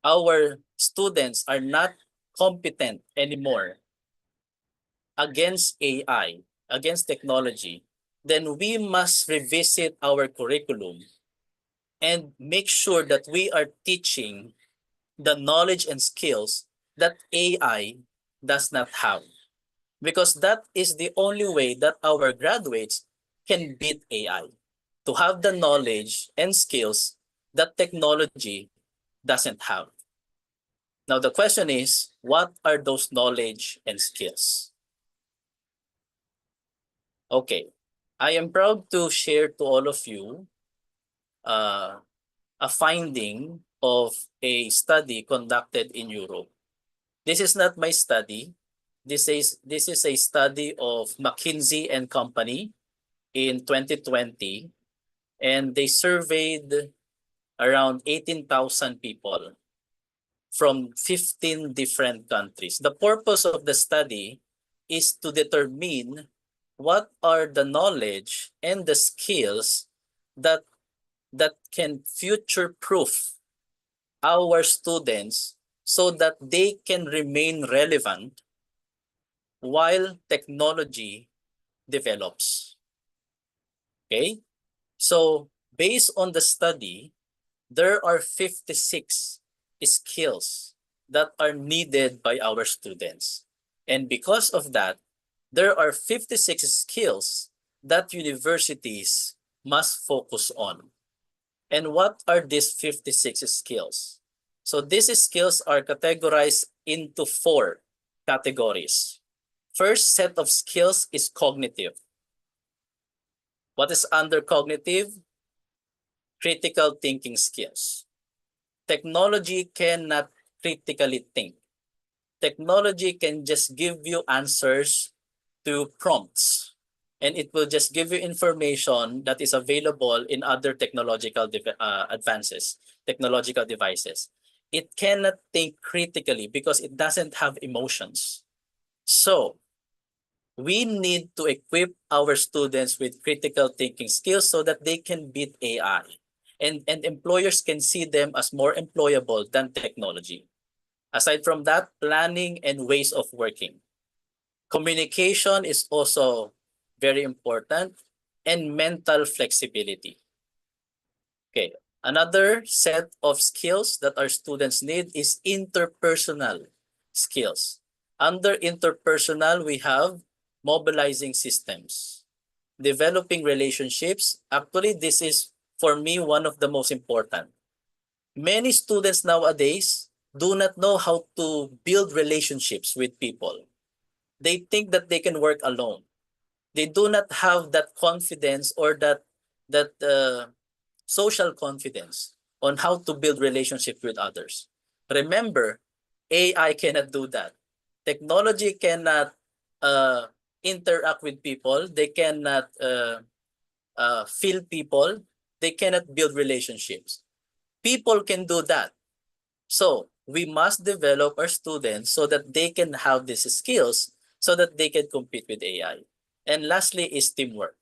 our students are not competent anymore against AI, against technology, then we must revisit our curriculum and make sure that we are teaching the knowledge and skills that AI does not have. Because that is the only way that our graduates can beat AI, to have the knowledge and skills that technology doesn't have. Now the question is, what are those knowledge and skills? Okay, I am proud to share to all of you a finding of a study conducted in Europe. This is not my study. This is a study of McKinsey and Company in 2020, and they surveyed around 18,000 people from 15 different countries. The purpose of the study is to determine what are the knowledge and the skills that can future-proof our students so that they can remain relevant while technology develops. Okay, so based on the study, there are 56 skills that are needed by our students. And because of that, there are 56 skills that universities must focus on. And what are these 56 skills? So these skills are categorized into 4 categories. First set of skills is cognitive. What is under cognitive? Critical thinking skills. Technology cannot critically think. Technology can just give you answers to prompts, and it will just give you information that is available in other technological technological devices. It cannot think critically because it doesn't have emotions. So we need to equip our students with critical thinking skills so that they can beat AI. And employers can see them as more employable than technology. Aside from that, planning and ways of working. Communication is also very important, and mental flexibility. Okay, another set of skills that our students need is interpersonal skills. Under interpersonal, we have mobilizing systems, developing relationships. Actually, this is, for me, one of the most important. Many students nowadays do not know how to build relationships with people. They think that they can work alone. They do not have that confidence or that social confidence on how to build relationships with others. Remember, AI cannot do that. Technology cannot interact with people. They cannot feel people. They cannot build relationships. People can do that. So we must develop our students so that they can have these skills so that they can compete with AI. And lastly is teamwork.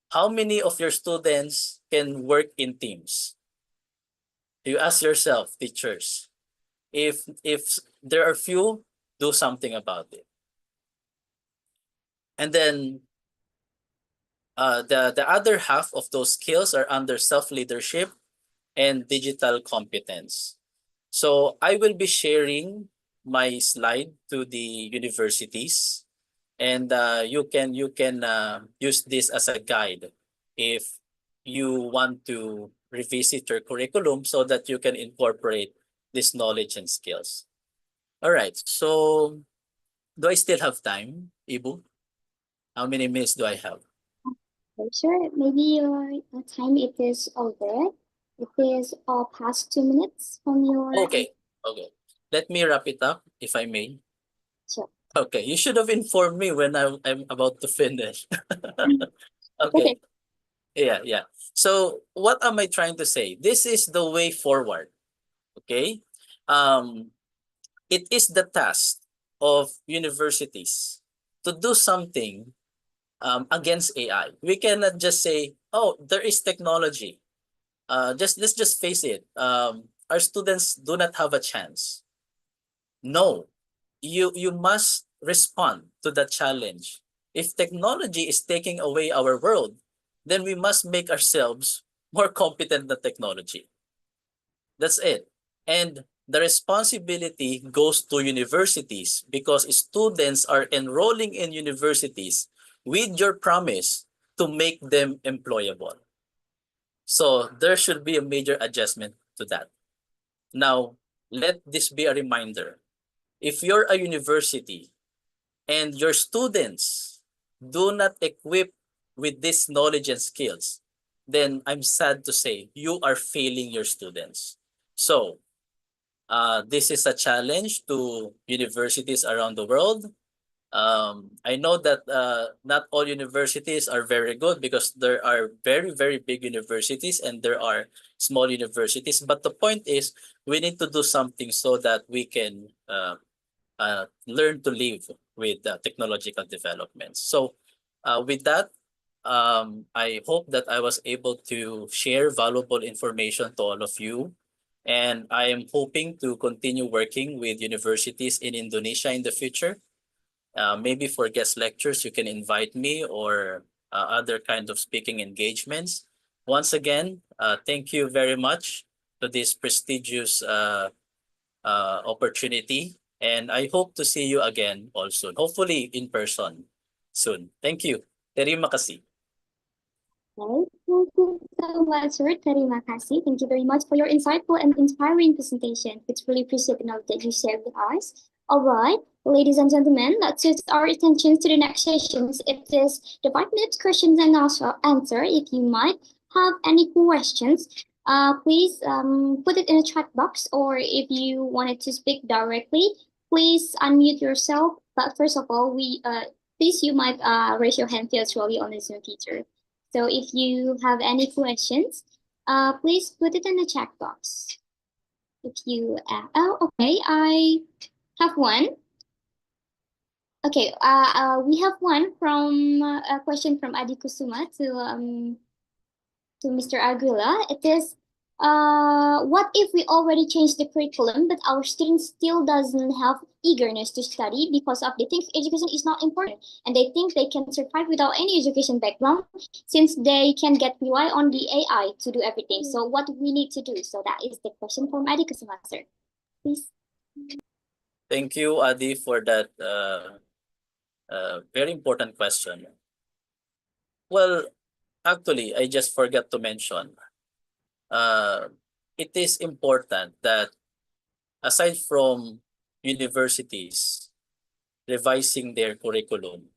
How many of your students can work in teams? You ask yourself, teachers. If there are few, do something about it. And then the other half of those skills are under self-leadership and digital competence. So I will be sharing my slide to the universities, and you can use this as a guide if you want to revisit your curriculum so that you can incorporate this knowledge and skills. All right, so do I still have time, Ibu? How many minutes do I have? Sure, maybe your time it is over. It is past 2 minutes from your. Okay. Let me wrap it up, if I may. Sure. Okay, you should have informed me when I'm about to finish. Okay. Yeah. So what am I trying to say? This is the way forward. Okay. It is the task of universities to do something against AI. We cannot just say, oh, there is technology. Let's just face it. Our students do not have a chance. No, you must respond to the challenge. If technology is taking away our world, then we must make ourselves more competent than technology. That's it. And the responsibility goes to universities because students are enrolling in universities with your promise to make them employable. So there should be a major adjustment to that. Now, let this be a reminder. If you're a university and your students do not equip with this knowledge and skills, then I'm sad to say you are failing your students. So this is a challenge to universities around the world. I know that not all universities are very good because there are very, very big universities and there are small universities. But the point is we need to do something so that we can learn to live with technological developments. So with that, I hope that I was able to share valuable information to all of you. And I am hoping to continue working with universities in Indonesia in the future. Maybe for guest lectures, you can invite me, or other kind of speaking engagements. Once again, thank you very much to this prestigious opportunity. And I hope to see you again also, hopefully in person soon. Thank you. Terima kasih. Okay, thank you so much, sir. Terima kasih. Thank you very much for your insightful and inspiring presentation. It's really appreciate the knowledge that you shared with us. All right, ladies and gentlemen, let's shift our attention to the next sessions. It is the 5 minutes questions and answer. If you might have any questions, please put it in the chat box, or if you wanted to speak directly, please unmute yourself. But first of all, please you might raise your hand virtually on the Zoom feature. So if you have any questions, please put it in the chat box. If you, okay, I have one. Okay, we have one from a question from Adi Kusuma to Mr. Aguila. It is, what if we already changed the curriculum, but our students still doesn't have eagerness to study because they think education is not important, and they think they can survive without any education background since they can rely on the AI to do everything. So what we need to do? So that is the question from Adi Kusuma, sir. Please. Thank you, Adi, for that very important question. Well, actually, I just forgot to mention, it is important that aside from universities revising their curriculum,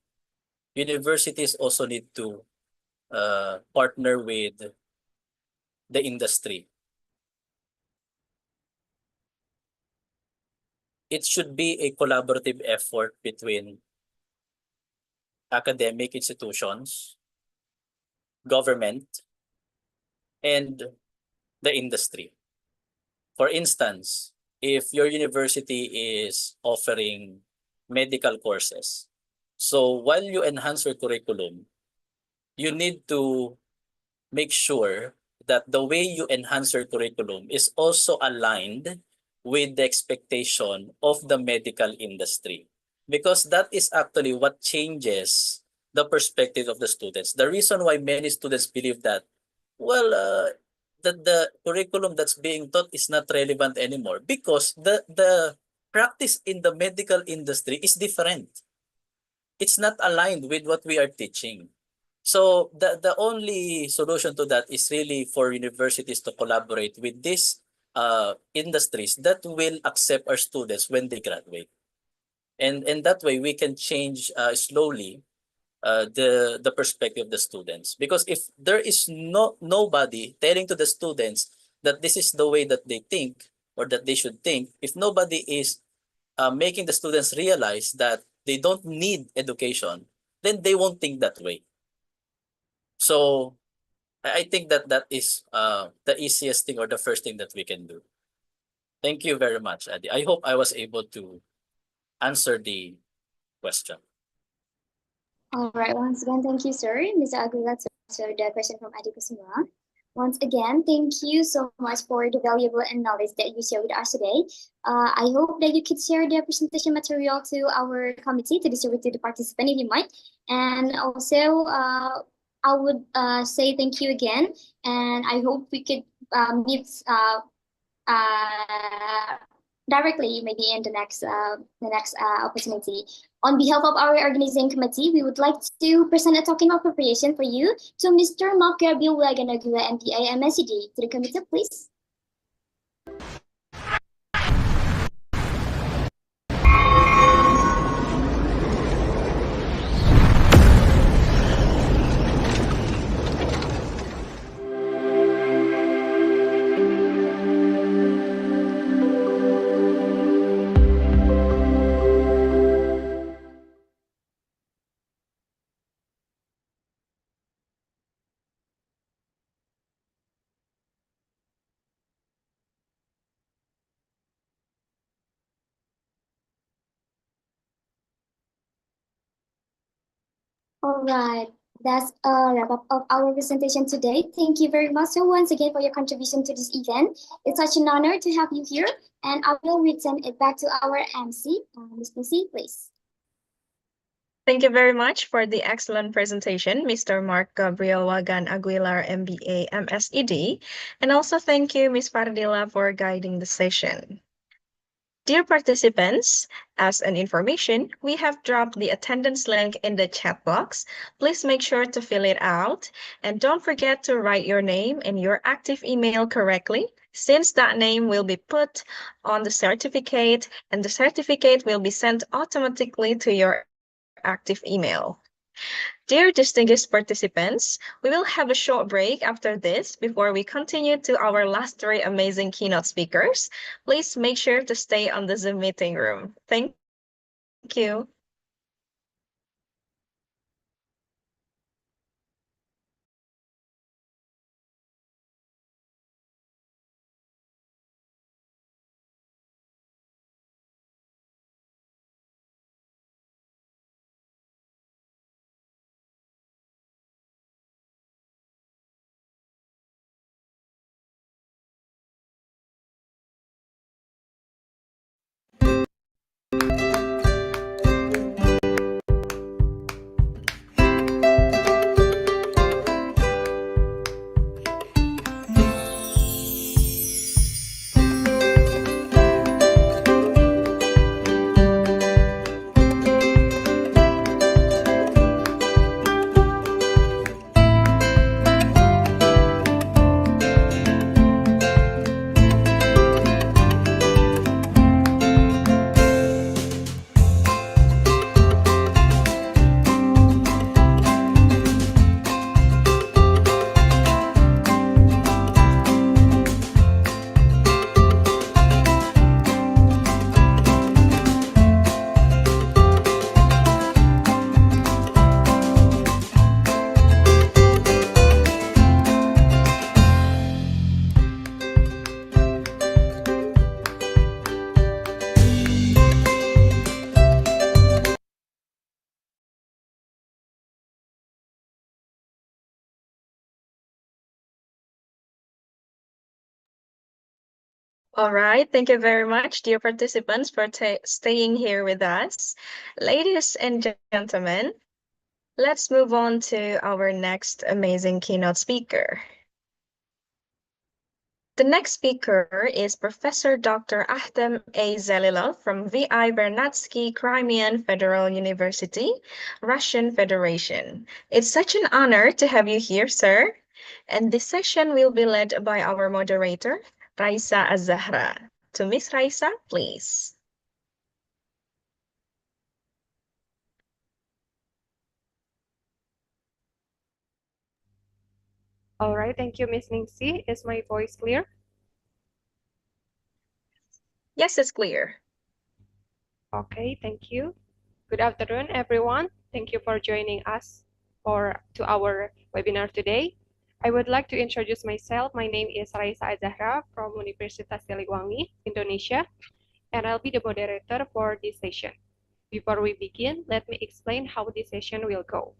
universities also need to partner with the industry. It should be a collaborative effort between academic institutions, government, and the industry. For instance, if your university is offering medical courses, so while you enhance your curriculum, you need to make sure that the way you enhance your curriculum is also aligned with the expectation of the medical industry, because that is actually what changes the perspective of the students. The reason why many students believe that, well, that the curriculum that's being taught is not relevant anymore, because the practice in the medical industry is different. It's not aligned with what we are teaching. So the only solution to that is really for universities to collaborate with these industries that will accept our students when they graduate. And that way we can change slowly the perspective of the students. Because if there is nobody telling to the students that this is the way that they think or that they should think, if nobody is making the students realize that they don't need education, then they won't think that way. So I think that is the easiest thing or the first thing that we can do. Thank you very much, Adi. I hope I was able to answer the question. All right, once again, thank you, sir. Mr. Aguilar, so the question from Adi Kusuma. Once again, thank you so much for the valuable and knowledge that you shared with us today. I hope that you could share the presentation material to our committee to distribute to the participant if you might. And also, I would say thank you again, and I hope we could meet directly maybe in the next opportunity. On behalf of our organizing committee, we would like to present a token of appreciation for you to Mr. Mark Gabriel Waganagula, MPA, MSCD. To the committee, please. All right, that's a wrap up of our presentation today. Thank you very much, so once again, for your contribution to this event. It's such an honor to have you here, and I will return it back to our MC, Ms. Lucy, please. Thank you very much for the excellent presentation, Mr. Mark Gabriel Wagan Aguilar, MBA, MSED. And also thank you, Ms. Fardila, for guiding the session. Dear participants, as an information, we have dropped the attendance link in the chat box. Please make sure to fill it out. And don't forget to write your name and your active email correctly, since that name will be put on the certificate and the certificate will be sent automatically to your active email. Dear distinguished participants, we will have a short break after this before we continue to our last three amazing keynote speakers. Please make sure to stay on the Zoom meeting room. Thank you. All right, thank you very much, dear participants, for staying here with us. Ladies and gentlemen, let's move on to our next amazing keynote speaker. The next speaker is Professor Dr. Ahtem A. Zelilov from VI Vernadsky Crimean Federal University, Russian Federation. It's such an honor to have you here, sir. And this session will be led by our moderator, Raisa Azahra. To Miss Raisa, please. All right, thank you, Miss Ningsi. Is my voice clear? Yes, it's clear. Okay, thank you. Good afternoon, everyone. Thank you for joining us to our webinar today. I would like to introduce myself. My name is Raisa Azahra from Universitas Siliwangi, Indonesia, and I'll be the moderator for this session. Before we begin, let me explain how this session will go.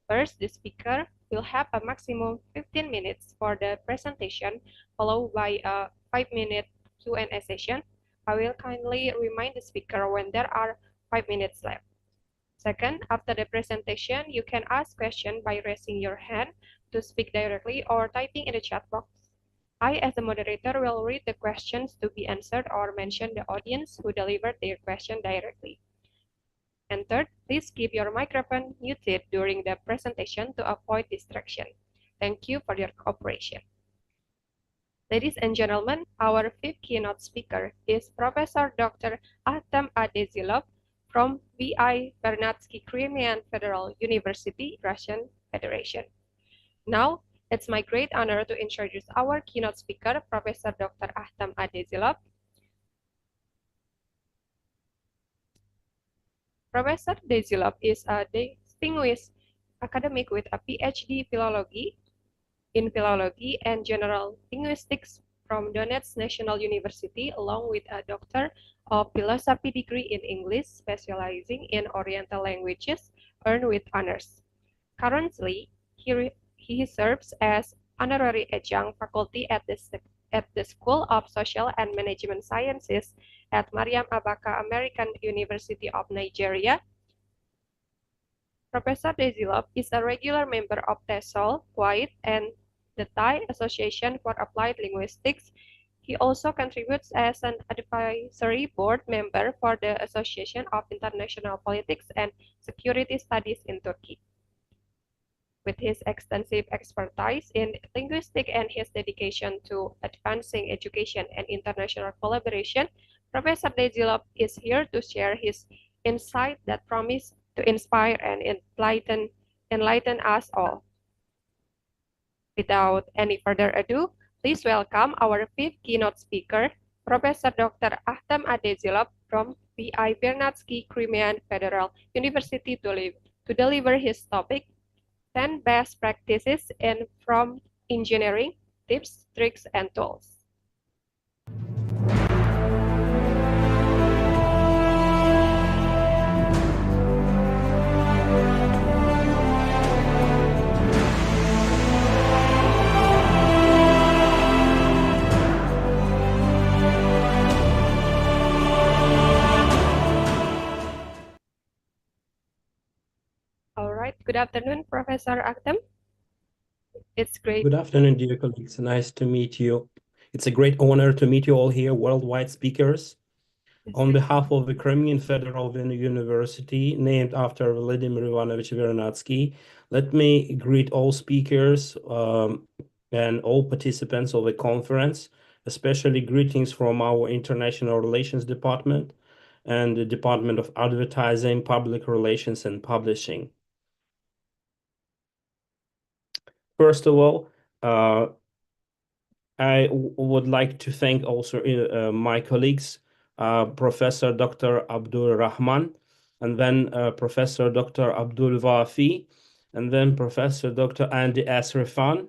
First, the speaker will have a maximum 15 minutes for the presentation, followed by a 5-minute Q&A session. I will kindly remind the speaker when there are 5 minutes left. Second, after the presentation, you can ask questions by raising your hand to speak directly or typing in the chat box. I, as the moderator, will read the questions to be answered or mention the audience who delivered their question directly. And third, please keep your microphone muted during the presentation to avoid distraction. Thank you for your cooperation. Ladies and gentlemen, our fifth keynote speaker is Professor Dr. Ahtem A. Zelilov from VI Vernadsky Crimean Federal University, Russian Federation. Now, it's my great honor to introduce our keynote speaker, Professor Dr. Ahtem A. Zelilov. Professor Zelilov is a distinguished academic with a PhD in philology and general linguistics from Donetsk National University, along with a Doctor of Philosophy degree in English, specializing in Oriental languages, earned with honors. Currently, he serves as honorary adjunct faculty at the School of Social and Management Sciences at Mariam Abaka American University of Nigeria, Professor Dezilop is a regular member of TESOL, QUITE, and the Thai Association for Applied Linguistics. He also contributes as an advisory board member for the Association of International Politics and Security Studies in Turkey. With his extensive expertise in linguistics and his dedication to advancing education and international collaboration, Professor Dezilop is here to share his insight that promise to inspire and enlighten us all. Without any further ado, please welcome our fifth keynote speaker, Professor Dr. Ahtam Adezilop from VI Vernadsky Crimean Federal University to deliver his topic, 10 best practices in prompt engineering, tips, tricks, and tools. All right, good afternoon, Professor Ahtam. It's great. Good afternoon, dear colleagues. Nice to meet you. It's a great honor to meet you all here, worldwide speakers. On behalf of the Crimean Federal University, named after Vladimir Ivanovich Vernadsky, let me greet all speakers and all participants of the conference, especially greetings from our International Relations Department and the Department of Advertising, Public Relations, and Publishing. First of all, I would like to thank also my colleagues, Professor Dr. Abdul Rahman, and then Professor Dr. Abdul Wafi, and then Professor Dr. Andy Asrafan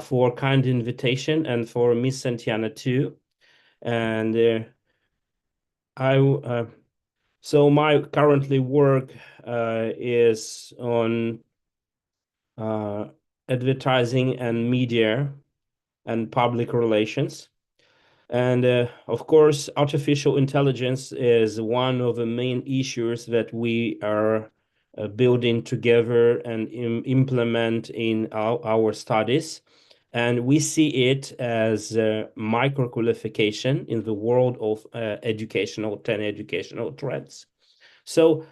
for kind invitation, and for Miss Santiana too. And so my currently work is on advertising and media and public relations. And of course, artificial intelligence is one of the main issues that we are building together and implement in our studies. And we see it as micro-qualification in the world of 10 educational trends. So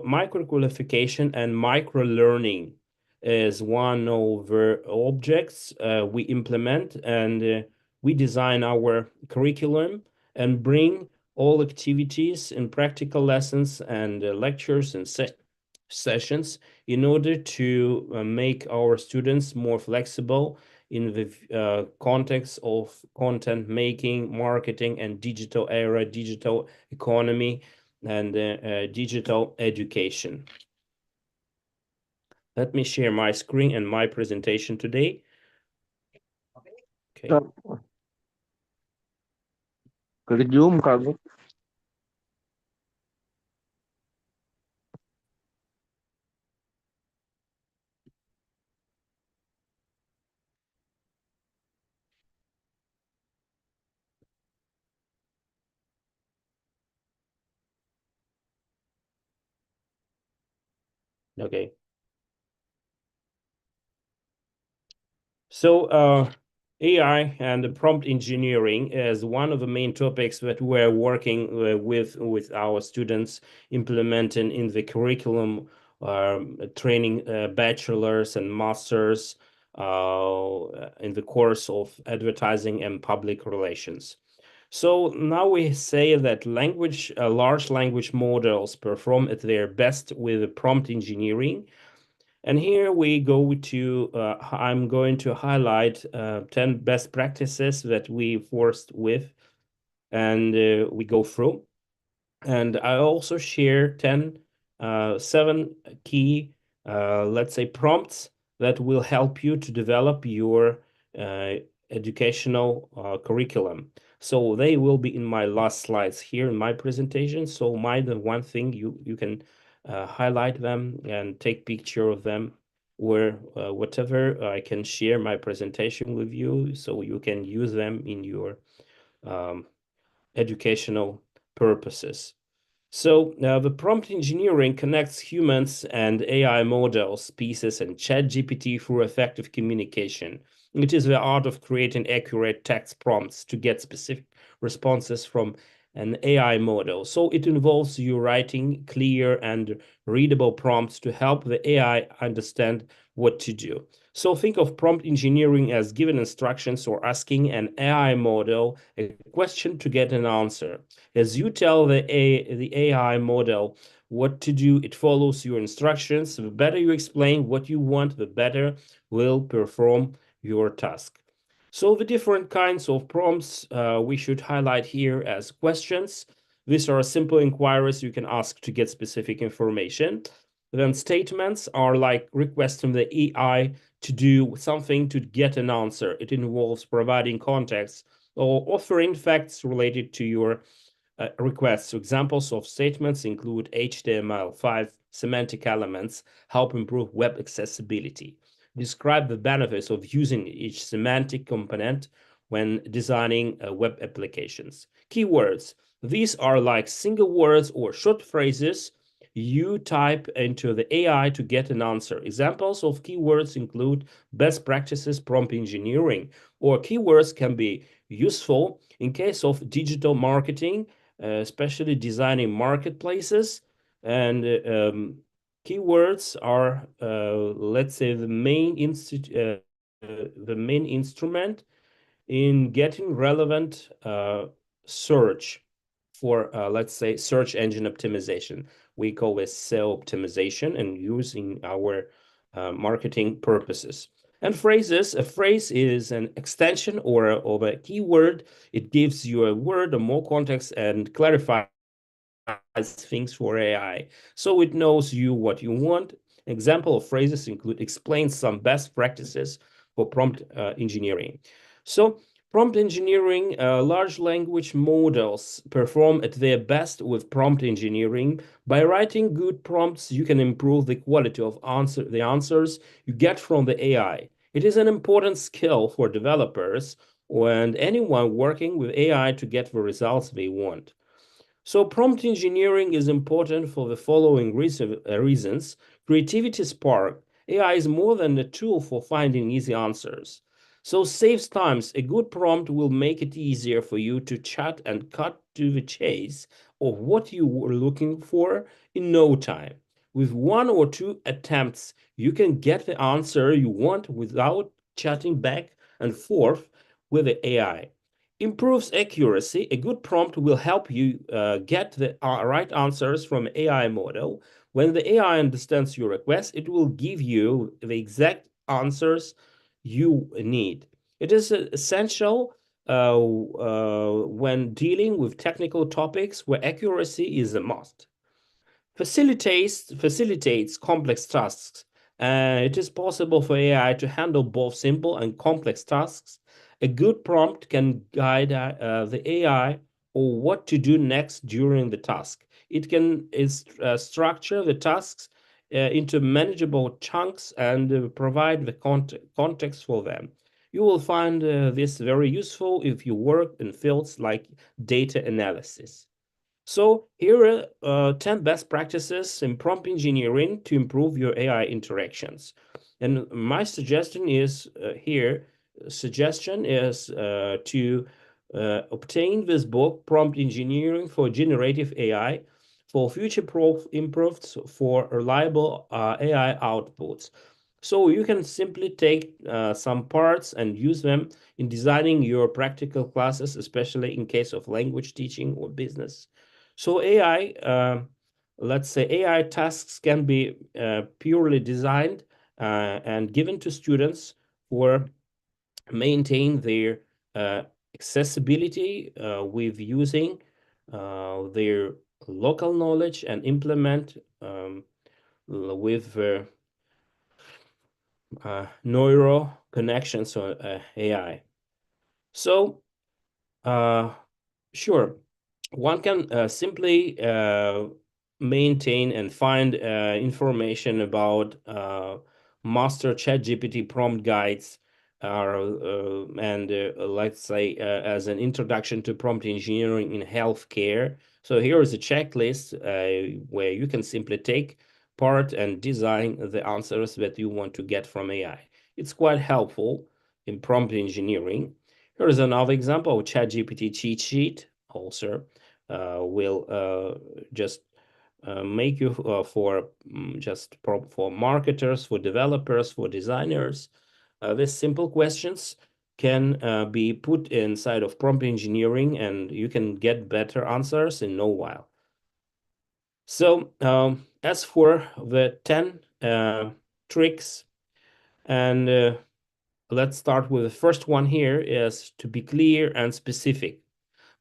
micro-qualification and micro-learning is one of the objects we implement, and we design our curriculum and bring all activities and practical lessons and lectures and sessions in order to make our students more flexible in the context of content making, marketing, and digital era, digital economy, and digital education. Let me share my screen and my presentation today. Okay. Klik Zoom kalau. Okay. So AI and prompt engineering is one of the main topics that we're working with our students, implementing in the curriculum, training bachelors and masters in the course of advertising and public relations. So now we say that large language models perform at their best with prompt engineering. And here we go to, I'm going to highlight 10 best practices that we forced with, and we go through. And I also share 7 key, let's say, prompts that will help you to develop your educational curriculum. So they will be in my last slides here in my presentation. So one thing you can highlight them and take picture of them, or whatever, I can share my presentation with you so you can use them in your educational purposes. So the prompt engineering connects humans and AI models, pieces, and ChatGPT through effective communication. It is the art of creating accurate text prompts to get specific responses from an AI model. So it involves you writing clear and readable prompts to help the AI understand what to do. So think of prompt engineering as giving instructions or asking an AI model a question to get an answer. As you tell the AI model what to do, it follows your instructions. The better you explain what you want, the better will perform your task. So the different kinds of prompts we should highlight here as questions. These are simple inquiries you can ask to get specific information. Then statements are like requesting the AI to do something to get an answer. It involves providing context or offering facts related to your requests. Examples of statements include HTML5 semantic elements help improve web accessibility. Describe the benefits of using each semantic component when designing web applications. Keywords. These are like single words or short phrases you type into the AI to get an answer. Examples of keywords include best practices prompt engineering, or keywords can be useful in case of digital marketing, especially designing marketplaces. And keywords are, let's say, the main instrument in getting relevant search for, let's say, search engine optimization. We call this SEO optimization and using our marketing purposes. And phrases, a phrase is an extension of a keyword. It gives you a word or more context and clarifies things for AI. So it knows you what you want. Example of phrases include explain some best practices for prompt engineering. So prompt engineering, large language models perform at their best with prompt engineering. By writing good prompts, you can improve the quality of the answers you get from the AI. It is an important skill for developers and anyone working with AI to get the results they want. So prompt engineering is important for the following reasons. Creativity spark. AI is more than a tool for finding easy answers. So saves times. A good prompt will make it easier for you to chat and cut to the chase of what you were looking for in no time. With one or two attempts, you can get the answer you want without chatting back and forth with the AI. Improves accuracy. A good prompt will help you get the right answers from AI model. When the AI understands your request, it will give you the exact answers you need. It is essential when dealing with technical topics where accuracy is a must. Facilitates complex tasks. It is possible for AI to handle both simple and complex tasks. A good prompt can guide the AI or what to do next during the task. It can structure the tasks into manageable chunks and provide the context for them. You will find this very useful if you work in fields like data analysis. So here are 10 best practices in prompt engineering to improve your AI interactions. And my suggestion is to obtain this book, Prompt Engineering for Generative AI, for future-proof improvements for reliable AI outputs. So you can simply take some parts and use them in designing your practical classes, especially in case of language teaching or business. So let's say AI tasks can be purely designed and given to students for maintain their accessibility with using their local knowledge and implement with neural connections or AI. So sure, one can simply maintain and find information about master ChatGPT prompt guides and let's say as an introduction to prompt engineering in healthcare. So here is a checklist where you can simply take part and design the answers that you want to get from AI. It's quite helpful in prompt engineering. Here is another example of ChatGPT cheat sheet. Also, will just make you for marketers, for developers, for designers. These simple questions can be put inside of prompt engineering, and you can get better answers in no while. So as for the 10 tricks, and let's start with the first one here, is to be clear and specific.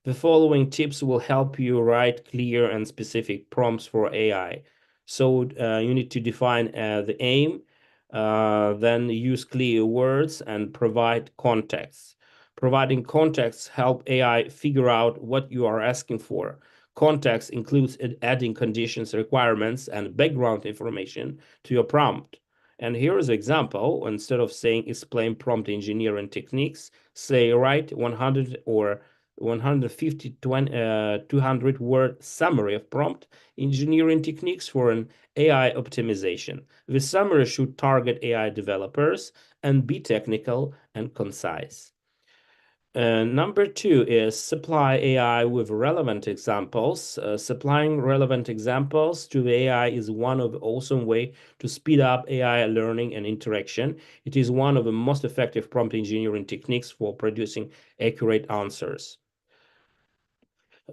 The following tips will help you write clear and specific prompts for AI. So you need to define the aim, then use clear words and provide context. Providing context help AI figure out what you are asking for. Context includes adding conditions, requirements, and background information to your prompt. And here is an example. Instead of saying explain prompt engineering techniques, say write 100 or 150 200 word summary of prompt engineering techniques for an AI optimization. The summary should target AI developers and be technical and concise. Number 2 is supply AI with relevant examples. Supplying relevant examples to the AI is one of the awesome way to speed up AI learning and interaction. It is one of the most effective prompt engineering techniques for producing accurate answers.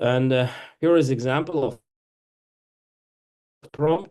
And here is example of prompt.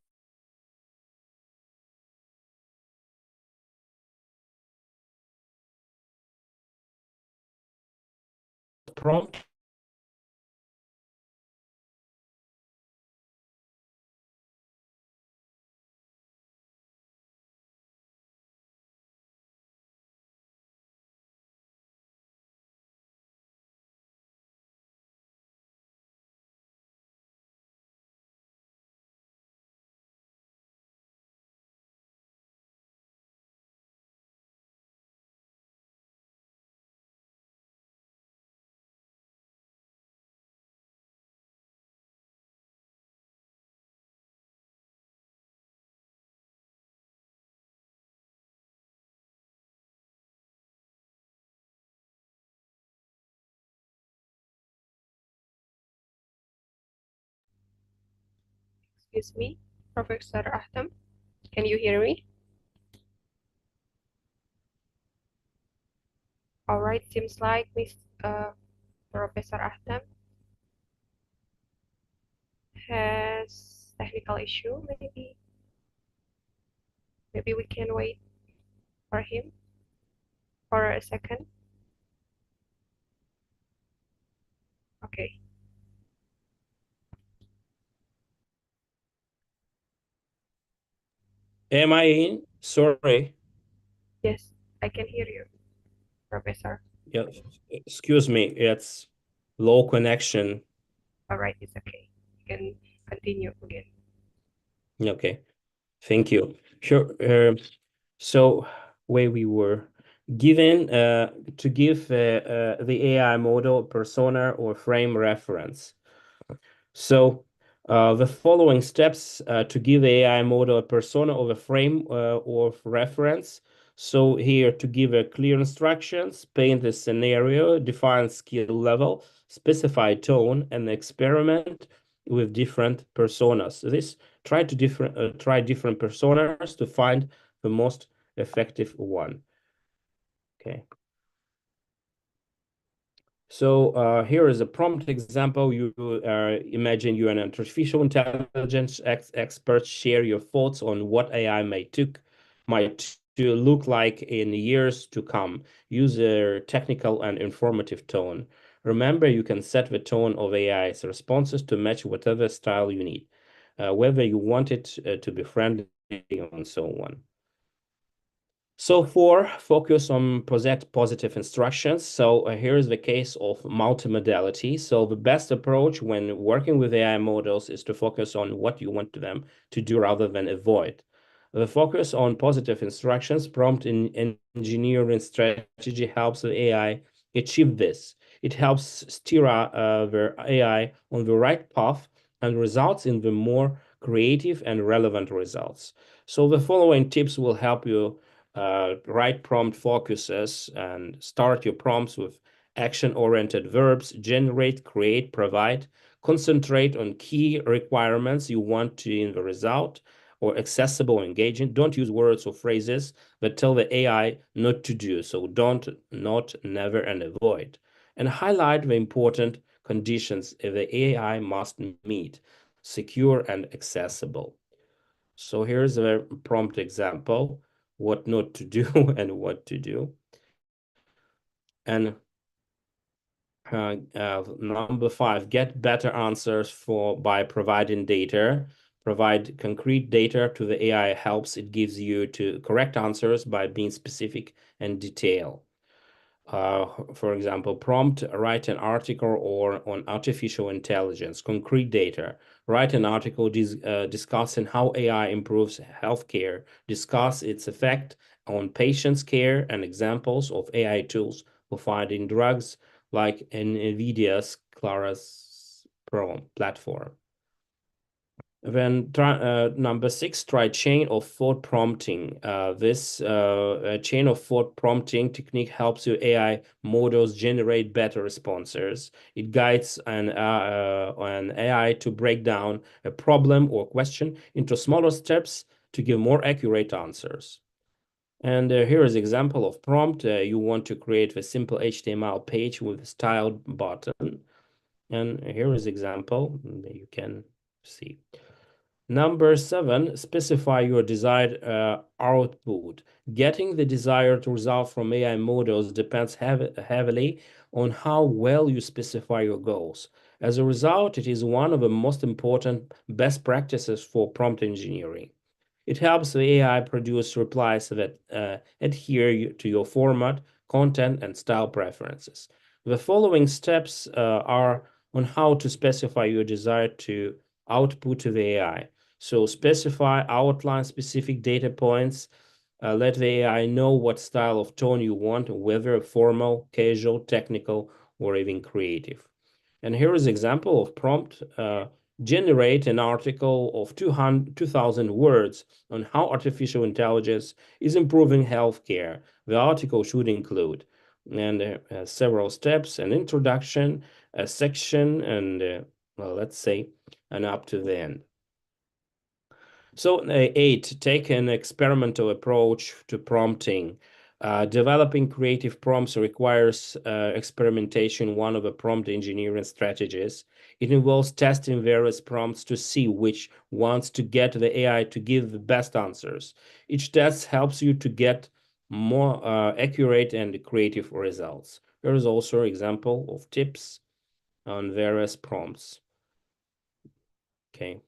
Excuse me, Professor Ahtam, can you hear me? All right, seems like Professor Ahtam has technical issue. Maybe we can wait for him for a second. Okay. Am I in? Sorry. Yes, I can hear you, Professor. Yeah, excuse me, it's low connection. All right, it's okay. You can continue again. Okay, thank you. Sure. So where we were given to give the AI model persona or frame reference. So the following steps to give the AI model a persona or a frame of reference. So here to give a clear instructions, paint the scenario, define skill level, specify tone, and experiment with different personas. This try different personas to find the most effective one. Okay. So here is a prompt example. You imagine you're an artificial intelligence expert. Share your thoughts on what AI might to look like in years to come. Use a technical and informative tone. Remember, you can set the tone of AI's responses to match whatever style you need, whether you want it to be friendly and so on. So for focus on positive instructions. So here's the case of multimodality. So the best approach when working with AI models is to focus on what you want them to do rather than avoid. The focus on positive instructions prompt in engineering strategy helps the AI achieve this. It helps steer the AI on the right path and results in the more creative and relevant results. So the following tips will help you write prompt focuses and start your prompts with action-oriented verbs: generate, create, provide. Concentrate on key requirements you want in the result, or accessible, engaging. Don't use words or phrases that tell the AI not to do. So don't, not, never, and avoid. And highlight the important conditions the AI must meet: secure and accessible. So here's a prompt example: what not to do and what to do. And number 5, get better answers by providing data. Provide concrete data to the AI helps it gives you to correct answers by being specific and detailed. For example, prompt: write an article on artificial intelligence. Concrete data: write an article discussing how AI improves healthcare. Discuss its effect on patients' care and examples of AI tools for finding drugs, like NVIDIA's Clara's platform. Then number 6, try chain of thought prompting. This chain of thought prompting technique helps your AI models generate better responses. It guides an AI to break down a problem or question into smaller steps to give more accurate answers. And here is an example of prompt. You want to create a simple HTML page with a styled button. And here is example you can see. Number 7, specify your desired output. Getting the desired result from AI models depends heavily on how well you specify your goals. As a result, it is one of the most important best practices for prompt engineering. It helps the AI produce replies that adhere to your format, content, and style preferences. The following steps are on how to specify your desired output to the AI. So specify, outline specific data points. Let the AI know what style of tone you want, whether formal, casual, technical, or even creative. And here is an example of prompt. Generate an article of 2,000 words on how artificial intelligence is improving healthcare. The article should include several steps: an introduction, a section, and well, let's say, and up to the end. So 8, take an experimental approach to prompting. Developing creative prompts requires experimentation, one of the prompt engineering strategies. It involves testing various prompts to see which ones to get the AI to give the best answers. Each test helps you to get more accurate and creative results. There is also an example of tips on various prompts. Okay.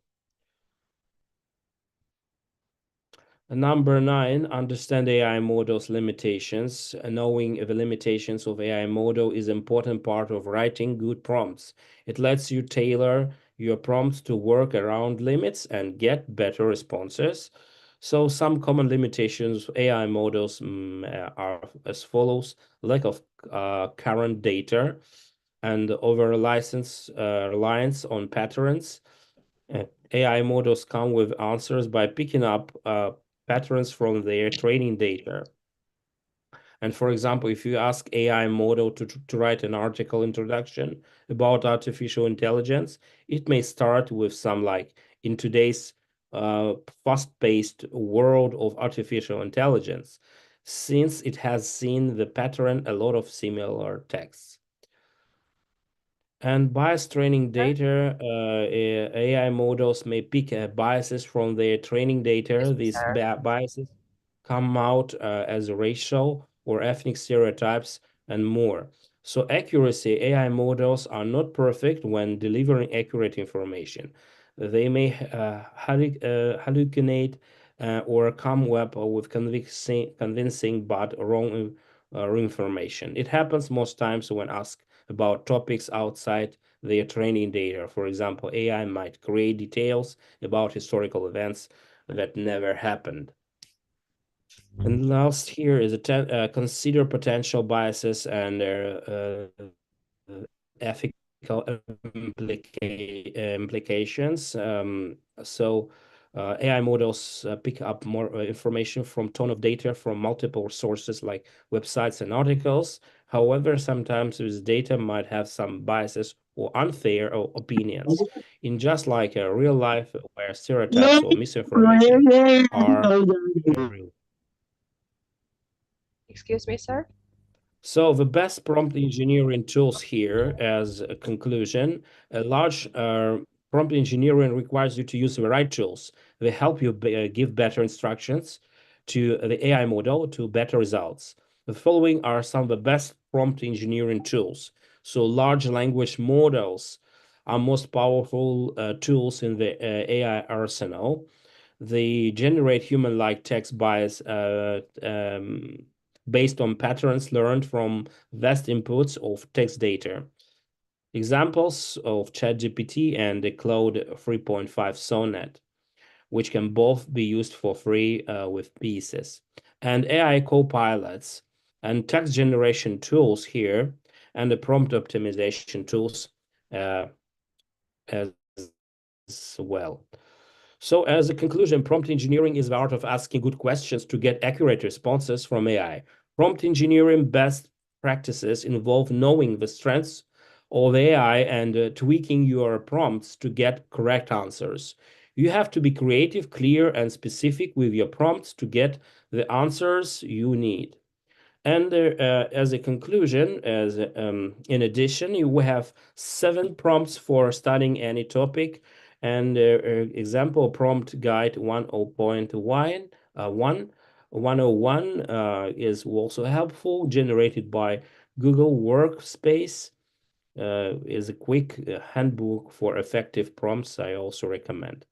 Number 9, understand AI models' limitations. Knowing the limitations of AI model is an important part of writing good prompts. It lets you tailor your prompts to work around limits and get better responses. So some common limitations of AI models are as follows: lack of current data and over-reliance on patterns. AI models come with answers by picking up patterns from their training data. And for example, if you ask AI model to write an article introduction about artificial intelligence, it may start with some like, in today's fast-paced world of artificial intelligence, since it has seen the pattern a lot of similar texts. And bias training data, AI models may pick biases from their training data. These biases come out as racial or ethnic stereotypes and more. So accuracy: AI models are not perfect when delivering accurate information. They may hallucinate or come up with convincing but wrong information. It happens most times when asked about topics outside their training data. For example, AI might create details about historical events that never happened. And last here is consider potential biases and their ethical implications. AI models pick up more information from ton of data from multiple sources like websites and articles. However, sometimes this data might have some biases or unfair opinions. In just like a real life where stereotypes or misinformation are real. Excuse me, sir. So the best prompt engineering tools here, as a conclusion, a large prompt engineering requires you to use the right tools. They help you give better instructions to the AI model to better results. The following are some of the best prompt engineering tools. So large language models are most powerful tools in the AI arsenal. They generate human-like text bias based on patterns learned from vast inputs of text data. Examples of ChatGPT and the Claude 3.5 Sonnet, which can both be used for free with pieces. And AI copilots and text generation tools here, and the prompt optimization tools as well. So as a conclusion, prompt engineering is the art of asking good questions to get accurate responses from AI. Prompt engineering best practices involve knowing the strengths of AI and tweaking your prompts to get correct answers. You have to be creative, clear, and specific with your prompts to get the answers you need. And as a conclusion, in addition, you will have 7 prompts for studying any topic. And example prompt guide 1.1 101 is also helpful, generated by Google Workspace. Is a quick handbook for effective prompts I also recommend.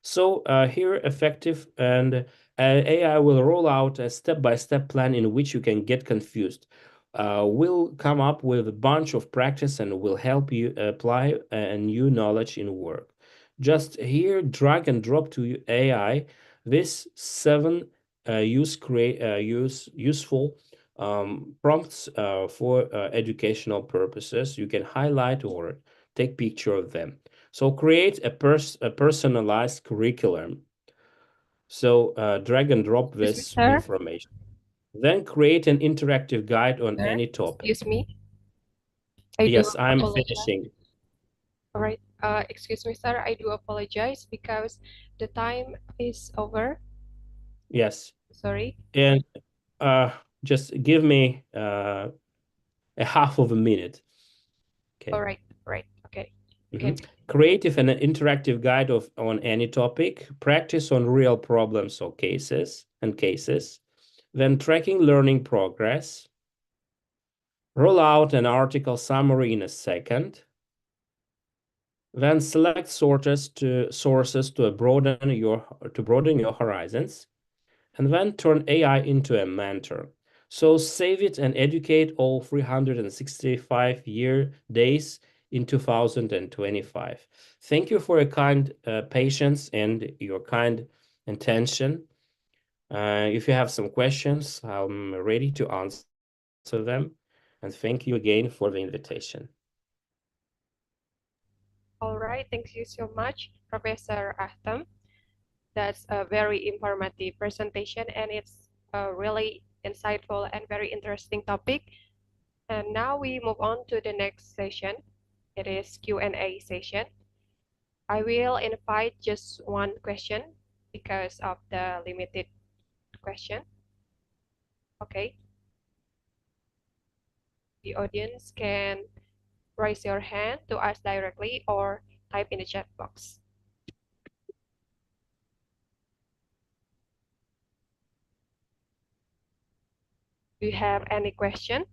So here, effective and AI will roll out a step-by-step plan in which you can get confused. We'll come up with a bunch of practice and will help you apply new knowledge in work. Just here, drag and drop to AI this 7 useful prompts for educational purposes. You can highlight or take picture of them. So create a personalized curriculum. So drag and drop this information. Then create an interactive guide on any topic. Excuse me. Yes, I'm finishing. All right. Excuse me, sir. I do apologize because the time is over. Yes. Sorry. And just give me a half of a minute. Okay. All right. Right. Okay. Creative and interactive guide on any topic. Practice on real problems or cases. Then tracking learning progress. Roll out an article summary in a second. Then select sources to broaden your horizons. And then turn AI into a mentor. So save it and educate all 365 days in 2025. Thank you for your kind patience and your kind intention. If you have some questions, I'm ready to answer them. And thank you again for the invitation. All right. Thank you so much, Professor Ahtam. That's a very informative presentation, and it's a really insightful and very interesting topic. And now we move on to the next session. It is Q&A session. I will invite just one question because of the limited question. Okay. The audience can raise your hand to ask directly or type in the chat box. Do you have any question?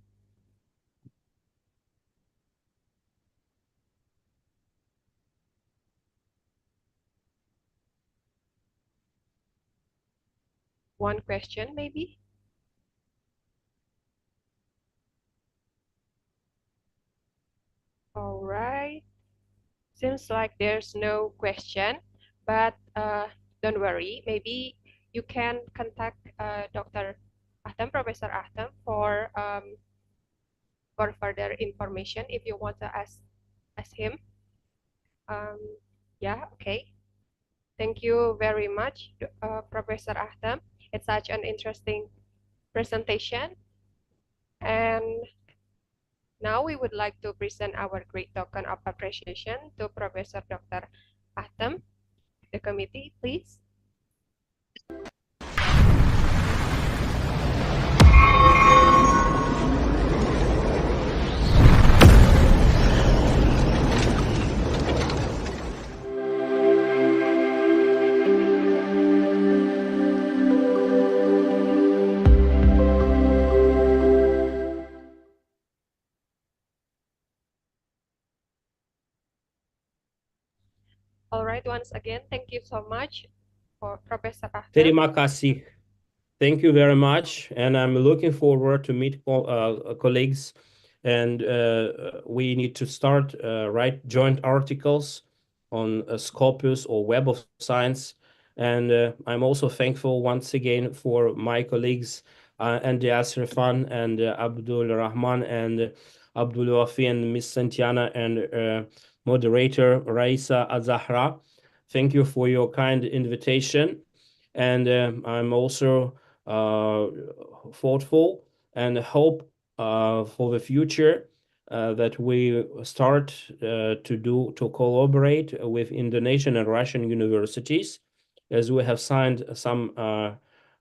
One question, maybe? All right. Seems like there's no question, but don't worry. Maybe you can contact Dr. Professor Ahtem, for further information if you want to ask him. Yeah, okay. Thank you very much, Professor Ahtem. It's such an interesting presentation. And now we would like to present our great token of appreciation to Professor Dr. Ahtem. The committee, please. All right, once again, thank you so much for Professor Ahtem. Terima kasih. Thank you very much, and I'm looking forward to meet colleagues. And we need to start write joint articles on Scopus or Web of Science. And I'm also thankful once again for my colleagues Andreas Refan and Abdul Rahman and Abdul Wafi and Miss Santiana and moderator Raisa Azahra. Thank you for your kind invitation. And I'm also thoughtful and hope for the future that we start to collaborate with Indonesian and Russian universities, as we have signed some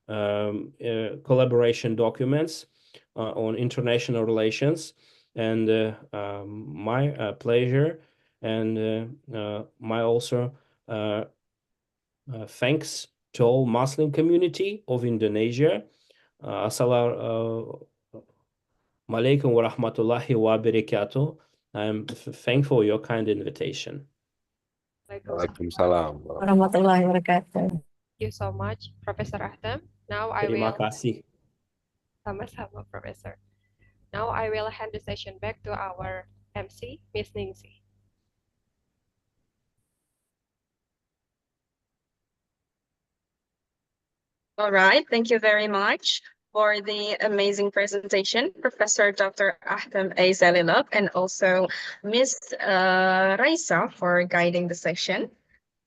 collaboration documents on international relations. And my pleasure and my also thanks to all Muslim community of Indonesia. Assalamualaikum warahmatullahi wabarakatuh. I'm thankful for your kind invitation. Waalaikumsalam. Warahmatullahi wabarakatuh. Thank you so much, Professor Ahtem. Now I Terima will kasih. Sama-sama, Professor. Now I will hand the session back to our MC, Miss Ningsi. All right, thank you very much for the amazing presentation, Professor Dr. Ahtem A. Zalilov, and also Ms. Raisa for guiding the session.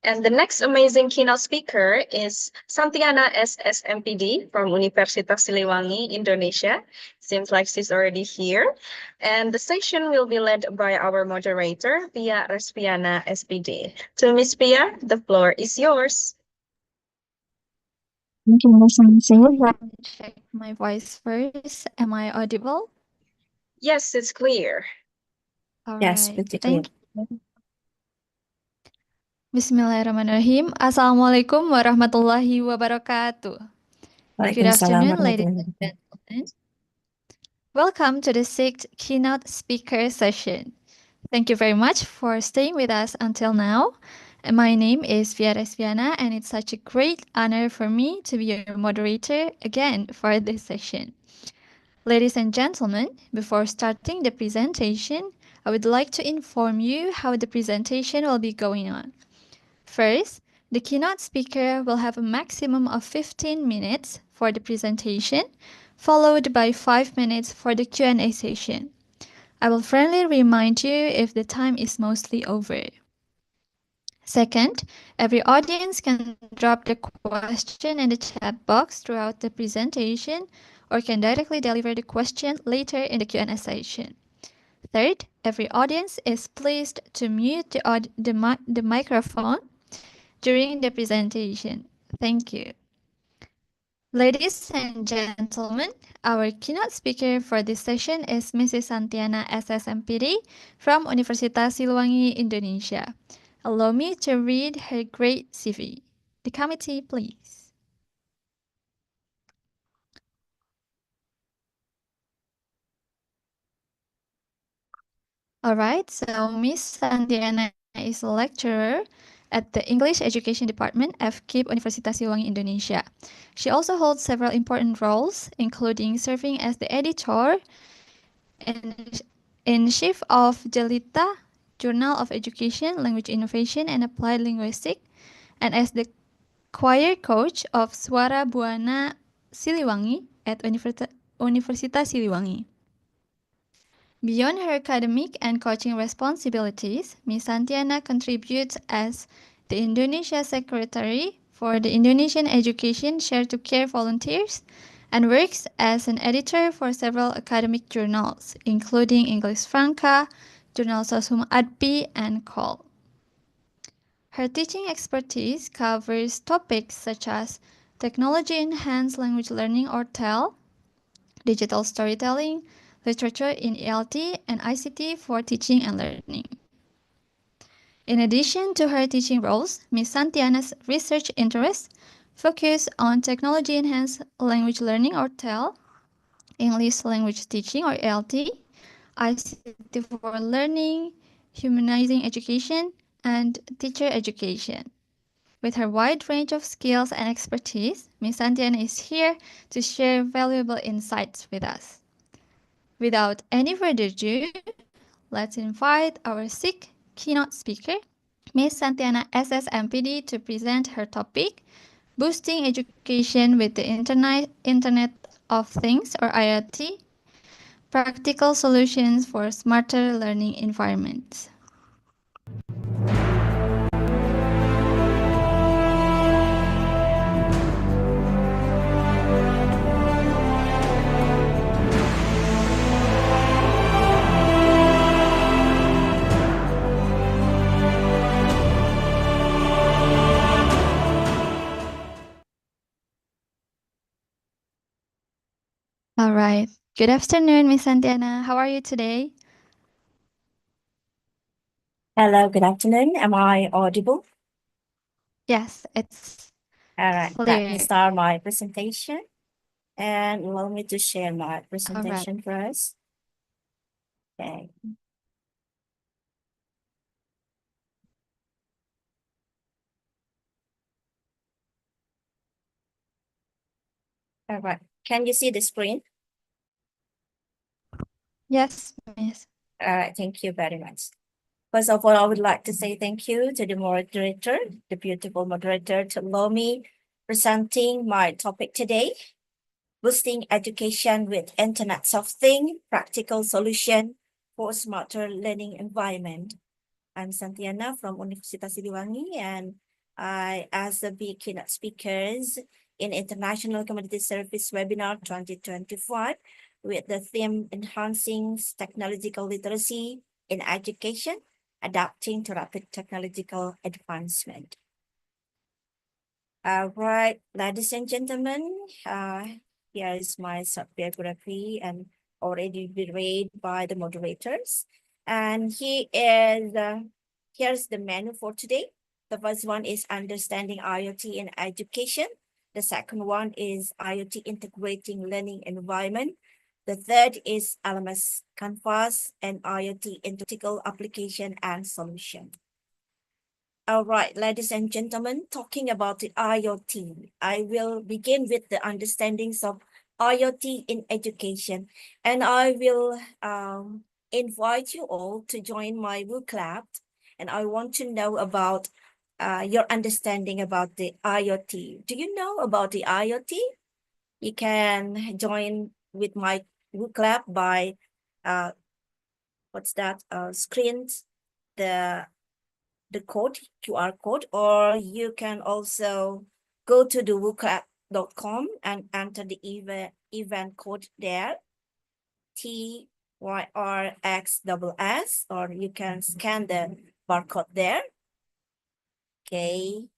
And the next amazing keynote speaker is Santiana SSMPD from Universitas Siliwangi, Indonesia. Seems like she's already here. And the session will be led by our moderator, Pia Respiana, SPD. To Ms. Pia, the floor is yours. Thank you, Ms. Nancy. Let me check my voice first. Am I audible? Yes, it's clear. All Yes, right. pretty clear. Thank you. Bismillahirrahmanirrahim. Assalamualaikum warahmatullahi wabarakatuh. Good afternoon, ladies and gentlemen. Welcome to the 6th keynote speaker session. Thank you very much for staying with us until now. My name is Via Resviana, and it's such a great honor for me to be your moderator again for this session. Ladies and gentlemen, before starting the presentation, I would like to inform you how the presentation will be going on. First, the keynote speaker will have a maximum of 15 minutes for the presentation, followed by 5 minutes for the Q&A session. I will friendly remind you if the time is mostly over. Second, every audience can drop the question in the chat box throughout the presentation or can directly deliver the question later in the Q&A session. Third, every audience is pleased to mute the microphone during the presentation. Thank you. Ladies and gentlemen, our keynote speaker for this session is Mrs. Santiana SSMPD from Universitas Siliwangi, Indonesia. Allow me to read her great CV. The committee, please. All right, so Miss Santiana is a lecturer at the English Education Department of FKIP Universitas Siliwangi, Indonesia. She also holds several important roles, including serving as the editor in chief of Jelita, Journal of Education, Language Innovation, and Applied Linguistics, and as the choir coach of Suara Buana Siliwangi, at Universitas Siliwangi. Beyond her academic and coaching responsibilities, Ms. Santiana contributes as the Indonesia Secretary for the Indonesian Education Share to Care Volunteers and works as an editor for several academic journals, including English Franca, Journal Sosum Adpi, and Call. Her teaching expertise covers topics such as technology-enhanced language learning or TEL, digital storytelling, literature in ELT, and ICT for teaching and learning. In addition to her teaching roles, Ms. Santiana's research interests focus on technology-enhanced language learning or TEL, English language teaching or ELT, ICT for learning, humanizing education, and teacher education. With her wide range of skills and expertise, Ms. Santiana is here to share valuable insights with us. Without any further ado, let's invite our SIG keynote speaker, Ms. Santiana SSMPD, to present her topic, Boosting Education with the Internet of Things or IoT, Practical Solutions for Smarter Learning Environments. All right. Good afternoon, Ms. Santiana. How are you today? Hello, good afternoon. Am I audible? Yes, it's All right, let me clear. start my presentation and allow me to share my presentation first. Okay. All right, can you see the screen? Yes, Miss. All right, thank you very much. First of all, I would like to say thank you to the moderator, the beautiful moderator, to allow me presenting my topic today, boosting education with Internet of Things, practical solution for smarter learning environment. I'm Santiana from Universitas Siliwangi, and I as the big keynote speakers in International Community Service Webinar 2025 with the theme Enhancing Technological Literacy in Education, Adapting to Rapid Technological Advancement. All right, ladies and gentlemen, here is my short biography and already been read by the moderators. And here's the menu for today. The first one is understanding IoT in education. The second one is IoT integrating learning environment. The third is LMS Canvas and IoT integral application and solution. All right, ladies and gentlemen, talking about the IoT, I will begin with the understandings of IoT in education, and I will invite you all to join my book club, and I want to know about your understanding about the IoT. Do you know about the IoT? You can join with my book club by screen the code, QR code, or you can also go to the WooClap.com and enter the event code there, TYRXSS, or you can scan the barcode there. Okay,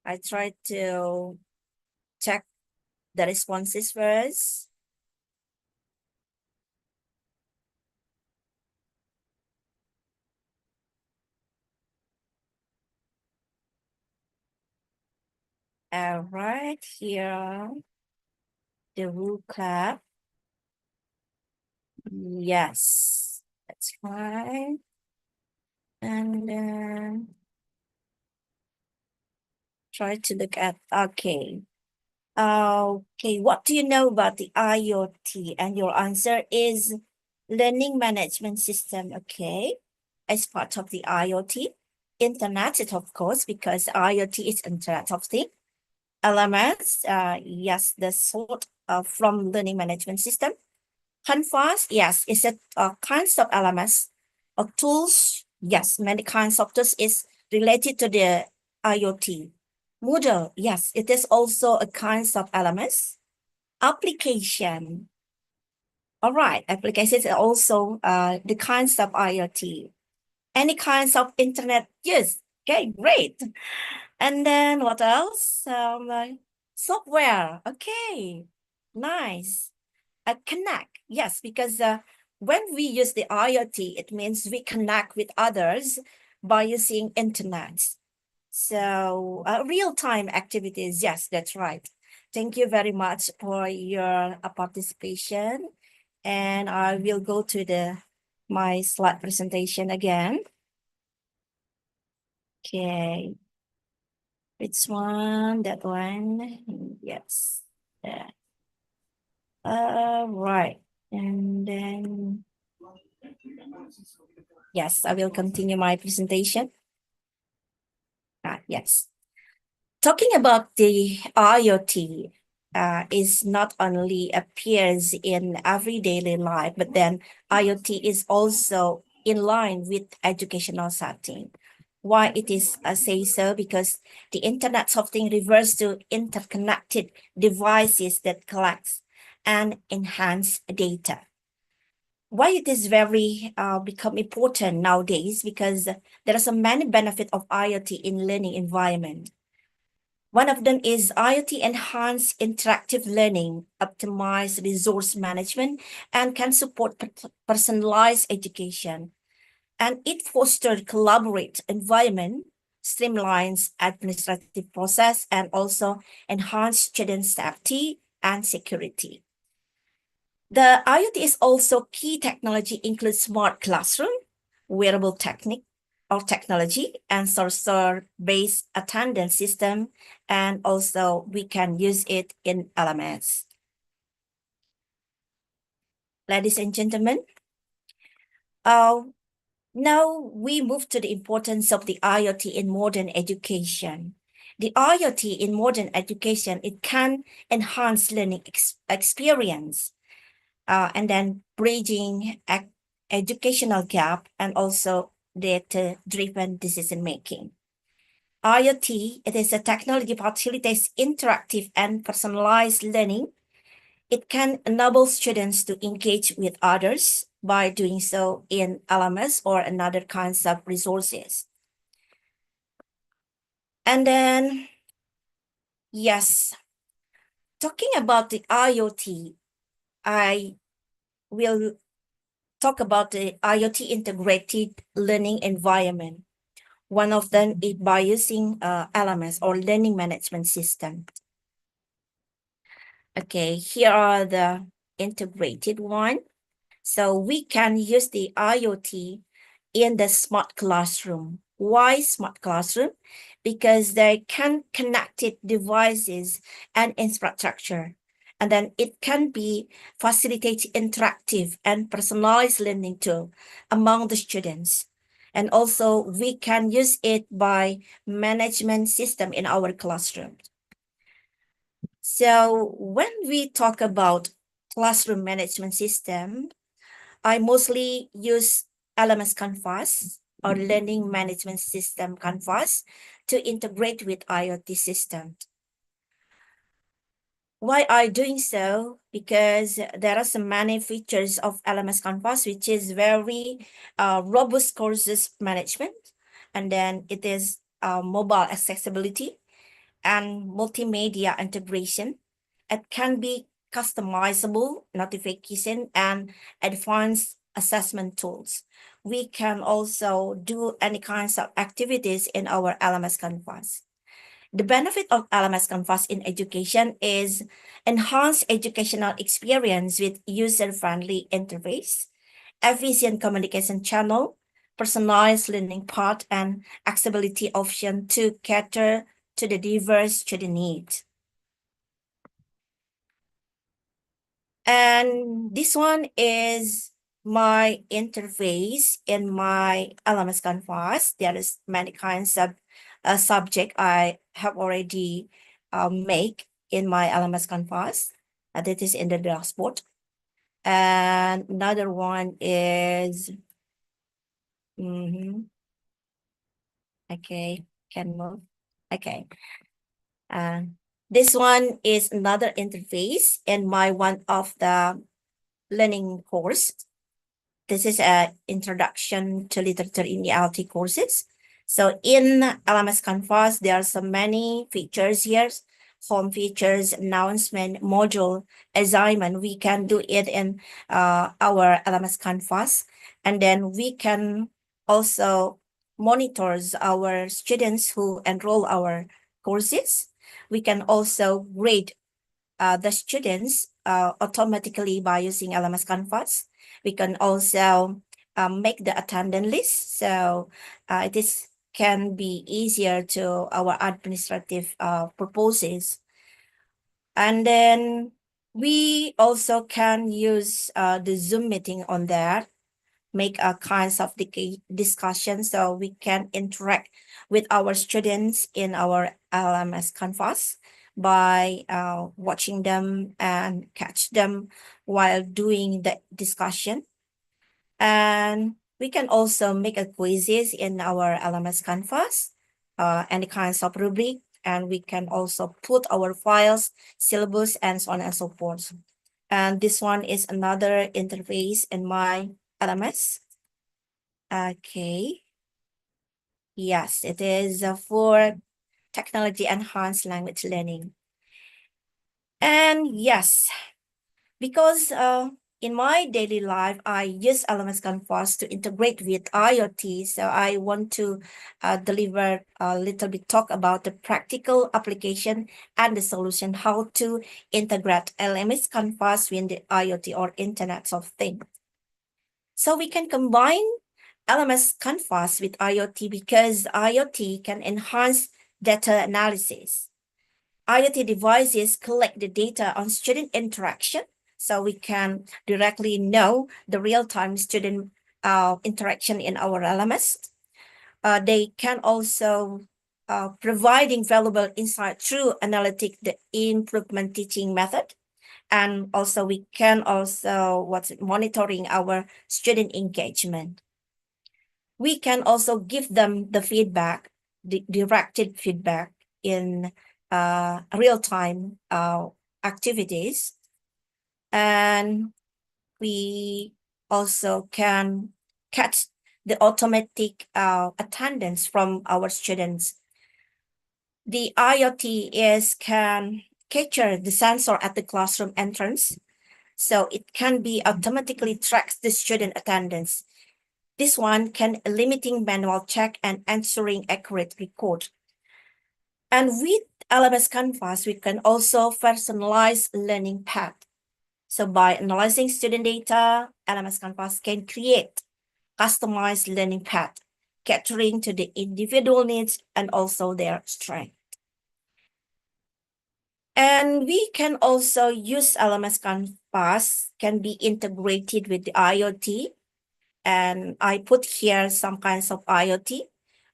I try to check the responses first. All right, here, the WooClap. Yes, that's fine. And then try to look at, okay. Okay, what do you know about the IoT? And your answer is learning management system, okay, as part of the IoT. Internet, of course, because IoT is Internet of Things. LMS, yes, the sort from learning management system. Canvas, yes, is a kinds of LMS or tools. Yes, many kinds of tools is related to the IoT. Moodle, yes, it is also a kinds of LMS. Application. All right, applications are also the kinds of IoT. Any kinds of internet use. Okay, great. And then what else? Software. Okay, nice. Connect. Yes, because when we use the IoT, it means we connect with others by using internet. So real-time activities. Yes, that's right. Thank you very much for your participation. And I will go to my slide presentation again. Okay. Which one? That one? Yes. Yeah. Right. And then, yes, I will continue my presentation. Yes. Talking about the IoT is not only appears in everyday life, but then IoT is also in line with educational setting. Why it is I say so? Because the Internet of Things refers to interconnected devices that collects and enhance data. Why it is very become important nowadays? Because there are so many benefits of IoT in learning environment. One of them is IoT enhanced interactive learning, optimize resource management, and can support personalized education. And it fosters collaborative environment, streamlines administrative process, and also enhance student safety and security. The IoT is also key technology includes smart classroom, wearable technology, and sensor-based attendance system, and also we can use it in LMS. Ladies and gentlemen, now we move to the importance of the IoT in modern education. The IoT in modern education, it can enhance learning experience, and then bridging educational gap and also data-driven decision-making. IoT, it is a technology that facilitates interactive and personalized learning. It can enable students to engage with others by doing so in LMS or another kinds of resources. And then, yes, talking about the IoT, I will talk about the IoT integrated learning environment. One of them is by using LMS or learning management system. Okay, here are the integrated one. So we can use the IoT in the smart classroom. Why smart classroom? Because they can connected devices and infrastructure. And then it can be facilitate interactive and personalized learning tool among the students. And also we can use it by management system in our classroom. So when we talk about classroom management system, I mostly use LMS Canvas or Learning Management System Canvas to integrate with IoT system. Why are doing so? Because there are so many features of LMS Canvas, which is very robust courses management. And then it is mobile accessibility and multimedia integration. It can be customizable notification and advanced assessment tools. We can also do any kinds of activities in our LMS Canvas. The benefit of LMS Canvas in education is enhanced educational experience with user-friendly interface, efficient communication channel, personalized learning path, and accessibility option to cater to the diverse student needs. And this one is my interface in my LMS Canvas. There is many kinds of subject I have already make in my LMS Canvas. That is in the dashboard. And another one is, okay, can move. Okay. This one is another interface in my one of the learning course. This is a introduction to literature in ELT courses. So in LMS Canvas, there are so many features here, home features, announcement, module, assignment. We can do it in our LMS Canvas. And then we can also monitor our students who enroll our courses. We can also grade the students automatically by using LMS Canvas. We can also make the attendance list, so it can be easier to our administrative purposes. And then we also can use the Zoom meeting on there, make a kinds of discussion, so we can interact with our students in our LMS Canvas by watching them and catch them while doing the discussion. And we can also make a quizzes in our LMS Canvas, any kinds of rubric, and we can also put our files, syllabus, and so on and so forth. And this one is another interface in my LMS. Okay. Yes, it is for technology enhanced language learning. And yes, because in my daily life, I use LMS Canvas to integrate with IoT. So I want to deliver a little bit talk about the practical application and the solution, how to integrate LMS Canvas with the IoT or Internet of Things. So we can combine LMS Canvas with IoT because IoT can enhance data analysis. IoT devices collect the data on student interaction, so we can directly know the real-time student interaction in our LMS. They can also providing valuable insight through analytic the improvement teaching method. And also we can also monitoring our student engagement. We can also give them the feedback, the directed feedback in real-time activities. And we also can catch the automatic attendance from our students. The IoT can capture the sensor at the classroom entrance, so it can be automatically tracks the student attendance. This one can limiting manual check and ensuring accurate record. And with LMS Canvas, we can also personalize learning path. So by analyzing student data, LMS Canvas can create customized learning path, catering to the individual needs and also their strength. And we can also use LMS Canvas, can be integrated with the IoT. And I put here some kinds of IoT,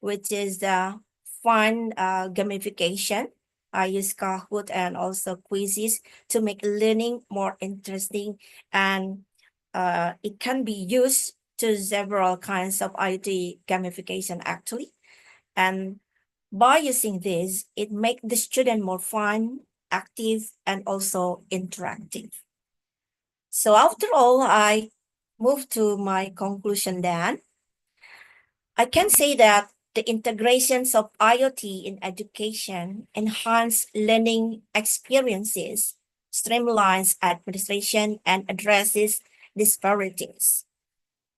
which is the fun gamification. I use Kahoot and also quizzes to make learning more interesting, and it can be used to several kinds of IoT gamification actually. And by using this, it makes the student more fun, active, and also interactive. So after all, I move to my conclusion then. I can say that the integrations of IoT in education enhance learning experiences, streamlines administration, and addresses disparities.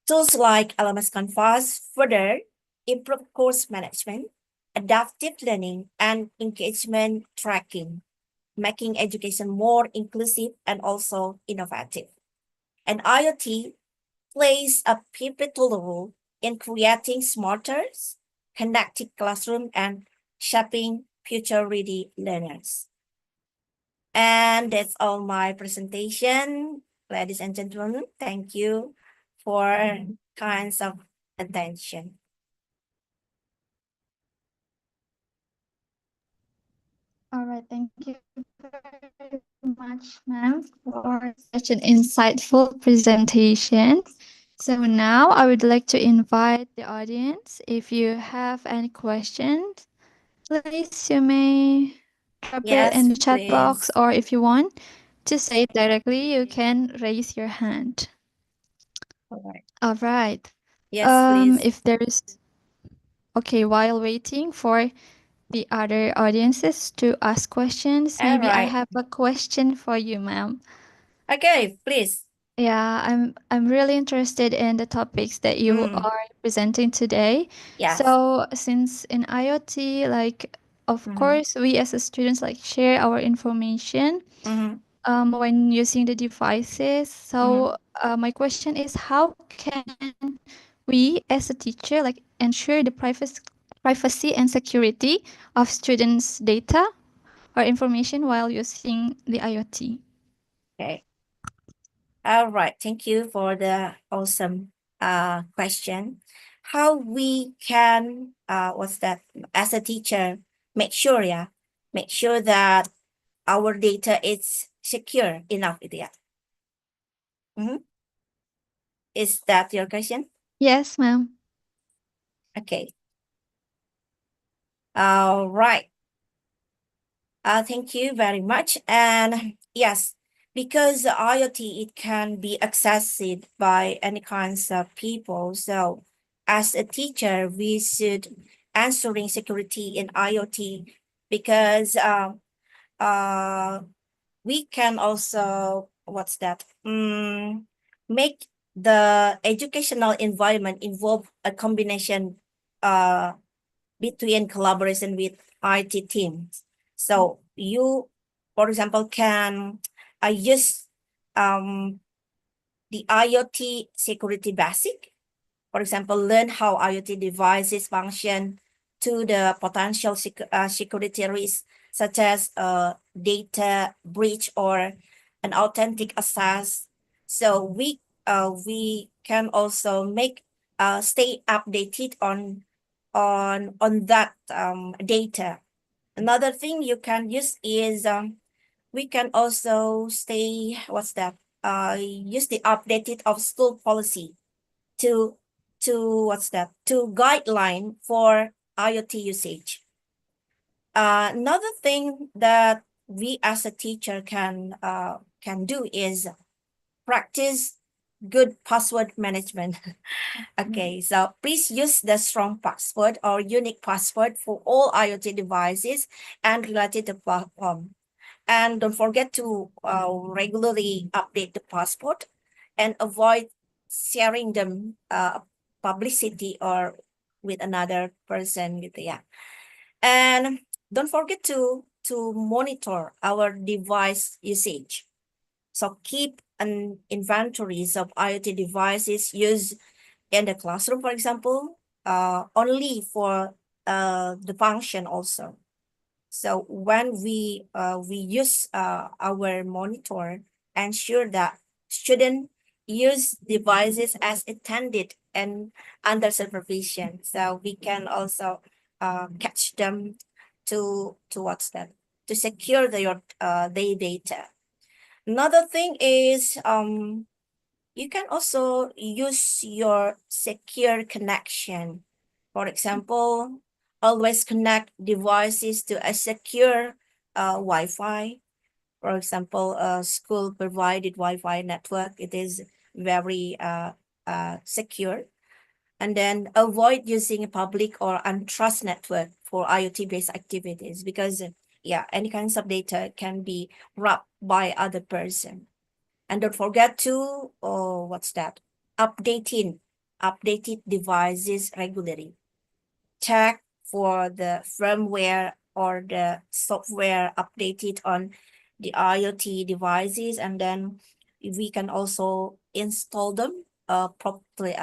Tools like LMS Canvas further improve course management, adaptive learning, and engagement tracking, making education more inclusive and also innovative. And IoT plays a pivotal role in creating smarter, connected classroom and shaping future-ready learners. And that's all my presentation, ladies and gentlemen. Thank you for kinds of attention. All right, thank you very much, ma'am, for such an insightful presentation. So now I would like to invite the audience. If you have any questions, please you may drop it in Yes, the chat box, please. or if you want to say it directly, you can raise your hand. All right. All right. Yes, please. If there is, okay, while waiting for the other audiences to ask questions, All maybe I right. have a question for you, ma'am. Okay, please. Yeah, I'm really interested in the topics that you are presenting today. Yes. So since in IoT, like of course we as a students like share our information when using the devices. So my question is, how can we as a teacher like ensure the privacy and security of students' data or information while using the IoT? Okay. All right. Thank you for the awesome question. How we can what's that, as a teacher, make sure that our data is secure enough, yeah. Is that your question? Yes, ma'am. Okay. All right. Thank you very much. And yes, because the IoT, it can be accessed by any kinds of people. So as a teacher, we should ensuring security in IoT, because we can also, what's that? Make the educational environment involve a combination between collaboration with IT teams. So you, for example, can use the IoT security basic. For example, learn how IoT devices function to the potential security risks, such as data breach or an authentic access. So we can also make stay updated on that data. Another thing you can use is we can also stay, what's that? Use the updated of school policy to what's that? To guideline for IoT usage. Another thing that we as a teacher can do is practice good password management. Okay, so please use the strong password or unique password for all IoT devices and related to platform. And don't forget to regularly update the passport and avoid sharing them publicity or with another person. Yeah. And don't forget to monitor our device usage. So keep an inventories of IoT devices used in the classroom, for example, only for the function also. So when we use our monitor, ensure that student use devices as intended and under supervision. So we can also catch them to what's that? To secure their data. Another thing is you can also use your secure connection. For example, always connect devices to a secure Wi-Fi. For example, a school provided Wi-Fi network, it is very secure. And then avoid using a public or untrust network for IoT-based activities, because yeah, any kinds of data can be wrapped by other person. And don't forget to, what's that? Updated devices regularly. Check for the firmware or the software updated on the IoT devices, and then we can also install them properly,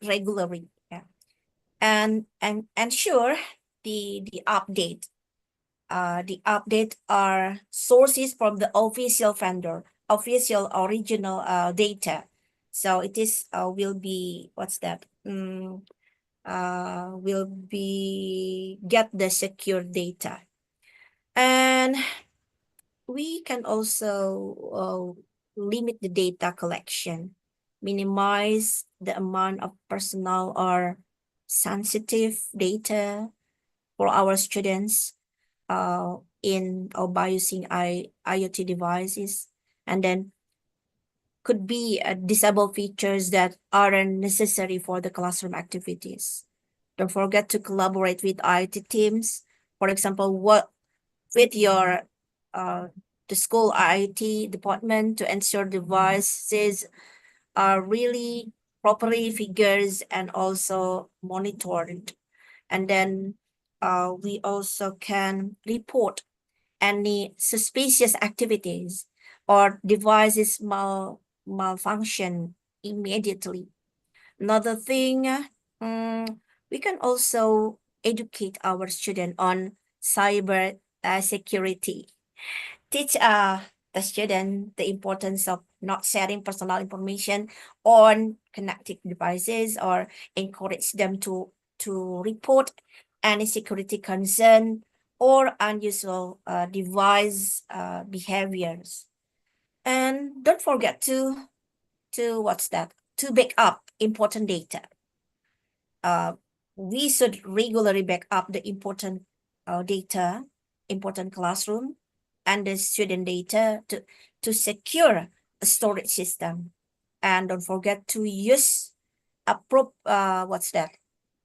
regularly. Yeah. And ensure the update. The update are sources from the official vendor, official original data. So it is will be, what's that? Will be get the secure data. And we can also limit the data collection, minimize the amount of personal or sensitive data for our students in or by using IoT devices, and then could be disable features that aren't necessary for the classroom activities. Don't forget to collaborate with IT teams. For example, with your the school IT department to ensure devices are really properly figured and also monitored. And then we also can report any suspicious activities or devices malfunction immediately. Another thing, we can also educate our student on cyber security. Teach the student the importance of not sharing personal information on connected devices, or encourage them to report any security concern or unusual device behaviors. And don't forget to what's that? To back up important data. We should regularly back up the important data, important classroom, and the student data to secure a storage system. And don't forget to use approved what's that?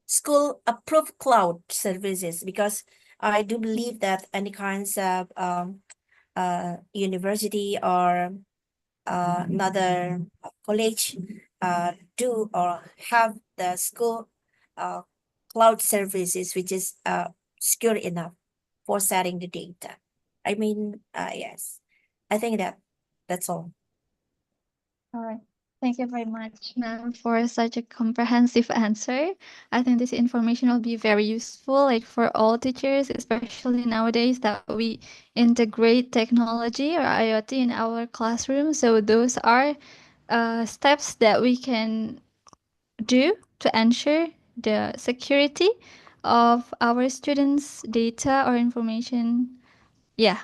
School approved cloud services, because I do believe that any kinds of university or another college do or have the school cloud services which is secure enough for sharing the data. I mean, yes, I think that's all. All right. Thank you very much, ma'am, for such a comprehensive answer. I think this information will be very useful, like for all teachers, especially nowadays that we integrate technology or IoT in our classroom. So those are steps that we can do to ensure the security of our students' data or information. Yeah.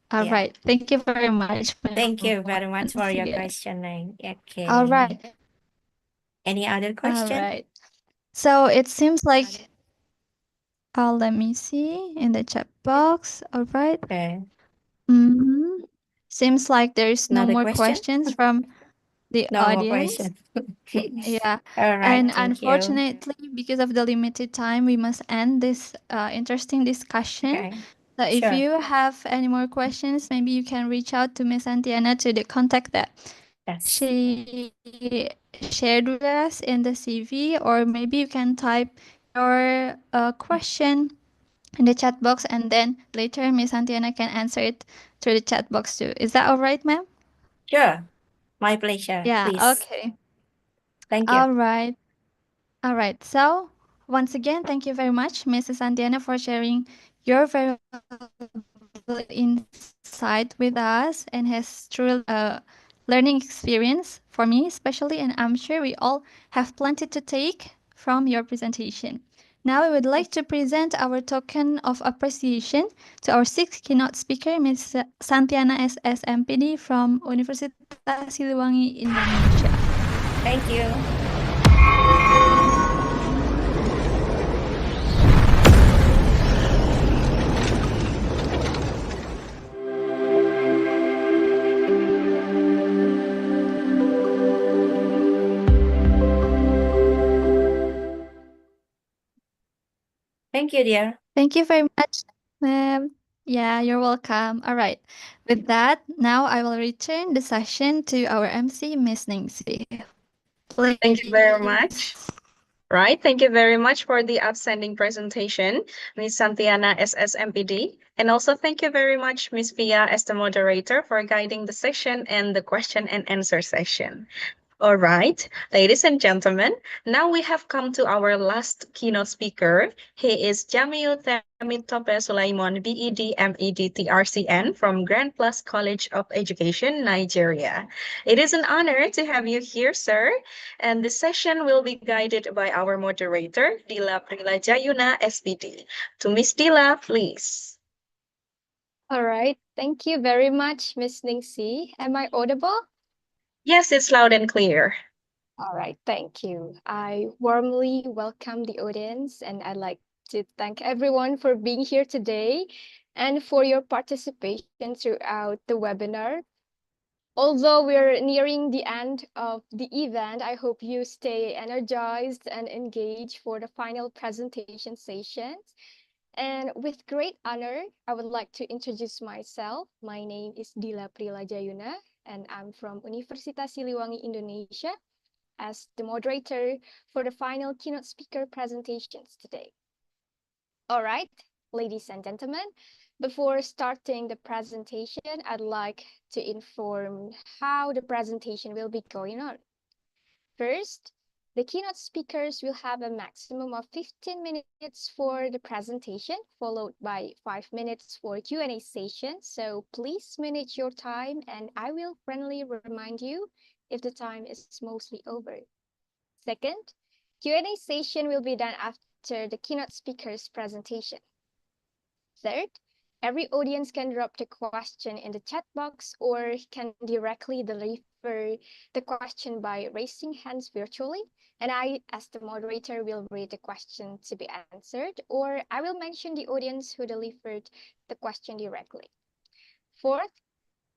All Yeah. right. Thank you very much, ma'am. Thank you very much for once your again. questioning. Okay. All right. Any other All question? right. So it seems like, let me see in the chat box. All right. Okay. Mm-hmm. Seems like there's no Another more question? questions from the No more audience. question. Yeah. All right. And Thank you. unfortunately, because of the limited time, we must end this interesting discussion. Okay. So if Sure. you have any more questions, maybe you can reach out to Miss Antiana to the contact that Yes. she shared with us in the CV, or maybe you can type your question in the chat box, and then later Miss Antiana can answer it through the chat box too. Is that all right, ma'am? Sure. My pleasure. Yeah, Please. okay. Thank you. All right. All right. So once again, thank you very much, Mrs. Antiana, for sharing your very valuable insight with us, and has truly a learning experience for me especially, and I'm sure we all have plenty to take from your presentation. Now I would like to present our token of appreciation to our sixth keynote speaker, Ms. Santiana SS MPD from Universitas Siliwangi, Indonesia. Thank you. Thank you, dear. Thank you very much, ma'am. Yeah, you're welcome. All right. With that, now I will return the session to our MC, Miss Ningsi. Please. Thank you very much. Right, thank you very much for the outstanding presentation, Ms. Santiana SSMPD. And also thank you very much, Ms. Pia, as the moderator, for guiding the session and the question and answer session. All right, ladies and gentlemen, now we have come to our last keynote speaker. He is Jamiu Temitope Sulaiman, BEd, MEd, TRCN from Grand Plus College of Education, Nigeria. It is an honor to have you here, sir. And the session will be guided by our moderator, Dila Prilajayuna, SPD. To Miss Dila, please. All right. Thank you very much, Ms. Ningsi. Am I audible? Yes, it's loud and clear. All right, thank you. I warmly welcome the audience, and I'd like to thank everyone for being here today and for your participation throughout the webinar. Although we're nearing the end of the event, I hope you stay energized and engaged for the final presentation sessions. And with great honor, I would like to introduce myself. My name is Dila Prilajayuna, and I'm from Universitas Siliwangi, Indonesia, as the moderator for the final keynote speaker presentations today. All right, ladies and gentlemen, before starting the presentation, I'd like to inform how the presentation will be going on. First, the keynote speakers will have a maximum of 15 minutes for the presentation, followed by 5 minutes for Q&A session. So please manage your time, and I will friendly remind you if the time is mostly over. Second, Q&A session will be done after the keynote speaker's presentation. Third, every audience can drop the question in the chat box or can directly deliver the question by raising hands virtually. And I, as the moderator, will read the question to be answered, or I will mention the audience who delivered the question directly. Fourth,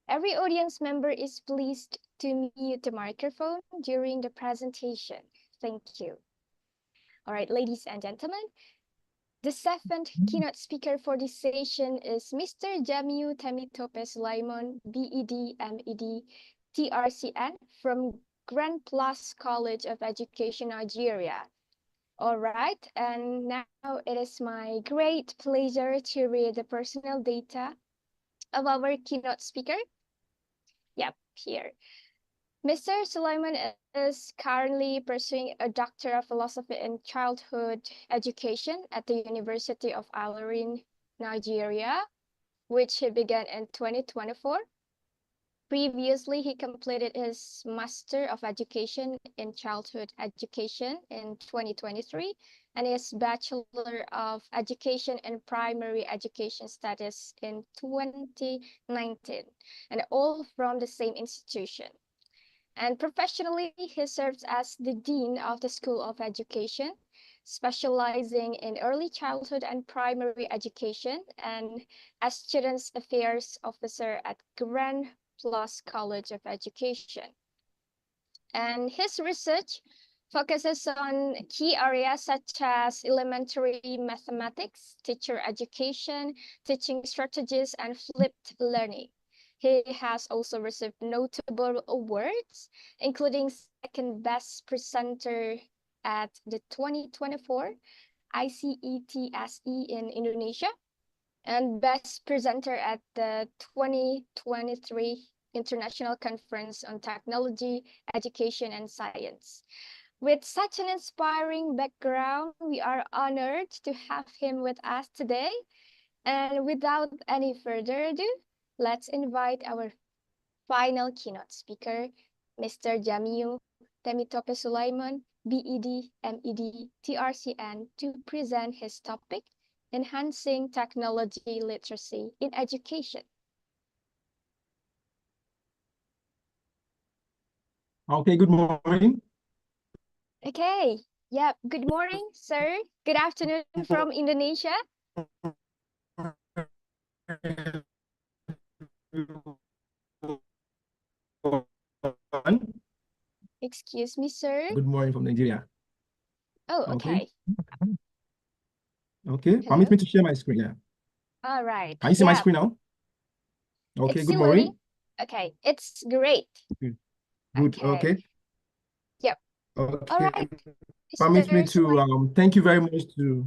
every audience member is pleased to mute the microphone during the presentation. Thank you. All right, ladies and gentlemen, the seventh keynote speaker for this session is Mr. Jamiu Temitope Sulaiman, BEd, MEd, TRCN from Grand Place College of Education, Nigeria. All right, and now it is my great pleasure to read the personal data of our keynote speaker. Yep, here. Mr. Sulaiman is currently pursuing a Doctor of Philosophy in Childhood Education at the University of Ilorin, Nigeria, which he began in 2024. Previously, he completed his Master of Education in Childhood Education in 2023 and his Bachelor of Education in Primary Education Studies in 2019, and all from the same institution. And professionally, he serves as the Dean of the School of Education, specializing in early childhood and primary education, and as Students Affairs Officer at Grand Place College of Education. And his research focuses on key areas such as elementary mathematics, teacher education, teaching strategies, and flipped learning. He has also received notable awards, including second best presenter at the 2024 ICSW in Indonesia and best presenter at the 2023 International Conference on Technology, Education, and Science. With such an inspiring background, we are honored to have him with us today. And without any further ado, let's invite our final keynote speaker, Mr. Jamiu Temitope Sulaiman, BEd, MEd, TRCN, to present his topic, Enhancing Technology Literacy in Education. Okay, good morning. Okay, yeah, good morning, sir. Good afternoon from Indonesia. Excuse me, sir. Good morning from Nigeria. Oh, okay. Okay, permit me to share my screen now. All right. Can you see my screen now? Okay, It's good still morning. loading. Okay, it's great. Good, okay. Yep. Okay. All right. Permit me Mr. to thank you very much to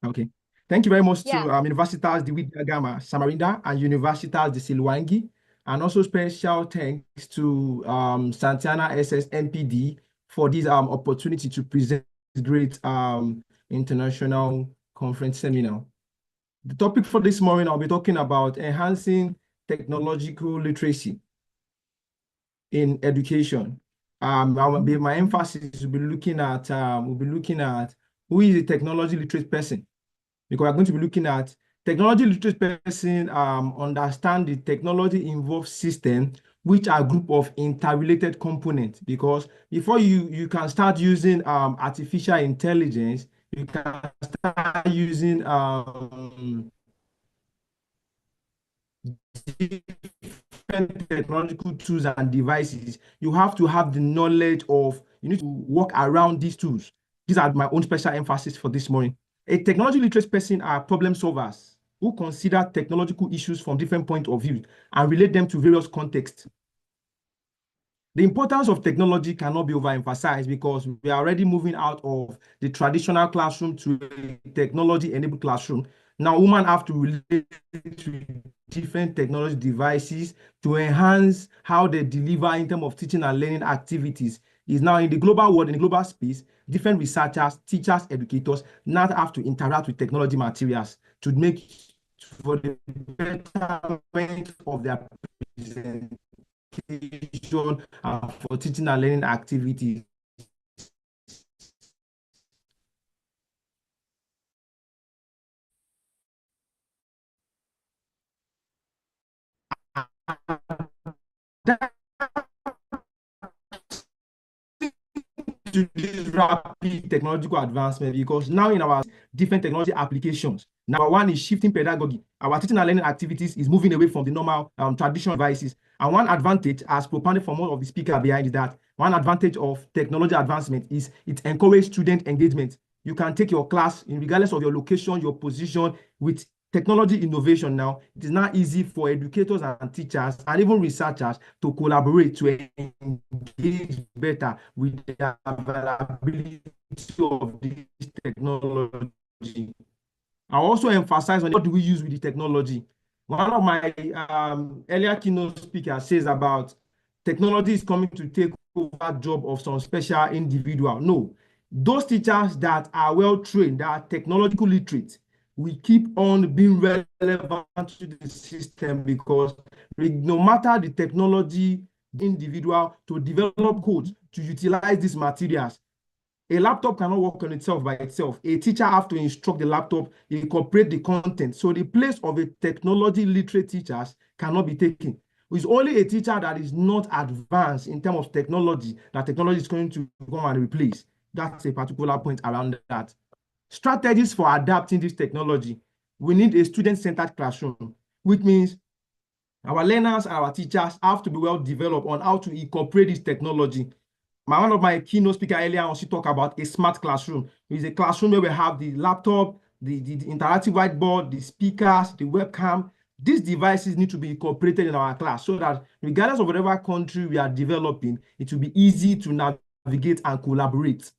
okay. Thank you very much to Yeah. Universitas de Widya Gama, Samarinda, and Universitas de Siliwangi, and also special thanks to Santana SS MPD for this opportunity to present this great international conference seminar. The topic for this morning, I'll be talking about enhancing technological literacy in education. My emphasis will be looking at who is a technology literate person, because we're going to be looking at Technology literate person understand the technology involved system, which are a group of interrelated components. Because before you can start using artificial intelligence, you can start using different technological tools and devices. You have to have the knowledge of, you need to work around these tools. These are my own special emphasis for this morning. A technology literate person are problem solvers who consider technological issues from different points of view and relate them to various contexts. The importance of technology cannot be overemphasized because we are already moving out of the traditional classroom to a technology-enabled classroom. Now, women have to relate to different technology devices to enhance how they deliver in terms of teaching and learning activities. Is now in the global world, in the global space, different researchers, teachers, educators now have to interact with technology materials to make for the betterment of their presentation for teaching and learning activities. To this rapid technological advancement, because now in our different technology applications, number one is shifting pedagogy. Our teaching and learning activities is moving away from the normal traditional devices. And one advantage, as propounded from one of the speakers behind, is that one advantage of technology advancement is it encourages student engagement. You can take your class, regardless of your location, your position, with technology innovation now. It is now easy for educators and teachers and even researchers to collaborate to engage better with the availability of this technology. I also emphasize on what do we use with the technology. One of my earlier keynote speakers says about technology is coming to take over job of some special individual. No, those teachers that are well trained, that are technological literate, we keep on being relevant to the system because no matter the technology, the individual to develop codes to utilize these materials. A laptop cannot work on itself by itself. A teacher has to instruct the laptop, incorporate the content. So the place of a technology literate teachers cannot be taken. It's only a teacher that is not advanced in terms of technology that technology is going to come and replace. That's a particular point around that. Strategies for adapting this technology. We need a student-centered classroom, which means our learners and our teachers have to be well developed on how to incorporate this technology. One of my keynote speakers earlier also talked about a smart classroom. It's a classroom where we have the laptop, the interactive whiteboard, the speakers, the webcam. These devices need to be incorporated in our class so that regardless of whatever country we are developing, it will be easy to navigate and collaborate.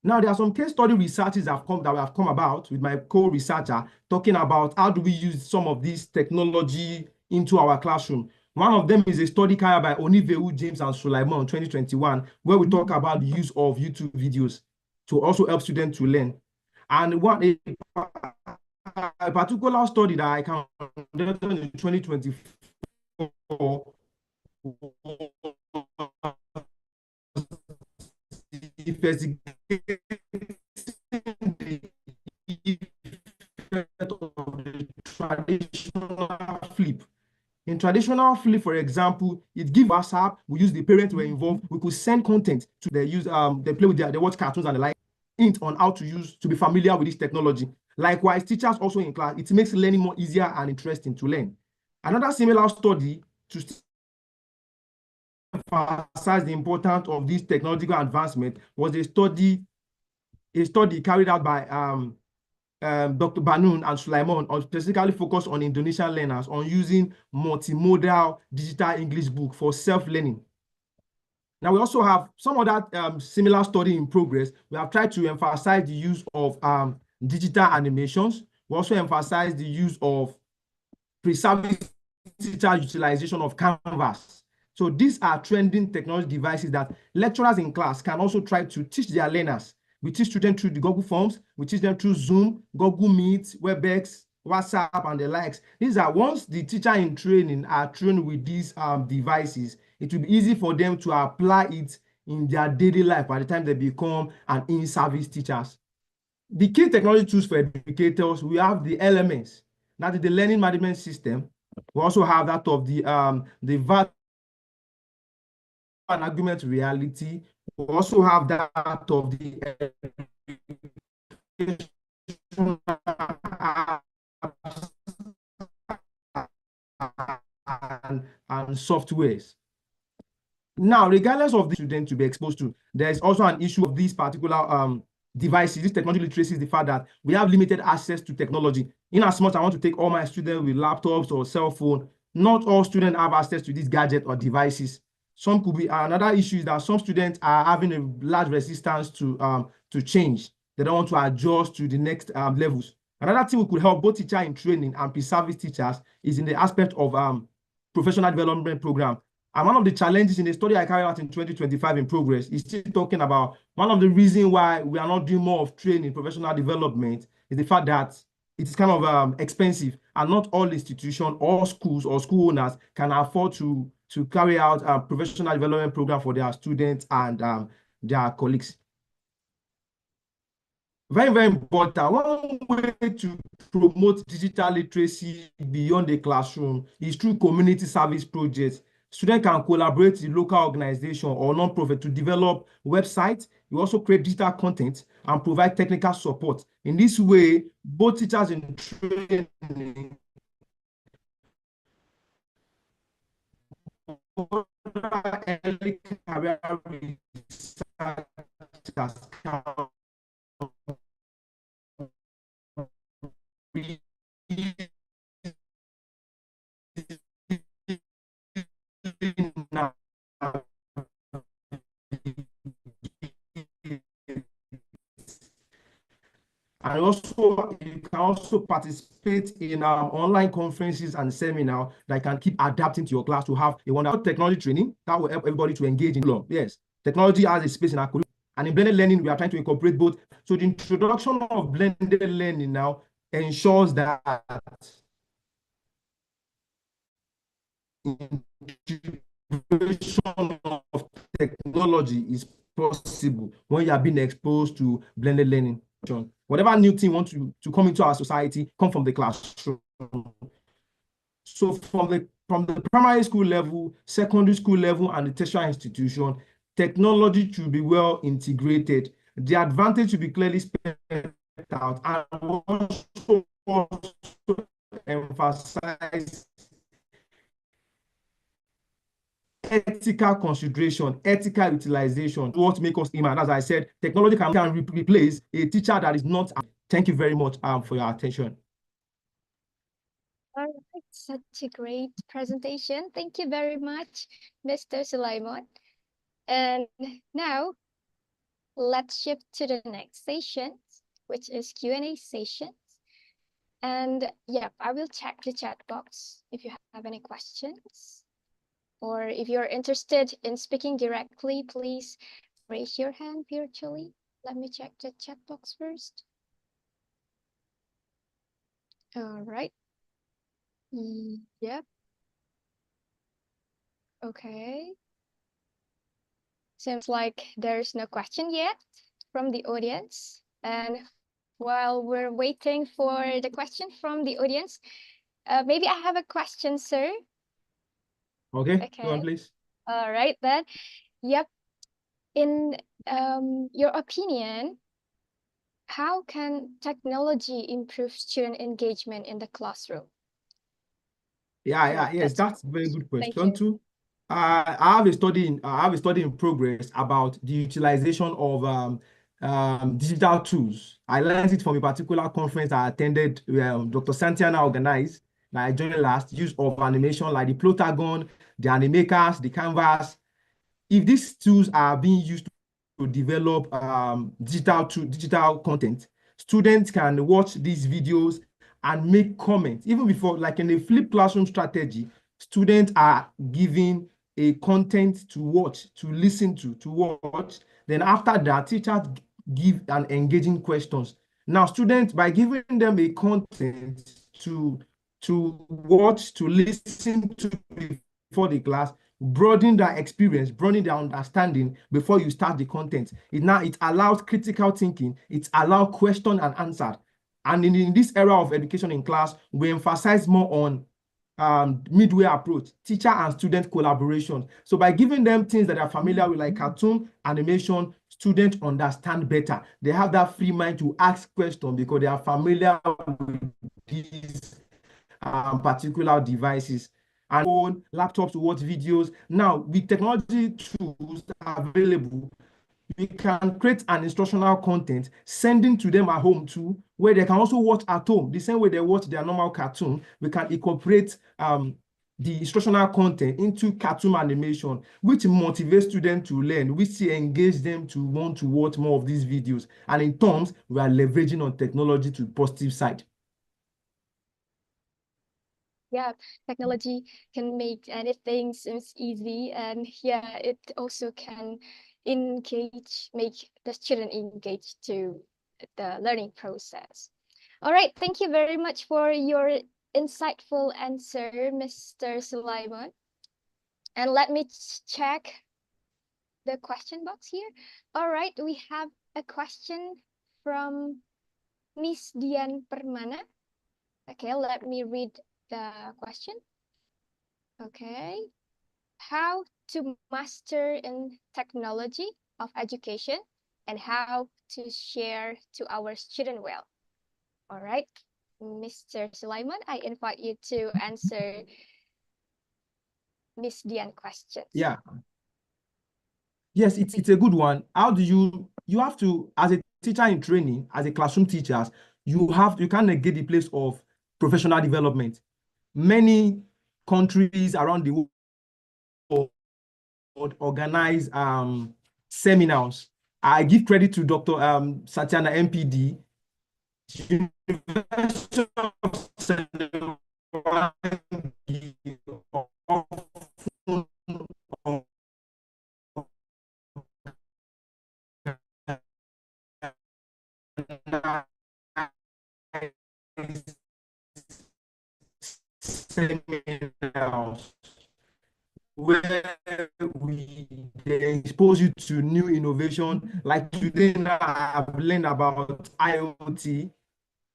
Now, there are some case study researches that have come about with my co-researcher talking about how do we use some of this technology into our classroom. One of them is a study carried by Oniveu, James, and Sulaiman in 2021, where we talk about the use of YouTube videos to also help students to learn. And a particular study that I can do in 2024 investigating the traditional flip. In traditional flip, for example, it gives WhatsApp, we use the parents were involved, we could send content to the use, they play with they watch cartoons and the like, hint on how to use, to be familiar with this technology. Likewise, teachers also in class, it makes learning more easier and interesting to learn. Another similar study to emphasize the importance of this technological advancement was a study carried out by Dr. Banun and Sulaiman, specifically focused on Indonesian learners on using multimodal digital English book for self-learning. Now, we also have some other similar study in progress. We have tried to emphasize the use of digital animations. We also emphasize the use of pre-service teacher utilization of Canvas. So these are trending technology devices that lecturers in class can also try to teach their learners. We teach students through the Google Forms. We teach them through Zoom, Google Meet, WebEx, WhatsApp, and the likes. These are, once the teacher in training are trained with these devices, it will be easy for them to apply it in their daily life by the time they become an in-service teachers. The key technology tools for educators, we have the elements. That is the learning management system. We also have that of the value and argument reality. We also have that of the and softwares. Now, regardless of the student to be exposed to, there's also an issue of these particular devices. This technology literacy is the fact that we have limited access to technology. In as much I want to take all my students with laptops or cell phone, not all students have access to these gadgets or devices. Some could be another issue is that some students are having a large resistance to change. They don't want to adjust to the next levels. Another thing we could help both teacher in training and pre-service teachers is in the aspect of professional development program. And one of the challenges in the study I carried out in 2025 in progress is still talking about one of the reasons why we are not doing more of training, professional development, is the fact that it is kind of expensive, and not all institutions or schools or school owners can afford to carry out a professional development program for their students and their colleagues. Very, very important. One way to promote digital literacy beyond the classroom is through community service projects. Students can collaborate with local organization or non-profit to develop websites. You also create digital content and provide technical support. In this way, both teachers in training early career researchers can and also you can also participate in online conferences and seminars that can keep adapting to your class to have a wonderful technology training that will help everybody to engage in learning. Yes, technology has a space in our curriculum, and in blended learning we are trying to incorporate both. So the introduction of blended learning now ensures that integration of technology is possible when you are being exposed to blended learning. Whatever new thing want to come into our society, come from the classroom. So from the primary school level, secondary school level, and the tertiary institution, technology should be well integrated. The advantage should be clearly spelled out, and also emphasize ethical consideration, ethical utilization, what makes us human. As I said, technology can replace a teacher that is not. Thank you very much for your attention. All right, such a great presentation. Thank you very much, Mr. Sulaiman. And now, let's shift to the next session, which is Q&A sessions. And yeah, I will check the chat box if you have any questions. Or if you're interested in speaking directly, please raise your hand virtually. Let me check the chat box first. All right. Yep. Okay. Seems like there's no question yet from the audience. And while we're waiting for the question from the audience, maybe I have a question, sir. Okay, go on, please. All right, then. Yep. In your opinion, how can technology improve student engagement in the classroom? Yes, that's a very good question too. I have a study in progress about the utilization of digital tools. I learned it from a particular conference I attended, Dr. Santana organized, that I joined last, use of animation like the Plotagon, the Animakers, the Canvas. If these tools are being used to develop digital content, students can watch these videos and make comments. Even before, like in a flipped classroom strategy, students are given a content to watch, to listen to watch. Then after that, teachers give an engaging questions. Now, students, by giving them a content to watch, to listen to before the class, broaden their experience, broaden their understanding before you start the content. It allows critical thinking, it allows question and answer. And in this era of education in class, we emphasize more on midway approach, teacher and student collaboration. So by giving them things that are familiar with, like cartoon, animation, students understand better. They have that free mind to ask questions because they are familiar with these particular devices and phone, laptops to watch videos. Now, with technology tools available, we can create an instructional content, sending to them at home too, where they can also watch at home. The same way they watch their normal cartoon, we can incorporate the instructional content into cartoon animation, which motivates students to learn, which engage them to want to watch more of these videos. And in terms, we are leveraging on technology to positive side. Yeah, technology can make anything seems easy, and yeah, it also can make the student engage to the learning process. All right, thank you very much for your insightful answer, Mr. Sulaiman. And let me check the question box here. All right, we have a question from Miss Dian Permana. Okay, let me read the question. Okay. How to master in technology of education and how to share to our student well. All right, Mr. Sulaiman, I invite you to answer Miss Dian questions. Yeah. Yes, it's a good one. How do you have to, as a teacher in training, as a classroom teacher, you can't negate the place of professional development. Many countries around the world organize seminars. I give credit to Dr. Satiana MPD. University of Siliwangi seminars where they expose you to new innovation. Like today now, I've learned about IoT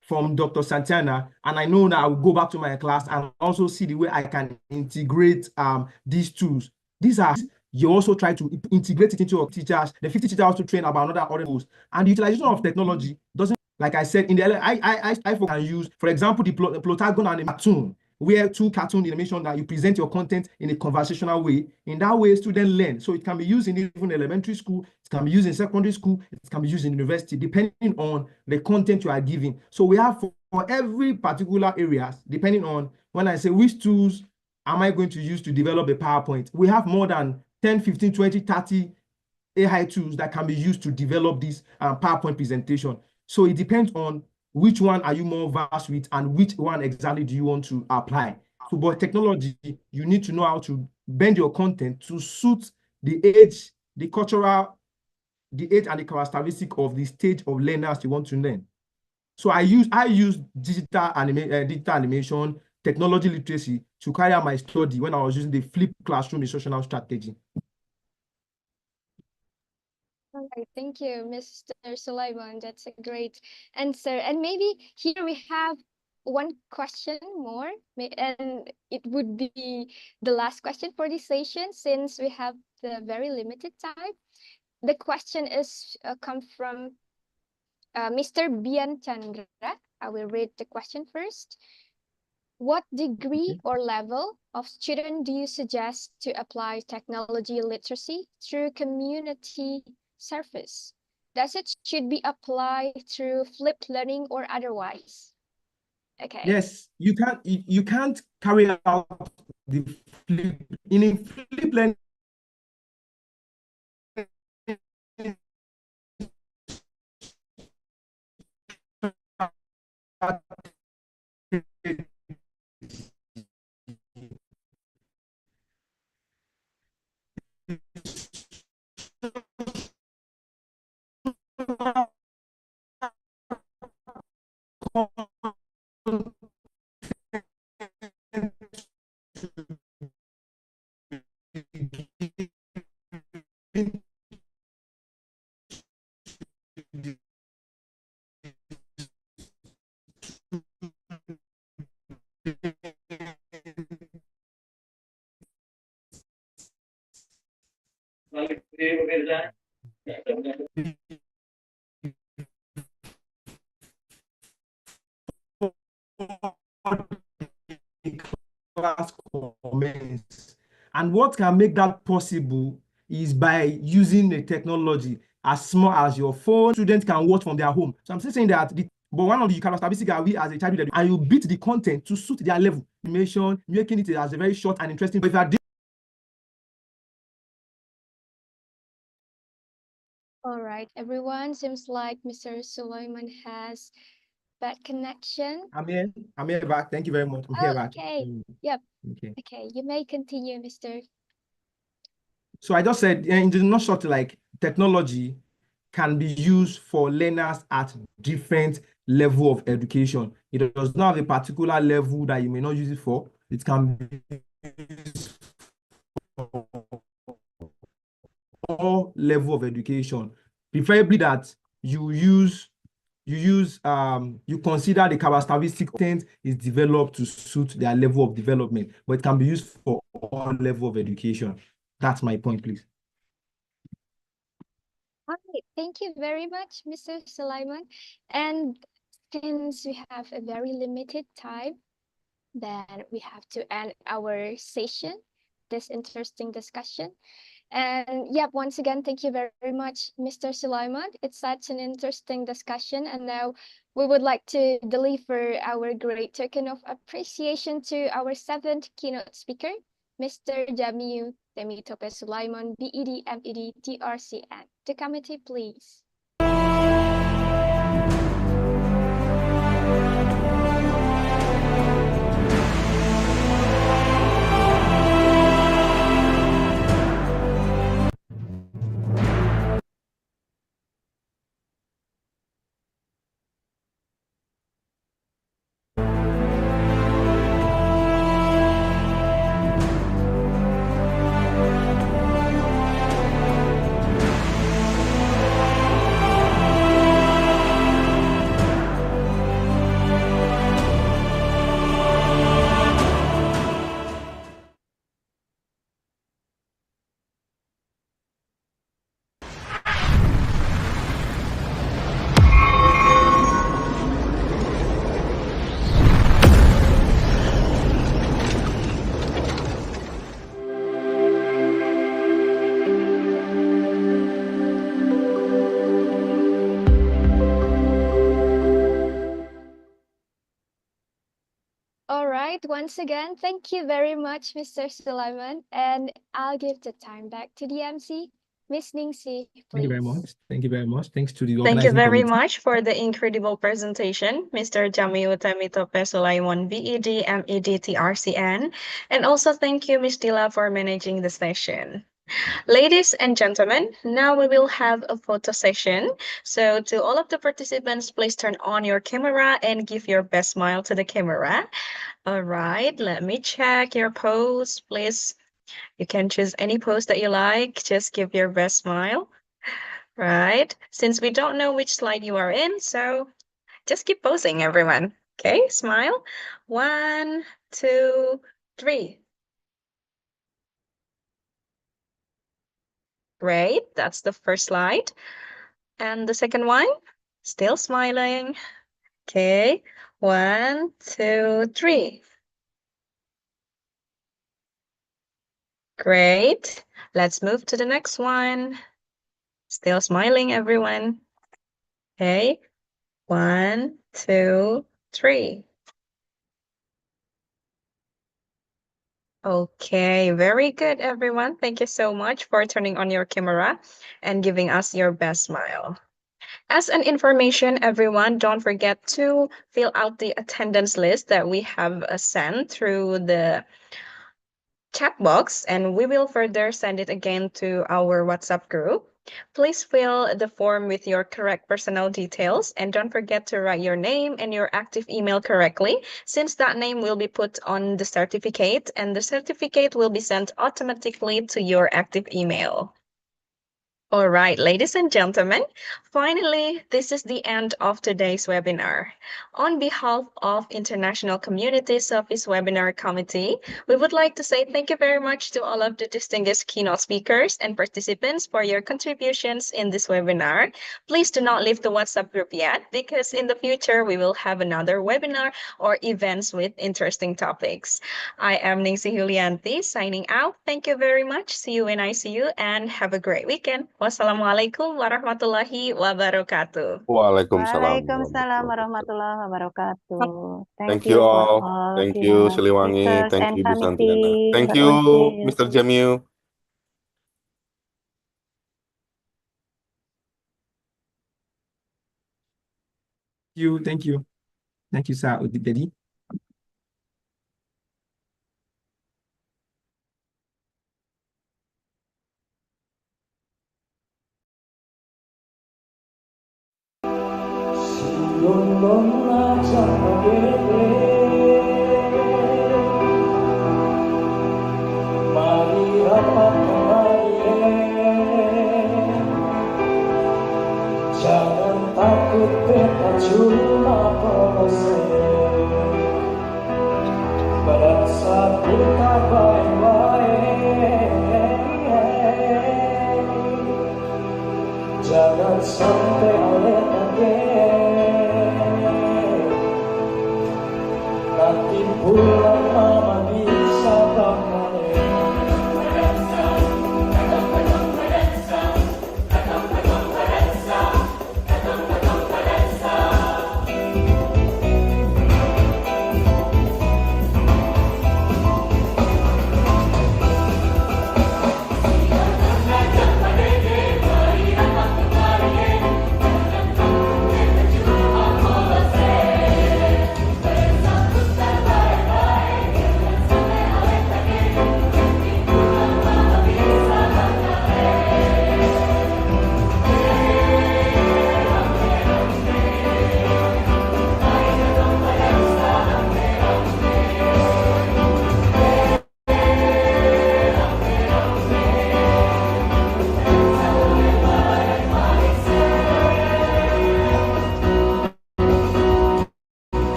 from Dr. Santana, and I know that I will go back to my class and also see the way I can integrate these tools. These are you also try to integrate it into your teachers. The 50 teachers also train about other tools. And the utilization of technology doesn't, like I said, in the I can use, for example, the Plotagon and a cartoon, where two cartoon animation that you present your content in a conversational way. In that way, students learn. So it can be used in even elementary school, it can be used in secondary school, it can be used in university, depending on the content you are giving. So we have for every particular area, depending on when I say which tools am I going to use to develop a PowerPoint, we have more than 10, 15, 20, 30 AI tools that can be used to develop this PowerPoint presentation. So it depends on which one are you more versed with and which one exactly do you want to apply. So, but technology, you need to know how to bend your content to suit the age, the cultural, the age and the characteristic of the stage of learners you want to learn. So I use digital animation, technology literacy to carry out my study when I was using the flipped classroom instructional strategy. All right, thank you, Mr. Sulaiman. That's a great answer. And maybe here we have one question more, and it would be the last question for this session since we have the very limited time. The question is come from Mr. Bian Chandra. I will read the question first. What degree or level of student do you suggest to apply technology literacy through community service? Does it should be applied through flipped learning or otherwise? Okay. Yes, you can't carry out the flip in a flip learning. class commence. And what can make that possible is by using the technology as small as your phone. Students can watch from their home. So I'm still saying that but one of the characteristics are we as a child, and you beat the content to suit their level. Animation, making it as a very short and interesting. But if you are All right, everyone. Seems like Mr. Sulaiman has bad connection. I'm here back. Thank you very much. I'm here back. Okay. Yep. Okay. Okay, you may continue, Mr. So I just said in the nutshell, like technology can be used for learners at different level of education. It does not have a particular level that you may not use it for. It can be used for all level of education. Preferably that you consider the characteristic content is developed to suit their level of development, but it can be used for all level of education. That's my point, please. All right, thank you very much, Mr. Sulaiman. And since we have a very limited time, then we have to end our session, this interesting discussion. And yeah, once again, thank you very much, Mr. Sulaiman. It's such an interesting discussion. And now we would like to deliver our great token of appreciation to our seventh keynote speaker, Mr. Jamiu Temitope Sulaiman, BEd, MEd, TRCN. The committee, please. All right, once again, thank you very much, Mr. Sulaiman. And I'll give the time back to the MC, Miss Ningsi, please. Thank you very much. Thank you very much. Thanks to the Thank you organizing very committee. much for the incredible presentation, Mr. Jamiu Temitope Sulaiman, BEd, MEd, TRCN. And also thank you, Ms. Dila, for managing the session. Ladies and gentlemen, now we will have a photo session. So to all of the participants, please turn on your camera and give your best smile to the camera. All right, let me check your pose, please. You can choose any pose that you like. Just give your best smile. Right, since we don't know which slide you are in, so just keep posing, everyone. Okay, smile. 1, 2, 3. Great, that's the first slide. And the second one, still smiling. Okay, 1, 2, 3. Great. Let's move to the next one. Still smiling, everyone. Okay, 1, 2, 3. Okay, very good, everyone. Thank you so much for turning on your camera and giving us your best smile. As an information, everyone, don't forget to fill out the attendance list that we have sent through the chat box, and we will further send it again to our WhatsApp group. Please fill the form with your correct personal details, and don't forget to write your name and your active email correctly, since that name will be put on the certificate, and the certificate will be sent automatically to your active email. All right, ladies and gentlemen, finally, this is the end of today's webinar. On behalf of International Community Service Webinar Committee, we would like to say thank you very much to all of the distinguished keynote speakers and participants for your contributions in this webinar. Please do not leave the WhatsApp group yet, because in the future, we will have another webinar or events with interesting topics. I am Ningsih Yulianti signing out. Thank you very much. See you when I see you, and have a great weekend. Wassalamualaikum warahmatullahi wabarakatuh. Waalaikumsalam. Waalaikumsalam warahmatullahi wabarakatuh. Thank you you for all. all Thank the you, Siliwangi. speakers Thank and you, Bu Santiana. committee, Thank Mbak you, Ucis. Mr. Jamil. Thank you. Thank you, Sir Udipedi. Jangan takut, beta cuma proses. Merasa kita baik-baik. Jangan sampai oleh nanti pulang mama bisa bangkit.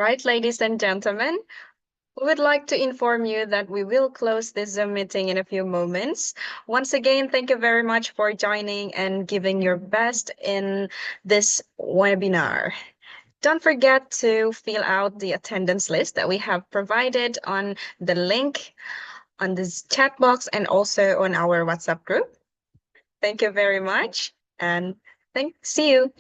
right, ladies and gentlemen, we would like to inform you that we will close this Zoom meeting in a few moments. Once again, thank you very much for joining and giving your best in this webinar. Don't forget to fill out the attendance list that we have provided on the link on this chat box and also on our WhatsApp group. Thank you very much and see you.